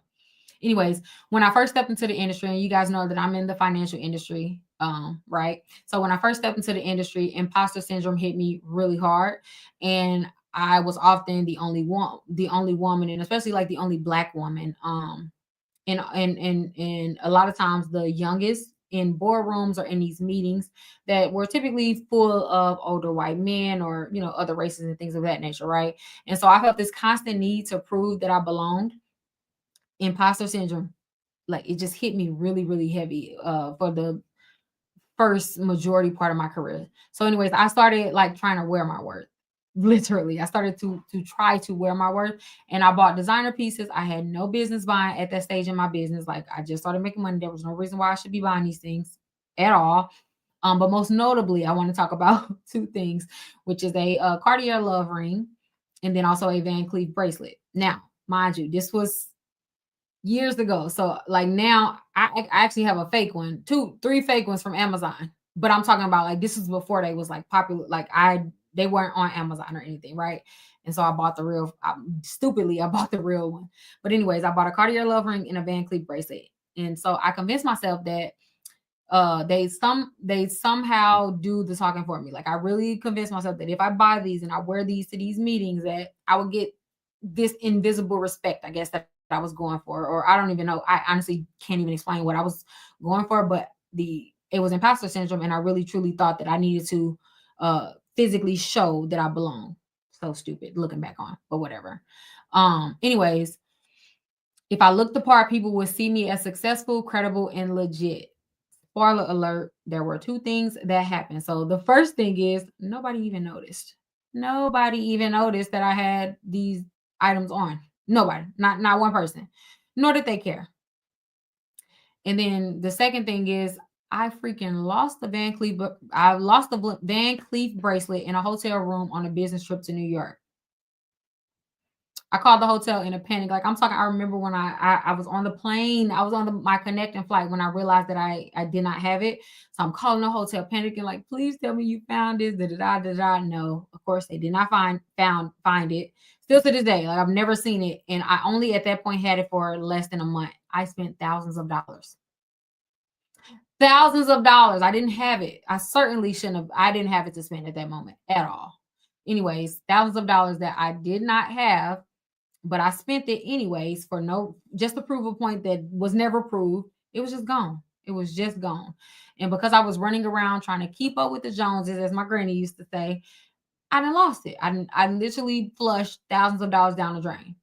anyways, when I first stepped into the industry, and you guys know that I'm in the financial industry, right? So when I first stepped into the industry, imposter syndrome hit me really hard, and I was often the only woman, and especially like the only Black woman, and a lot of times the youngest in boardrooms or in these meetings that were typically full of older white men or other races and things of that nature, right? And so I felt this constant need to prove that I belonged. Imposter syndrome, like, it just hit me really really heavy for the first majority part of my career. So anyways, I started like trying to wear my worth. Literally, I started to try to wear my worth, and I bought designer pieces I had no business buying at that stage in my business. Like, I just started making money. There was no reason why I should be buying these things at all. But most notably, I want to talk about two things, which is a Cartier love ring, and then also a Van Cleef bracelet. Now, mind you, this was years ago. So like now I actually have a fake one, three fake ones from Amazon. But I'm talking about like this is before they was like popular. Like they weren't on Amazon or anything, right? And so I bought the real. Stupidly, I bought the real one. But anyways, I bought a Cartier love ring and a Van Cleef bracelet. And so I convinced myself that they somehow do the talking for me. Like, I really convinced myself that if I buy these and I wear these to these meetings, that I would get this invisible respect, I guess, that I was going for, or I don't even know. I honestly can't even explain what I was going for, but it was imposter syndrome, and I really truly thought that I needed to physically show that I belong. So stupid looking back on, but whatever. Anyways, if I looked the part, people would see me as successful, credible, and legit. Spoiler alert, there were two things that happened. So the first thing is nobody even noticed. Nobody even noticed that I had these items on. Nobody, not one person. Nor did they care. And then the second thing is I freaking lost the Van Cleef, but I lost the Van Cleef bracelet in a hotel room on a business trip to New York. I called the hotel in a panic. Like I'm talking, I remember when I was on the plane, I was on my connecting flight when I realized that I did not have it. So I'm calling the hotel, panicking, like, please tell me you found this. Da da da da. No, of course they did not find it. Still to this day, like I've never seen it, and I only at that point had it for less than a month. I spent thousands of dollars. Thousands of dollars. I didn't have it. I certainly shouldn't have. I didn't have it to spend at that moment at all. Anyways, thousands of dollars that I did not have, but I spent it anyways for just to prove a point that was never proved. It was just gone. It was just gone. And because I was running around trying to keep up with the Joneses, as my granny used to say, I done lost it. I literally flushed thousands of dollars down the drain.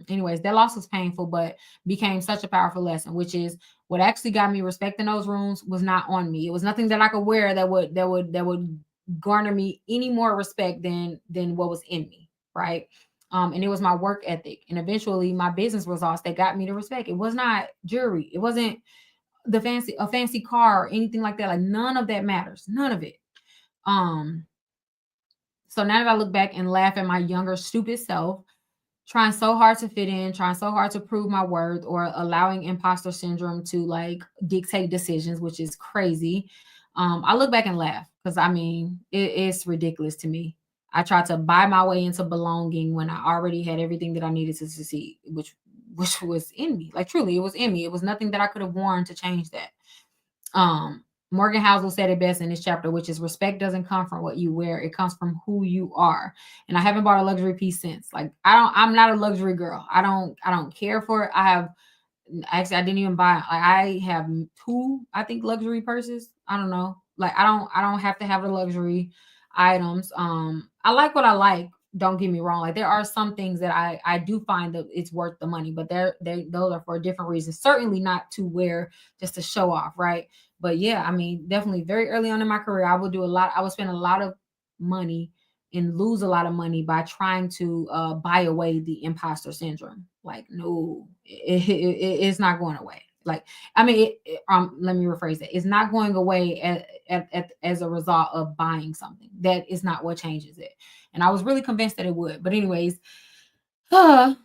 Anyways, that loss was painful, but became such a powerful lesson, which is what actually got me respecting those rooms was not on me. It was nothing that I could wear that would garner me any more respect than what was in me, right? And it was my work ethic, and eventually my business results that got me the respect. It was not jewelry. It wasn't a fancy car or anything like that. Like none of that matters. None of it. Um. So now that I look back and laugh at my younger stupid self, trying so hard to fit in, trying so hard to prove my worth, or allowing imposter syndrome to like dictate decisions, which is crazy. I look back and laugh because I mean, it's ridiculous to me. I tried to buy my way into belonging when I already had everything that I needed to succeed, which was in me. Like truly, it was in me. It was nothing that I could have worn to change that. Morgan Housel said it best in this chapter, which is respect doesn't come from what you wear, it comes from who you are. And I haven't bought a luxury piece since. Like I'm not a luxury girl. I don't care for it. I didn't even buy, like I have two, I think, luxury purses. I don't know. Like I don't have to have the luxury items. I like what I like. Don't get me wrong. Like there are some things that I do find that it's worth the money, but those are for different reasons. Certainly not to wear just to show off, right? But yeah, I mean, definitely very early on in my career, I would spend a lot of money and lose a lot of money by trying to buy away the imposter syndrome. Like, no, it's not going away. Like, I mean, let me rephrase that. It's not going away as a result of buying something. That is not what changes it. And I was really convinced that it would. But anyways, have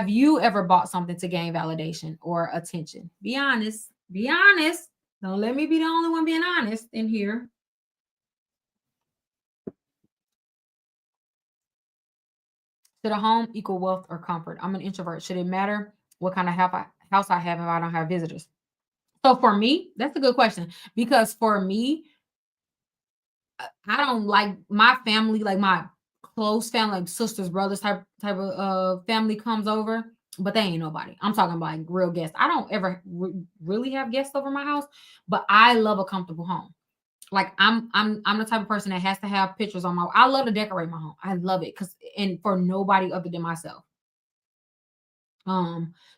you ever bought something to gain validation or attention? Be honest. Be honest. Don't let me be the only one being honest in here. Should a home equal wealth or comfort? I'm an introvert. Should it matter what kind of house I have if I don't have visitors? So for me, that's a good question because for me, I don't like my family, like my close family, like sisters, brothers type of family comes over, but they ain't nobody. I'm talking about like real guests. I don't ever really have guests over my house, but I love a comfortable home. Like I'm the type of person that has to have pictures on my. I love to decorate my home. I love it because and for nobody other than myself.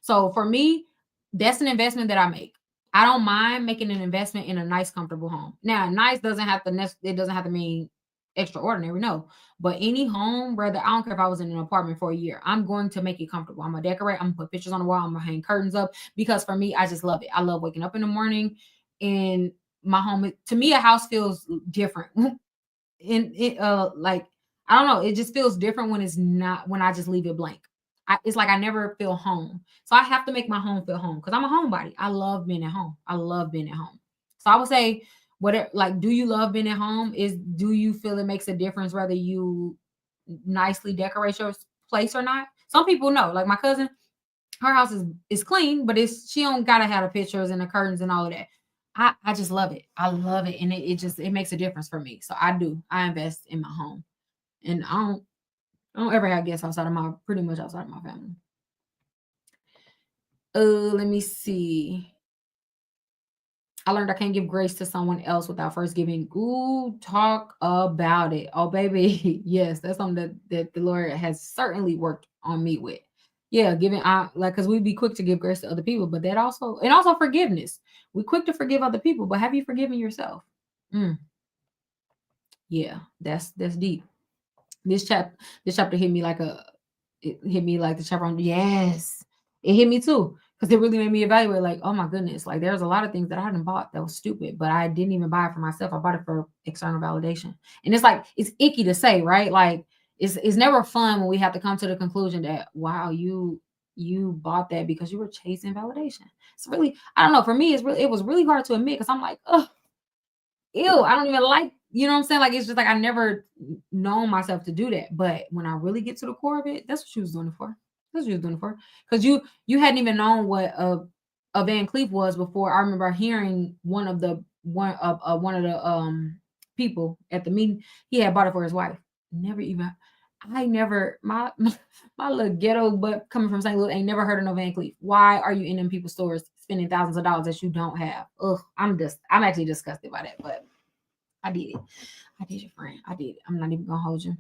So for me, that's an investment that I make. I don't mind making an investment in a nice, comfortable home. Now, nice doesn't have to it doesn't have to mean extraordinary, no. But any home, whether I don't care if I was in an apartment for a year, I'm going to make it comfortable. I'm gonna decorate, I'm gonna put pictures on the wall, I'm gonna hang curtains up because for me, I just love it. I love waking up in the morning and my home to me, a house feels different. In it like I don't know, it just feels different when it's not when I just leave it blank. It's like I never feel home. So I have to make my home feel home because I'm a homebody. I love being at home. I love being at home. So I would say, whatever, like, do you love being at home? Do you feel it makes a difference whether you nicely decorate your place or not? Some people know, like my cousin, her house is clean, but she don't gotta have the pictures and the curtains and all of that. I just love it. I love it, and it makes a difference for me. So I invest in my home, and I don't ever have guests pretty much outside of my family. Let me see. I learned I can't give grace to someone else without first giving. Ooh, talk about it. Oh, baby. Yes, that's something that the Lord has certainly worked on me with. Yeah, giving because we'd be quick to give grace to other people, but that also forgiveness. We quick to forgive other people, but have you forgiven yourself? Mm, yeah, that's deep. This chapter hit me like the chapter on yes. It hit me too. Because it really made me evaluate, like, oh my goodness, like there's a lot of things that I hadn't bought that was stupid, but I didn't even buy it for myself. I bought it for external validation. And it's like it's icky to say, right? Like it's never fun when we have to come to the conclusion that wow, you bought that because you were chasing validation. It's really, I don't know, for me, it was really hard to admit because I'm like, oh, ew, I don't even like, you know what I'm saying? Like, it's just like I never known myself to do that. But when I really get to the core of it, that's what she was doing it for. That's what she was doing it for. Because you hadn't even known what a Van Cleef was before. I remember hearing one of the people at the meeting, he had bought it for his wife. Never even I never my little ghetto butt coming from St. Louis ain't never heard of no Van Cleef. Why are you in them people's stores spending thousands of dollars that you don't have? Ugh, I'm actually disgusted by that, but I did it. I did it, friend. I did it. I'm not even gonna hold you.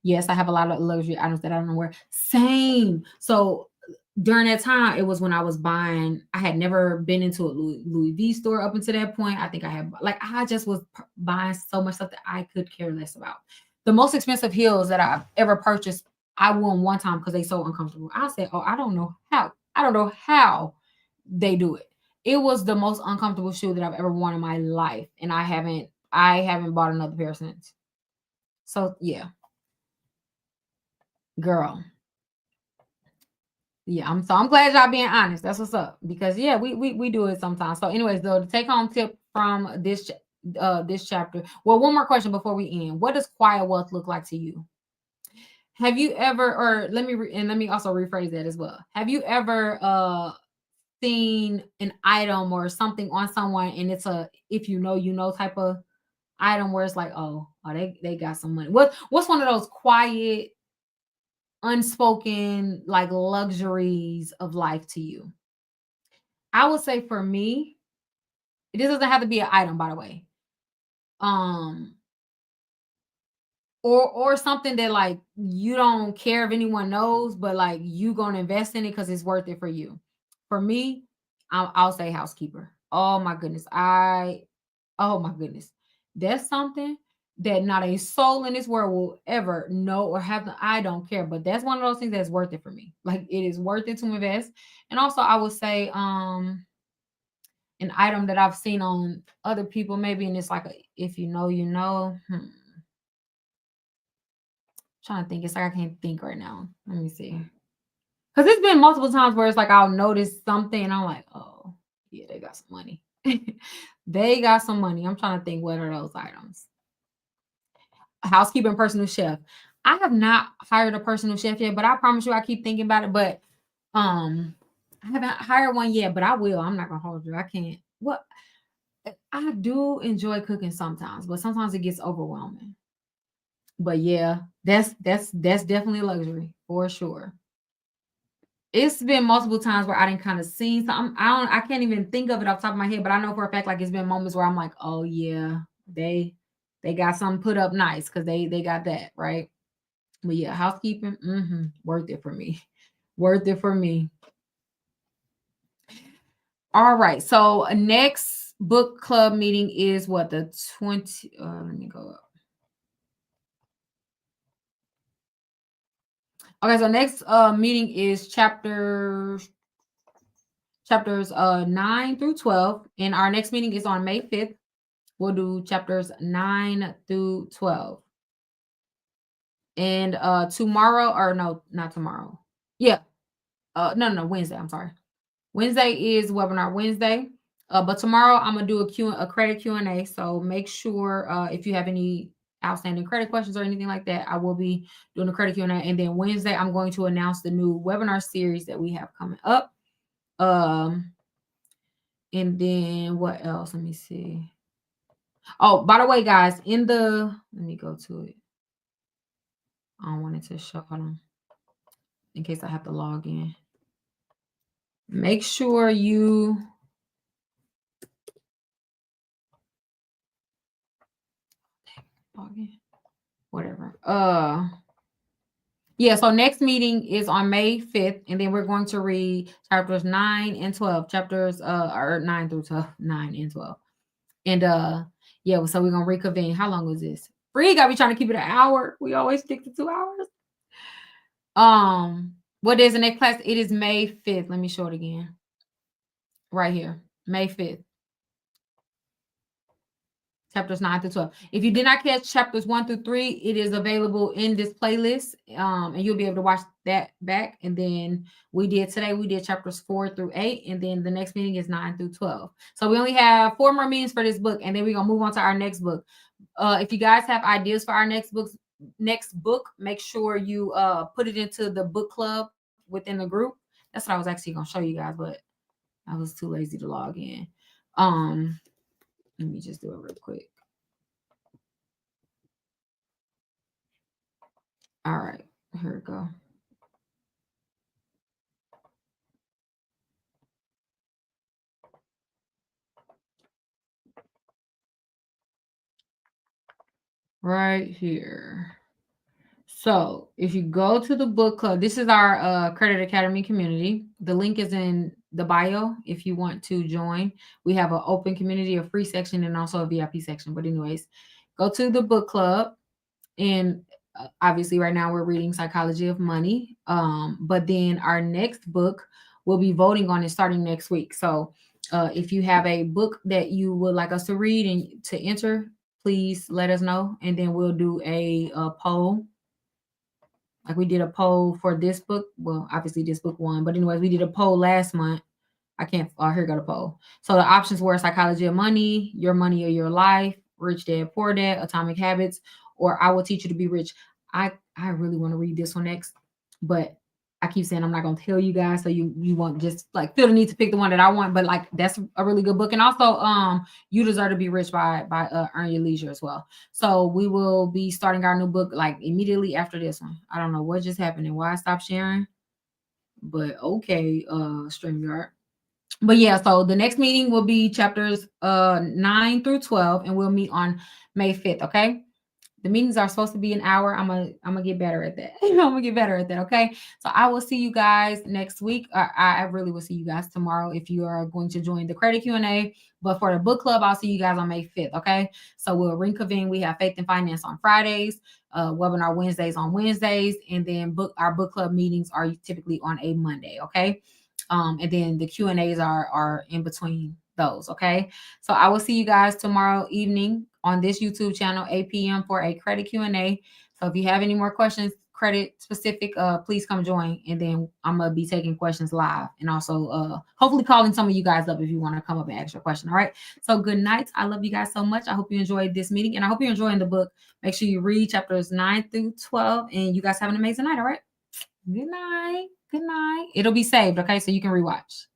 Yes, I have a lot of luxury items that I don't wear. Same. So during that time, it was when I was buying. I had never been into a Louis V store up until that point. I think I had I just was buying so much stuff that I could care less about. The most expensive heels that I've ever purchased, I won one time because they so uncomfortable. I said, "Oh, I don't know how. I don't know how they do it." It was the most uncomfortable shoe that I've ever worn in my life, and I haven't bought another pair since. So yeah, girl. Yeah, I'm glad y'all being honest. That's what's up. Because yeah, we do it sometimes. So, anyways, though, the take home tip from this chapter. Well, one more question before we end. What does quiet wealth look like to you? Have you ever, or let me also rephrase that as well. Have you ever seen an item or something on someone and it's a if you know type of item where it's like, oh, they got some money. What's one of those quiet unspoken like luxuries of life to you? I would say for me, this doesn't have to be an item, by the way. Um, or something that like you don't care if anyone knows, but like you gonna invest in it because it's worth it for you. For me, I'll say housekeeper. Oh my goodness, oh my goodness, that's something that not a soul in this world will ever know or have. I don't care, but that's one of those things that's worth it for me. Like it is worth it to invest. And also, I would say, an item that I've seen on other people, maybe, and it's like if you know, you know. Trying to think, it's like I can't think right now. Let me see. Because it's been multiple times where it's like I'll notice something and I'm like, oh, yeah, they got some money. They got some money. I'm trying to think what are those items. A housekeeping personal chef. I have not hired a personal chef yet, but I promise you I keep thinking about it. But I haven't hired one yet, but I will. I'm not gonna hold you. I can't. What I do enjoy cooking sometimes, but sometimes it gets overwhelming. But yeah, that's definitely a luxury for sure. It's been multiple times where I didn't kind of seen something. I can't even think of it off the top of my head, but I know for a fact like it's been moments where I'm like, oh yeah, they got something put up nice because they got that, right? But yeah, housekeeping, worth it for me. Worth it for me. All right. So next book club meeting is what the 20 let me go up. Okay, so next meeting is chapters 9 through 12, and our next meeting is on May 5th. We'll do chapters 9 through 12. And tomorrow, or no, not tomorrow. Yeah. No, Wednesday. I'm sorry. Wednesday is webinar Wednesday. But tomorrow I'm gonna do a credit Q&A. So make sure if you have any outstanding credit questions or anything like that, I will be doing a credit Q&A. And then Wednesday, I'm going to announce the new webinar series that we have coming up. And then what else? Let me see. Oh, by the way, guys, let me go to it. I don't want it to show. Hold on. In case I have to log in. Make sure you log in. Whatever. Yeah, so next meeting is on May 5th, and then we're going to read chapters 9 and 12. Chapters are 9 through 12, 9 and 12. And yeah, so we're gonna reconvene. How long was this? Free got me trying to keep it an hour. We always stick to 2 hours. What is the next class? It is May 5th. Let me show it again. Right here. May 5th. Chapters 9 through 12. If you did not catch chapters 1 through 3, it is available in this playlist. And you'll be able to watch that back. And then we did chapters 4 through 8. And then the next meeting is 9 through 12. So we only have 4 more meetings for this book. And then we're gonna move on to our next book. If you guys have ideas for our next book, make sure you put it into the book club within the group. That's what I was actually gonna show you guys, but I was too lazy to log in. Let me just do it real quick. All right, here we go. Right here. So if you go to the book club, this is our Credit Academy community. The link is in the bio if you want to join. We have an open community, a free section, and also a VIP section. But anyways, go to the book club. And obviously right now we're reading Psychology of Money. But then our next book we'll be voting on it starting next week. So if you have a book that you would like us to read and to enter, please let us know. And then we'll do a poll. Like we did a poll for this book. Well, obviously this book won. But anyways, we did a poll last month. I can't, here go the poll. So the options were Psychology of Money, Your Money or Your Life, Rich Dad, Poor Dad, Atomic Habits, or I Will Teach You to Be Rich. I really want to read this one next, but I keep saying I'm not going to tell you guys, so you won't just like feel the need to pick the one that I want, but like that's a really good book. And also You Deserve to Be Rich by Earn Your Leisure as well. So we will be starting our new book like immediately after this one. I don't know what just happened and why I stopped sharing, but okay, StreamYard. But yeah, so the next meeting will be chapters 9 through 12, and we'll meet on May 5th. Okay. The meetings are supposed to be an hour. I'm gonna get better at that. I'm gonna get better at that. Okay. So I will see you guys next week. I really will see you guys tomorrow if you are going to join the credit Q&A. But for the book club, I'll see you guys on May 5th. Okay. So we'll reconvene. We have Faith and Finance on Fridays, webinar Wednesdays on Wednesdays, and then our book club meetings are typically on a Monday. Okay. And then the Q&As are in between those. Okay. So I will see you guys tomorrow evening on this YouTube channel, 8 p.m. for a credit Q&A. So if you have any more questions, credit specific, please come join. And then I'm going to be taking questions live and also hopefully calling some of you guys up if you want to come up and ask your question. All right. So good night. I love you guys so much. I hope you enjoyed this meeting and I hope you're enjoying the book. Make sure you read chapters 9 through 12 and you guys have an amazing night. All right. Good night. Good night. It'll be saved. Okay. So you can rewatch.